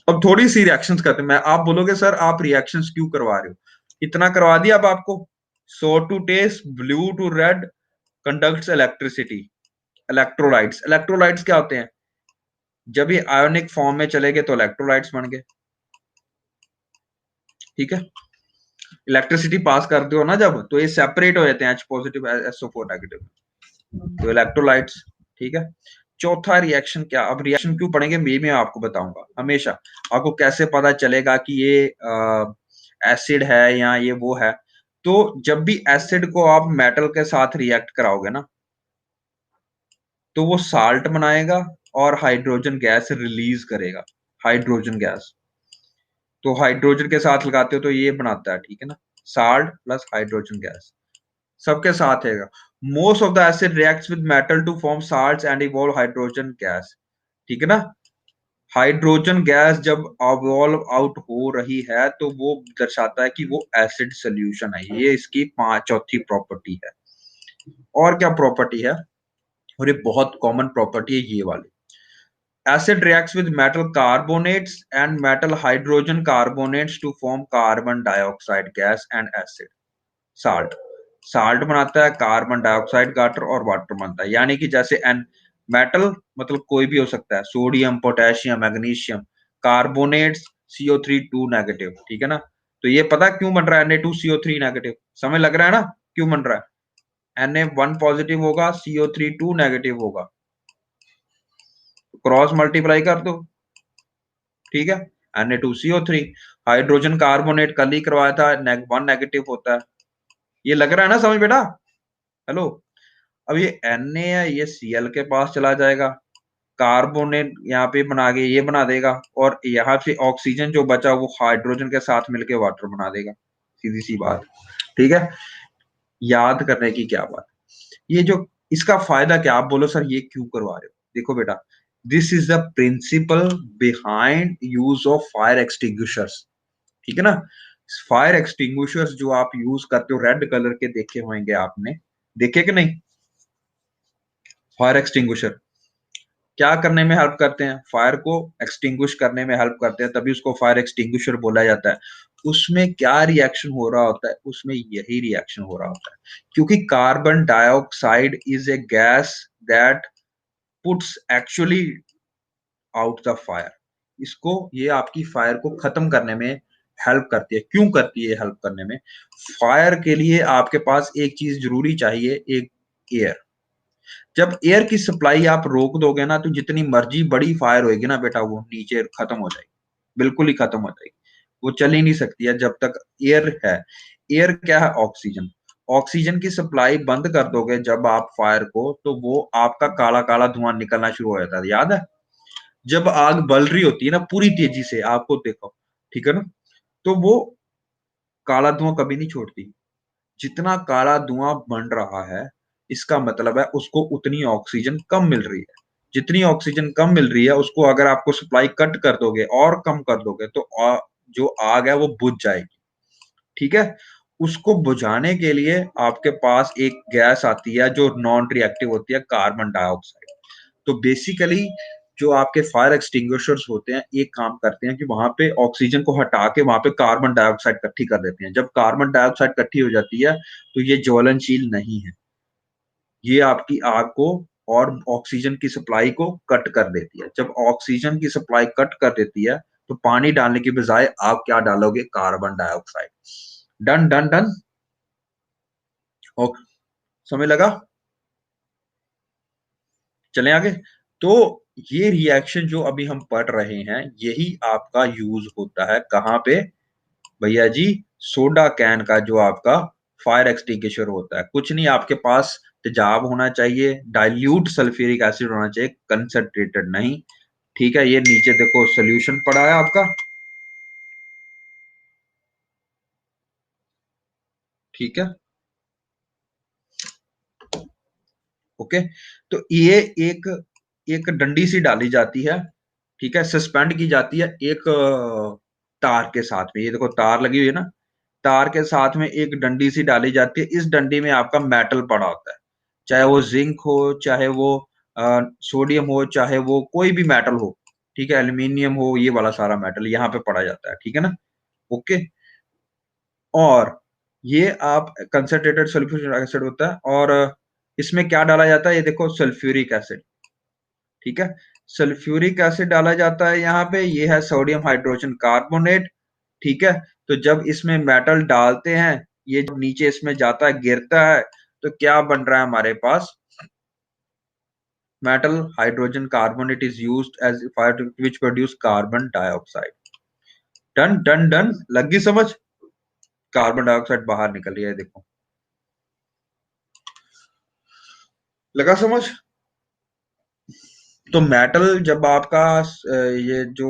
Speaker 1: अब थोड़ी सी रिएक्शंस करते हैं। मैं आप बोलोगे सर आप रिएक्शंस क्यों करवा रहे हो, इतना करवा दिया अब आपको। So to test blue to red conducts electricity. Electrolytes, electrolytes क्या होते हैं, जब ये आयोनिक फॉर्म में चले गए तो इलेक्ट्रोलाइट्स बन गए। ठीक है, इलेक्ट्रिसिटी पास करते हो ना जब, तो ये सेपरेट हो जाते हैं, H पॉजिटिव SO4 नेगेटिव, तो इलेक्ट्रोलाइट्स। ठीक है, चौथा रिएक्शन क्या, अब रिएक्शन क्यों पढ़ेंगे ये मैं आपको बताऊंगा हमेशा। आपको कैसे पता चलेगा कि ये एसिड है या ये वो है, तो जब भी एसिड को आप मेटल के साथ रिएक्ट कराओगे ना, तो वो साल्ट बनाएगा और हाइड्रोजन गैस रिलीज करेगा, हाइड्रोजन गैस। तो हाइड्रोजन के साथ लगाते हो तो ये बनाता है, ठीक है ना, साल्ट प्लस हाइड्रोजन गैस, सबके साथ है। Most of the acid reacts with metal to form salts and evolve hydrogen gas. ठीक है ना, हाइड्रोजन गैस जब इवॉल्व आउट हो रही है तो वो दर्शाता है कि वो एसिड सोल्यूशन है। ये इसकी चौथी प्रॉपर्टी है। और क्या प्रॉपर्टी है, और ये बहुत कॉमन प्रॉपर्टी है ये वाली। Acid reacts with metal carbonates and metal hydrogen carbonates to form carbon dioxide gas and acid. Salt, salt बनाता है, कार्बन डाइऑक्साइड वाटर और वाटर बनता है। यानी कि जैसे एन मेटल मतलब कोई भी हो सकता है, sodium potassium magnesium, carbonates CO3 2 negative. ठीक है ना, तो ये पता क्यों बन रहा है Na2CO3 नेगेटिव, समझ लग रहा है ना क्यों बन रहा है। Na1 पॉजिटिव होगा, CO3 2 नेगेटिव होगा, क्रॉस मल्टीप्लाई कर दो। ठीक है, Na2CO3, हाइड्रोजन कार्बोनेट कल ही करवाया था, 1 नेगेटिव होता है। ये लग रहा है ना समझ बेटा, हेलो। अब ये Na है, ये Cl के पास चला जाएगा, कार्बोनेट यहाँ पे बना के ये बना देगा, और यहाँ से ऑक्सीजन जो बचा वो हाइड्रोजन के साथ मिलके वाटर बना देगा, सीधी सी बात। ठीक है, याद करने की क्या बात, ये जो इसका फायदा क्या, आप बोलो सर ये क्यों करवा रहे हो, देखो बेटा, this is the principle behind use of fire extinguishers. ठीक है ना, फायर एक्सटिंग्विशर्स जो आप यूज करते हो, रेड कलर के देखे होंगे आपने, देखे कि नहीं। फायर एक्सटिंग्विशर क्या करने में हेल्प करते हैं, फायर को एक्सटिंग्विश करने में हेल्प करते हैं, तभी उसको फायर एक्सटिंग्विशर बोला जाता है। उसमें क्या रिएक्शन हो रहा होता है, उसमें यही रिएक्शन हो रहा होता है, क्योंकि carbon dioxide is a gas that puts actually out the fire. इसको ये आपकी फायर को खत्म करने में हेल्प करती है। क्यों करती है हेल्प करने में, फायर के लिए आपके पास एक चीज जरूरी चाहिए, एक एयर। जब एयर की सप्लाई आप रोक दोगे ना, तो जितनी मर्जी बड़ी फायर होगी ना बेटा, वो नीचे खत्म हो जाएगी, बिल्कुल ही खत्म हो जाएगी, वो चल ही नहीं सकती है जब तक एयर है। एयर क्या है, ऑक्सीजन। ऑक्सीजन की सप्लाई बंद कर दोगे जब आप फायर को, तो वो आपका काला काला धुआं निकलना शुरू हो जाता है, याद है। जब आग बल रही होती है ना पूरी तेजी से, आपको देखो, ठीक है ना, तो वो काला धुआं कभी नहीं छोड़ती। जितना काला धुआं बन रहा है, इसका मतलब है उसको उतनी ऑक्सीजन कम मिल रही है। जितनी ऑक्सीजन कम मिल रही है, उसको अगर आपको सप्लाई कट कर दोगे और कम कर दोगे, तो जो आग है वो बुझ जाएगी। ठीक है, उसको बुझाने के लिए आपके पास एक गैस आती है जो नॉन रिएक्टिव होती है, कार्बन डाइऑक्साइड। तो बेसिकली जो आपके फायर एक्सटिंग्विशर्स होते हैं, एक काम करते हैं कि वहां पे ऑक्सीजन को हटा के वहां पे कार्बन डाइऑक्साइड इकट्ठी कर देते हैं। जब कार्बन डाइऑक्साइड इकट्ठी हो जाती है, तो ये ज्वलनशील नहीं है, ये आपकी आग को और ऑक्सीजन की सप्लाई को कट कर देती है। जब ऑक्सीजन की सप्लाई कट कर देती है, तो पानी डालने की बजाय आप क्या डालोगे, carbon dioxide. Done done done, okay, समय लगा, चलें आगे। तो ये रिएक्शन जो अभी हम पढ़ रहे हैं, यही आपका यूज होता है कहाँ पे भैया जी, सोडा कैन का जो आपका फायर एक्सटिंग्विशर होता है। कुछ नहीं, आपके पास तेजाब होना चाहिए, डाइल्यूट सल्फ्यूरिक एसिड होना चाहिए, कंसंट्रेटेड नहीं। ठीक है, ये नीचे देखो सोल्यूशन पड़ा है आपका, ठीक है, ओके। तो ये एक एक डंडी सी डाली जाती है, ठीक है, सस्पेंड की जाती है एक तार के साथ में। ये देखो तार लगी हुई है ना, तार के साथ में एक डंडी सी डाली जाती है, इस डंडी में आपका मेटल पड़ा होता है। चाहे वो जिंक हो, चाहे वो सोडियम हो, चाहे वो कोई भी मेटल हो, ठीक है, एल्यूमिनियम हो, ये वाला सारा मेटल यहाँ पे पढ़ा जाता है, ठीक है ना? ओके। और ये आप कंसंट्रेटेड सल्फ्यूरिक एसिड होता है, और इसमें क्या डाला जाता है, ये देखो सल्फ्यूरिक एसिड, ठीक है। सल्फ्यूरिक एसिड डाला जाता है यहाँ पे, ये है सोडियम हाइड्रोजन कार्बोनेट, ठीक है। तो जब इसमें मेटल डालते हैं, ये जब नीचे इसमें जाता है, गिरता है, तो क्या बन रहा है हमारे पास? Metal hydrogen carbonate is used as fire which produce carbon dioxide. Done done done, लगी समझ? कार्बन डाइऑक्साइड बाहर निकल रही है, देखो, लगा समझ? तो मेटल जब आपका ये जो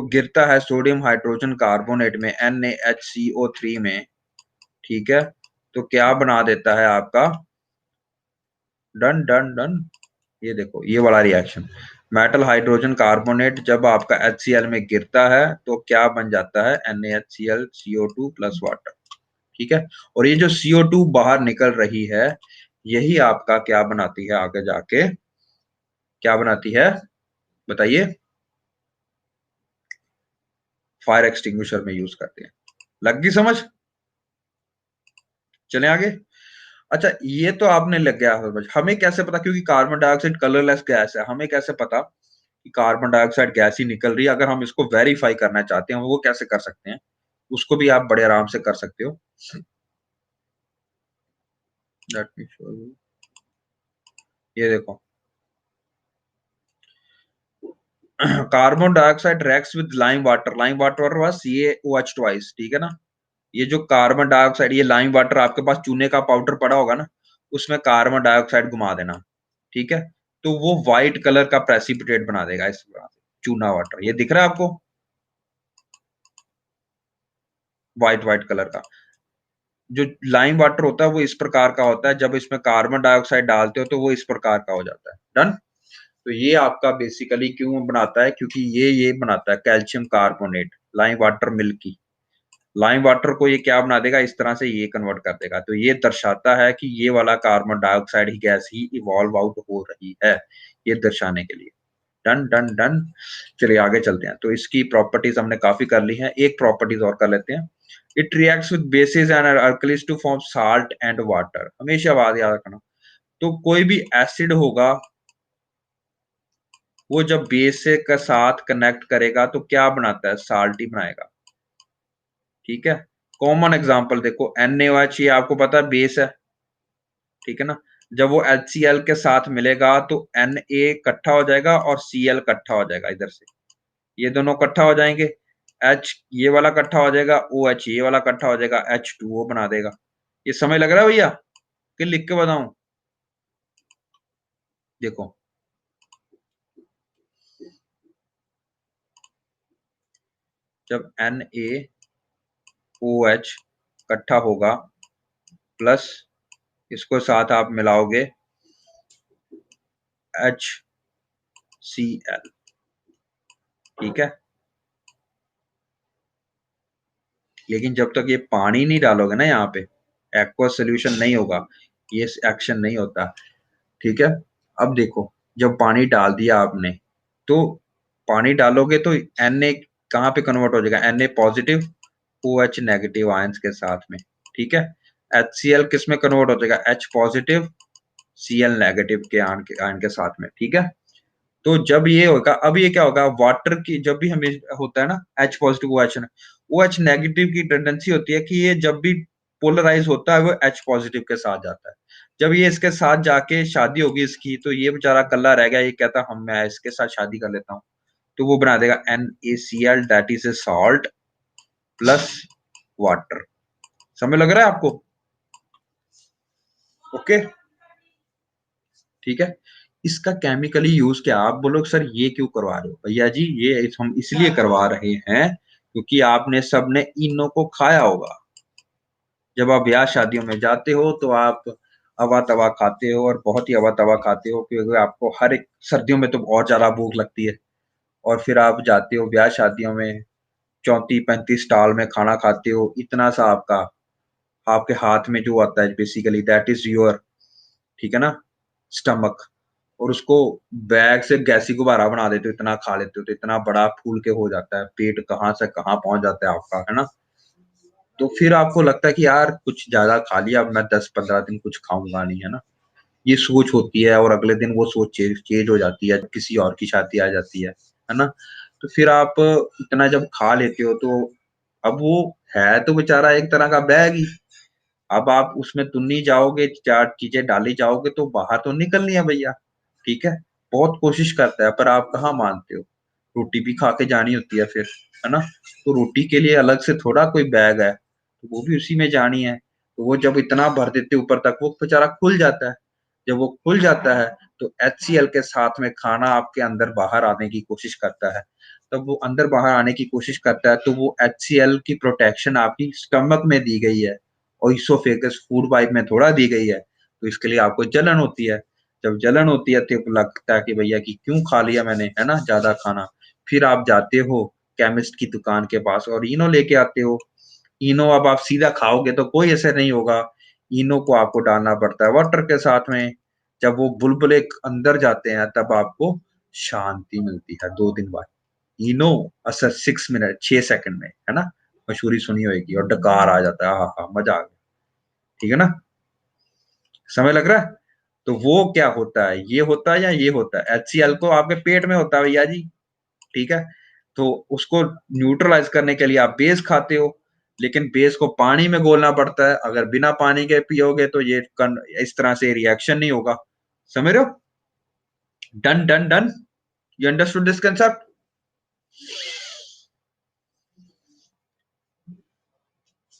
Speaker 1: गिरता है सोडियम हाइड्रोजन कार्बोनेट में, NaHCO3 में, ठीक है, तो क्या बना देता है आपका? डन डन डन, ये देखो ये वाला रिएक्शन, मेटल हाइड्रोजन कार्बोनेट जब आपका HCl में गिरता है तो क्या बन जाता है? NaHCl CO2 प्लस वाटर, ठीक है। और ये जो CO2 बाहर निकल रही है, यही आपका क्या बनाती है आगे जाके? क्या बनाती है बताइए? फायर एक्सटिंग्विशर में यूज करते हैं। लग गई समझ? चले आगे। अच्छा, ये तो आपने लग गया समझ। हमें कैसे पता, क्योंकि कार्बन डाइऑक्साइड कलरलेस गैस है, हमें कैसे पता कि कार्बन डाइऑक्साइड गैस ही निकल रही है? अगर हम इसको वेरीफाई करना चाहते हैं, वो कैसे कर सकते हैं? उसको भी आप बड़े आराम से कर सकते हो। Late me show you. ये देखो, carbon dioxide reacts with lime water व CaOH ट्वाइस, ठीक है ना? ये जो कार्बन डाइऑक्साइड, ये लाइम वाटर, आपके पास चूने का पाउडर पड़ा होगा ना, उसमें कार्बन डाइऑक्साइड घुमा देना, ठीक है। तो वो व्हाइट कलर का प्रेसिपिटेट बना देगा इस तरह से, चूना वाटर, ये दिख रहा है आपको? व्हाइट व्हाइट कलर का जो लाइम वाटर होता है वो इस प्रकार का होता है, जब इसमें कार्बन डाइऑक्साइड डालते हो तो वो इस प्रकार का हो जाता है। डन। तो ये आपका बेसिकली क्यों बनाता है? क्योंकि ये बनाता है calcium carbonate, lime water milky. Lime water को ये क्या बना देगा? इस तरह से ये कन्वर्ट कर देगा। तो ये दर्शाता है कि ये वाला कार्बन डाइऑक्साइड ही गैस ही इवॉल्व आउट हो रही है, ये दर्शाने के लिए। Done done done. चलिए आगे चलते हैं। तो इसकी प्रॉपर्टीज हमने काफी कर ली हैं, एक प्रॉपर्टीज और कर लेते हैं। It reacts with bases and alkalis to form salt and water. हमेशा बात याद रखना, तो कोई भी एसिड होगा, वो जब बेस से के साथ कनेक्ट करेगा तो क्या बनाता है? साल्ट ही बनाएगा, ठीक है। कॉमन एग्जांपल देखो, NaOH, ये आपको पता है बेस है, ठीक है ना? जब वो HCl के साथ मिलेगा तो Na इकट्ठा हो जाएगा और Cl इकट्ठा हो जाएगा, इधर से ये दोनों इकट्ठा हो जाएंगे, H ये वाला इकट्ठा हो जाएगा, OH ये वाला इकट्ठा हो जाएगा, H2O बना देगा। ये समय लग रहा है भैया कि लिख के बताऊं? देखो, जब NaOH इकट्ठा होगा प्लस इसको साथ आप मिलाओगे HCl, ठीक है। लेकिन जब तक ये पानी नहीं डालोगे ना यहाँ पे, एक्वा सोल्यूशन नहीं होगा, ये एक्शन नहीं होता, ठीक है। अब देखो, जब पानी डाल दिया आपने, तो पानी डालोगे तो Na कहाँ पे कन्वर्ट हो जाएगा? Na positive OH negative ions के साथ में, ठीक है। HCl किस में कन्वर्ट हो जाएगा? H पॉजिटिव Cl नेगेटिव के आयन के साथ में, ठीक है। तो जब ये होगा, अब ये क्या होगा? वाटर की जब भी हमें होता है ना, H पॉजिटिव OH नेगेटिव की टेंडेंसी होती है कि ये जब भी पोलराइज होता है वो H पॉजिटिव के साथ जाता है। जब ये इसके साथ जाके शादी होगी इसकी, तो ये बेचारा कल्ला रह गया, ये कहता हम मैं इसके साथ शादी कर लेता हूँ, तो वो बना देगा NaCl, that is a salt plus water. समझ लग रहा है आपको? ओके, ठीक है। इसका केमिकली यूज क्या? आप बोलो सर ये क्यों करवा रहे हो? भैया जी, ये हम इसलिए करवा रहे हैं क्योंकि आपने सबने इनो को खाया होगा। जब आप ब्याह शादियों में जाते हो तो आप अवा तवा खाते हो, और बहुत ही अवा तवा खाते हो, क्योंकि आपको हर एक, सर्दियों में तो और ज्यादा भूख लगती है, और फिर आप जाते हो ब्याह शादियों में, 34-35 स्टॉल में खाना खाते हो, इतना सा आपका आपके हाथ में जो आता है बेसिकली दैट इज योर ठीक है ना, स्टमक, और उसको बैग से गैसी गुब्बारा बना देते हो, इतना खा लेते हो तो इतना बड़ा फूल के हो जाता है, पेट कहाँ से कहाँ पहुँच जाता है आपका, है ना? तो फिर आपको लगता है कि यार कुछ ज़्यादा खा लिया, अब मैं 10-15 दिन कुछ खाऊँगा नहीं, है ना? ये सोच होती है और अगले दिन वो सोच चेंज चेंज हो जाती है, किसी और की शादी आ जाती है ना? तो फिर आप इतना जब खा लेते हो तो अब वो है तो बेचारा एक तरह का बैग ही, अब आप उसमें तुन्नी जाओगे, 4 चीज़ें डाली जाओगे तो बाहर तो निकलनी है भैया, ठीक है? बहुत कोशिश करता है पर आप कहाँ मानते हो? रोटी भी खा के जानी होती है फिर, है ना? तो रोटी के लिए अलग से थोड़ा कोई बैग है, तो वो भी उसी में जानी है। तो वो जब इतना भर देते ऊपर तक वो बेचारा खुल जाता है। जब वो खुल जाता है तो एचसीएल के साथ में खाना आपके अंदर बाहर आने की कोशिश करता है। तब वो अंदर बाहर आने की कोशिश करता है तो वो एचसीएल की प्रोटेक्शन आपकी स्टमक में दी गई है और इसोफेगस फूड पाइप में थोड़ा दी गई है। तो इसके लिए आपको जलन होती है। जब जलन होती है तो लगता है कि भैया कि क्यों खा लिया मैंने, है ना, ज़्यादा खाना। फिर आप जाते हो केमिस्ट की दुकान के पास और इनो लेके आते हो। इनो अब आप सीधा खाओगे तो कोई असर नहीं होगा। इनो को आपको डालना पड़ता है वाटर के साथ में। जब वो बुलबुले अंदर जाते हैं तब आपको शांति मिलती है 2 दिन बाद। इनो असर 6 मिनट 6 सेकंड में, है ना? मशहूरी सुनी होगी और डकार आ जाता है। आहा! मज़ा आ गया। ठीक है ना? समय लग रहा है? तो वो क्या होता है, ये होता है या ये होता है? एचसीएल को आपके पेट में होता है भैया जी, ठीक है? तो उसको न्यूट्रलाइज़ करने के लिए आप बेस खाते हो, लेकिन बेस को पानी में घोलना पड़ता है। अगर बिना पानी के पियोगे तो ये कन इस तरह से रिएक्शन नहीं होगा। समझ रहे हो? Done, done, done? You understood this concept?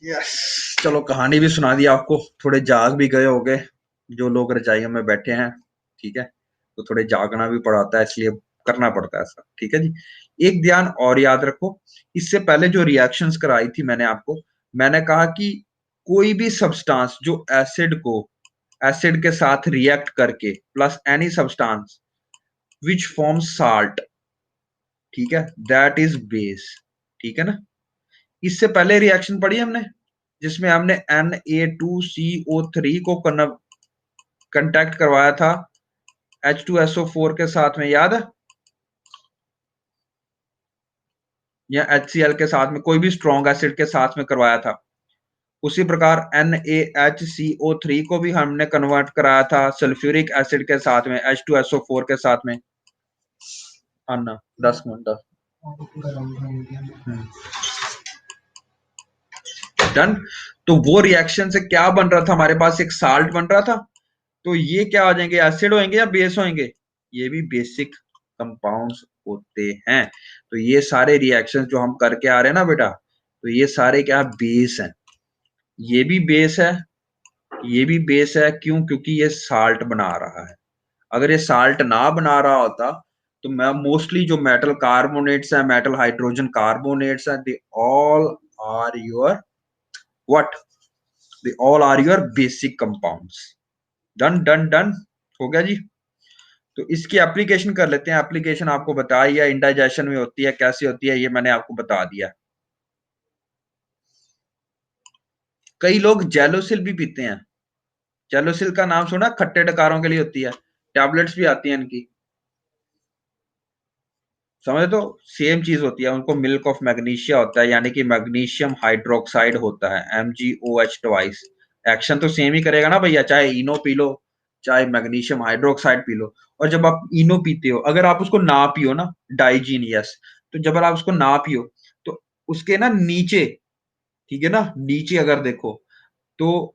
Speaker 1: Yes, चलो कहानी भी सुना दी आपको, थोड़े जाग भी गए होगे, जो लोग रजाइयों में बैठे हैं, ठीक है? तो थोड़े जागना भी पड़ता है इसलिए करना पड़ता है ऐसा, ठीक है जी? एक ध्यान और याद रखो, इससे पहले जो रिएक्शंस कराई थी मैंने आपको, मैंने कहा कि कोई भी सब्सटेंस जो एसिड के साथ रिएक्ट करके plus any substance which forms salt, ठीक है? दैट इज़ बेस, ठीक है ना? इससे पहले रिएक्शन पढ़ी हमने जिसमें हमने Na2CO3 को कंटैक्ट करवाया था H2SO4 के साथ में, याद है? या HCl के साथ में कोई भी स्ट्रॉन्ग एसिड के साथ में करवाया था। उसी प्रकार NaHCO3 को भी हमने कन्वर्ट कराया था सल्फ्यूरिक एसिड के साथ में H2SO4 के साथ में। अन्ना 10 मिनट 10 डन। तो वो रिएक्शन से क्या बन रहा था, हमारे पास एक साल्ट बन रहा था। तो ये क्या आ जाएंगे, एसिड होंगे या बेस होंगे? ये भी बेसिक कंपाउंड्स होते हैं। तो ये सारे रिएक्शंस जो हम करके आ रहे हैं ना बेटा, तो ये सारे क्या बेस हैं। ये भी बेस है, ये भी बेस है। क्यों? क्योंकि ये साल्ट बना रहा है। अगर ये साल्ट ना बना रहा होता तो मैं मोस्टली जो मेटल कार्बोनेट्स है, मेटल हाइड्रोजन कार्बोनेट्स है, they all are your what, they all are your basic compounds. Done done done, हो गया जी। तो इसकी एप्लीकेशन कर लेते हैं। एप्लीकेशन आपको बता दिया, इंडाइजेशन में होती है, कैसे होती है ये मैंने आपको बता दिया। कई लोग जेलोसिल भी पीते हैं। जेलोसिल का नाम सुना? खट्टे डकारों के लिए होती है, टैबलेट्स भी आती हैं इनकी, समझ। तो सेम चीज होती है, उनको मिल्क ऑफ मैग्नीशिया होता है, यानी कि मैग्नीशियम हाइड्रोक्साइड होता है, MgOH ट्वाइस। एक्शन तो सेम ही करेगा ना भैया, चाहे इनो पी लो चाहे मैग्नीशियम हाइड्रोक्साइड पी लो। और जब आप इनो पीते हो, अगर आप उसको ना पियो ना, डाइजीन, यस, तो जब आप उसको ना पियो तो उसके ना नीचे, ठीक है ना, नीचे अगर देखो तो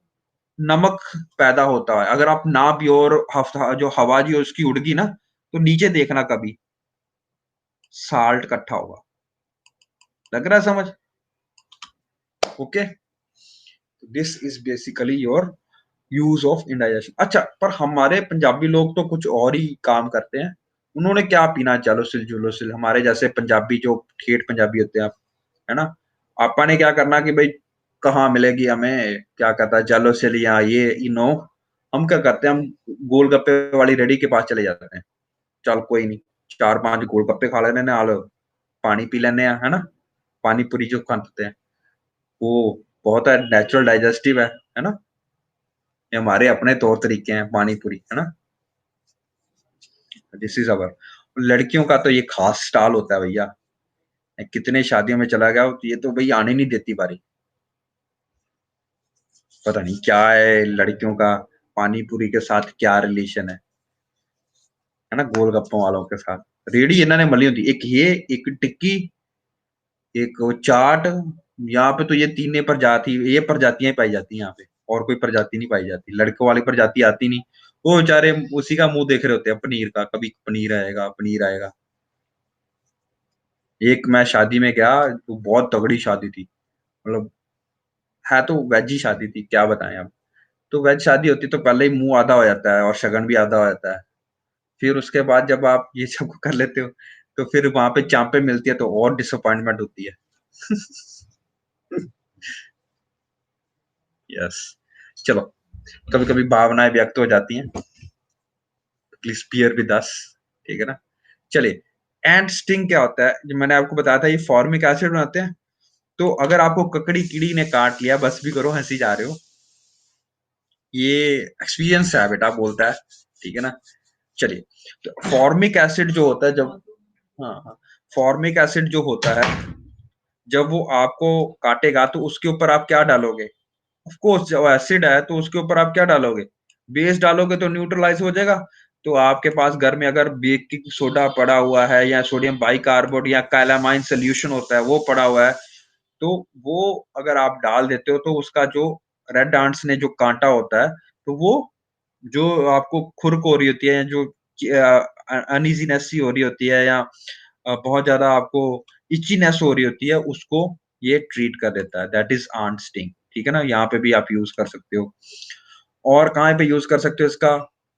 Speaker 1: नमक पैदा होता है। अगर आप ना पियो और जो हवा जी उसकी उड़गी ना, तो नीचे देखना कभी साल्ट इकट्ठा होगा। लग रहा है समझ? Okay, this is basically your use of indigestion. अच्छा, पर हमारे पंजाबी लोग तो कुछ और ही काम करते हैं। उन्होंने क्या पीना, जलोसिल जुलोसिल, हमारे जैसे पंजाबी जो ठेठ पंजाबी होते हैं, है ना? आपा ने क्या करना कि भाई कहाँ मिलेगी हमें, क्या कहता है, जलोसिल या ये इनो। हम क्या करते हैं, हम गोलगप्पे वाली रेडी के पास चले जाते हैं। चल कोई नहीं, 4-5 गोलगप्पे खा लेने नाल पानी पी लेने, है ना? पानी पूरी जो खाते हैं वो बहुत है, नेचुरल डाइजेस्टिव है ना? ये हमारे अपने तौर तरीके हैं पानी पूरी, है ना? दिस इज़ अवर लड़कियों का तो ये खास स्टाइल होता है भैया। मैं कितने शादियों में चला गया हूँ, तो ये तो भई आने नहीं देती बारी। पता नहीं क्या है लड़कियों का पानी पूरी के साथ क्या रिलेशन है ना? गोलगप्पों वालों के साथ। रेहड़ी इन्होंने मली होती है। एक ये, एक टिक्की, एक वो चाट, यहाँ पे तो ये प्रजातियाँ पाई जाती हैं यहाँ पे, और कोई प्रजाति नहीं पाई जाती। लड़कों वाली प्रजाति आती नहीं। वो बेचारे उसी का मुँह देख रहे होते हैं पनीर का, कभी पनीर आएगा, पनीर आएगा। एक मैं शादी में गया, तो बहुत तगड़ी शादी थी। मतलब है तो वेज ही शादी थी, क्या बताएँ अब। तो वेज शादी होती है तो पहले ही मुँह आधा हो जाता है और शगन भी आधा हो जाता है। फिर उसके बाद जब आप ये सब कर लेते हो, तो फिर वहाँ पे चाँपे मिलती है तो और डिसअपॉइंटमेंट होती है। यस, चलो, कभी-कभी भावनाएँ व्यक्त हो जाती हैं, प्लीज़ बियर विद अस, ठीक है ना? चलिए, एंट स्टिंग क्या होता है? जो मैंने आपको बताया था ये फॉर्मिक एसिड बनाते हैं, तो अगर आपको ककड़ी-कीड़ी ने काट लिया, बस भी करो हँसी जा रहे हो, ये एक्सपीरियंस है बेटा बोलता है, ठीक है ना? चलिए, तो फॉर्मिक एसिड जो होता है जब हाँ, हाँ, फॉर्मिक एसिड जो होता है, जब वो आपको काटेगा तो उसके ऊपर आप क्या डालोगे? ऑफ कोर्स जो एसिड है तो उसके ऊपर आप क्या डालोगे? बेस डालोगे तो न्यूट्रलाइज़ हो जाएगा। तो आपके पास घर में अगर बेकिंग सोडा पड़ा हुआ है या सोडियम बाइकार्बोनेट या कैलामाइन सॉल्यूशन होता है वो पड़ा हुआ है, तो वो अगर आप डाल देते हो तो उसका जो रेड एंट्स ने जो काटा होता है, तो वो जो आपको खुरक हो रही होती है, जो अनईज़ीनेस सी हो रही होती है या बहुत ज़्यादा आपको इचीनेस हो रही होती है, उसको ये ट्रीट कर देता है। दैट इज़ एंट स्टिंग, ठीक है ना? यहाँ पे भी आप यूज़ कर सकते हो। और कहाँ पे यूज़ कर सकते हो इसका?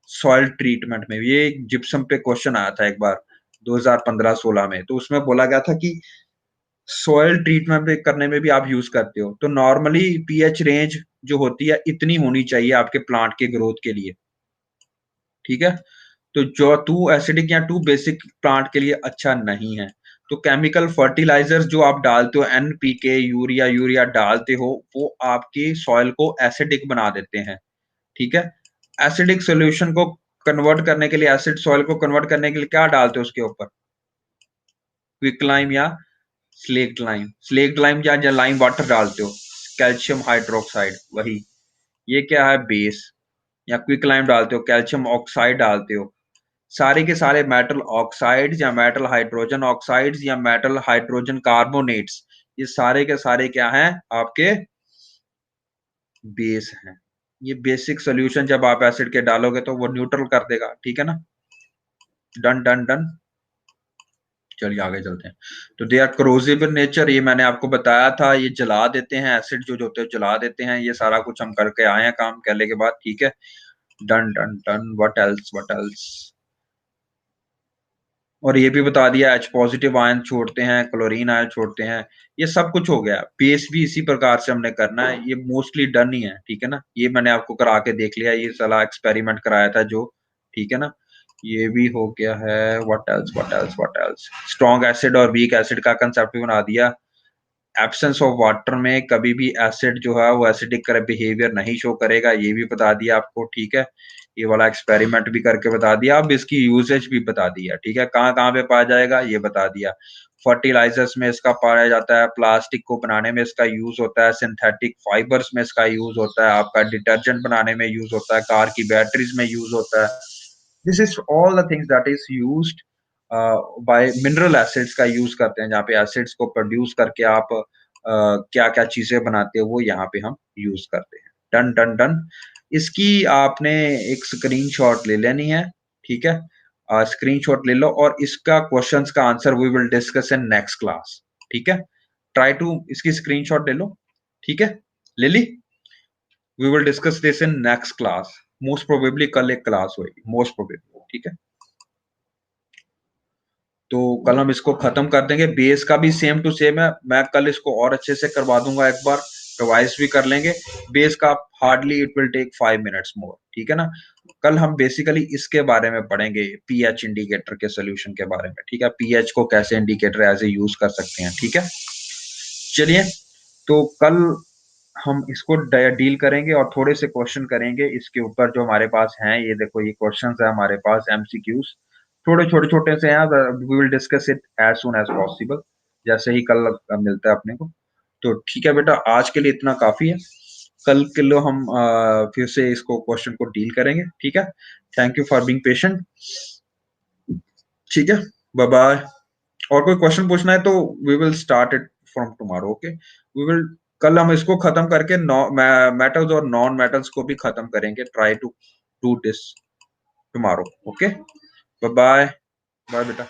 Speaker 1: सॉइल ट्रीटमेंट में। ये जिप्सम पे क्वेश्चन आया था एक बार 2015-16 में, तो उसमें बोला गया था कि सॉइल ट्रीटमेंट पे करने में भी आप यूज़ करते हो। तो नॉर्मली पीएच रेंज जो होती है, इतनी होनी चाहिए आपके प्लांट के ग्रोथ के लिए, ठीक है? तो जो टू एसिडिक या टू बेसिक प्लांट के लिए अच्छा नहीं है। तो केमिकल फर्टिलाइज़र्स जो आप डालते हो एनपीके, यूरिया डालते हो, वो आपकी सॉइल को एसिडिक बना देते हैं, ठीक है? एसिडिक सॉल्यूशन को कन्वर्ट करने के लिए एसिड सॉइल को कन्वर्ट करने के लिए क्या डालते हो उसके ऊपर? क्विकलाइम या स्लेक्ट लाइम या लाइम वाटर डालते हो, कैल्शियम हाइड्रोक्साइड वही। ये क्या है? बेस। या क्विकलाइम डालते हो, कैल्शियम ऑक्साइड डालते हो। सारे के सारे मेटल ऑक्साइड्स या मेटल हाइड्रोजन ऑक्साइड्स या मेटल हाइड्रोजन कार्बोनेट्स, ये सारे के सारे क्या हैं? आपके बेस हैं। ये बेसिक सॉल्यूशन जब आप एसिड के डालोगे तो वो न्यूट्रल कर देगा, ठीक है ना? Done, done, done. चलिए आगे चलते हैं। तो they are corrosive in nature, ये मैंने आपको बताया था, ये जला देते हैं, एसिड जो होते हैं जला देते हैं। ये सारा कुछ हम करके आए हैं काम कहने के बाद, ठीक है? Done, done, done. What else, what else? और ये भी बता दिया एच पॉजिटिव आयन छोड़ते हैं, क्लोरीन आयन छोड़ते हैं, ये सब कुछ हो गया। बेस भी इसी प्रकार से हमने करना है, ये मोस्टली डन ही है, ठीक है ना? ये मैंने आपको करा के देख लिया, ये साला एक्सपेरिमेंट कराया था जो, ठीक है ना? ये भी हो गया है। What else, what else, what else? Strong acid और वीक एसिड का कांसेप्ट भी बना दिया। एब्सेंस ऑफ वाटर में कभी भी एसिड जो है वो एसिडिक कर बिहेवियर नहीं शो करेगा, ये भी बता दिया आपको, ठीक है? ये वाला एक्सपेरिमेंट भी करके बता दिया, अब इसकी यूसेज भी बता दिया, ठीक है? कहाँ-कहाँ पे पाया जाएगा ये बता दिया। फर्टिलाइज़र्स में इसका पाया जाता है, प्लास्टिक को बनाने में इसका यूज़ होता है, सिंथेटिक फाइबर्स में इसका यूज़ होता है, आपका डिटर्जेंट बनाने में यूज़ होता है, कार की बैटरीज़ में यूज़ होता है। This is all the things that is used by mineral acids का यूज़ करते हैं, जहाँ पे एसिड्स को प्रोड्यूस करके आप क्या-क्या चीज़ें बनाते हो, वो यहाँ पे हम यूज़ करते हैं। Done, done, done. इसकी आपने एक स्क्रीनशॉट ले लेनी है, ठीक है? स्क्रीनशॉट ले लो और इसका क्वेश्चंस का answer we will discuss in next class, ठीक है? ट्राई टू इसकी स्क्रीनशॉट ले लो, ठीक है? ले ली? We will discuss this in next class. Most probably कल एक क्लास होएगी, मोस्ट प्रोबेबली, ठीक है? तो कल हम इसको खत्म कर देंगे। बेस का भी सेम टू सेम है। मैं कल इसको और अच्छे से करवा दूँगा एक बार, रिवाइज़ भी कर लेंगे। बेस का hardly it will take 5 minutes more, ठीक है ना? कल हम बेसिकली इसके बारे में पढ़ेंगे, पीएच इंडिकेटर के सॉल्यूशन के बारे में, ठीक है? पीएच को कैसे इंडिकेटर एज़ ए यूज़ कर सकते हैं, ठीक है? चलिए, तो कल हम इसको डील करेंगे और थोड़े से क्वेश्चन करेंगे इसके ऊपर जो हमारे पास हैं। ये देखो ये क्वेश्चंस है हमारे पास एमसीक्यूज, थोड़े छोटे-छोटे से हैं। We will discuss it as soon as possible, जैसे ही कल मिलता है अपने को। तो ठीक है बेटा, आज के लिए इतना काफ़ी है। कल के लिए हम फिर से इसको क्वेश्चन को डील करेंगे, ठीक है? Thank you for being patient. ठीक है, बाय-बाय। और कोई क्वेश्चन पूछना है तो we will start it from tomorrow, okay? We will कल हम इसको खत्म करके मेटल्स और नॉन मेटल्स को भी खत्म करेंगे। Try to do this tomorrow, okay? Bye bye. Bye बेटा।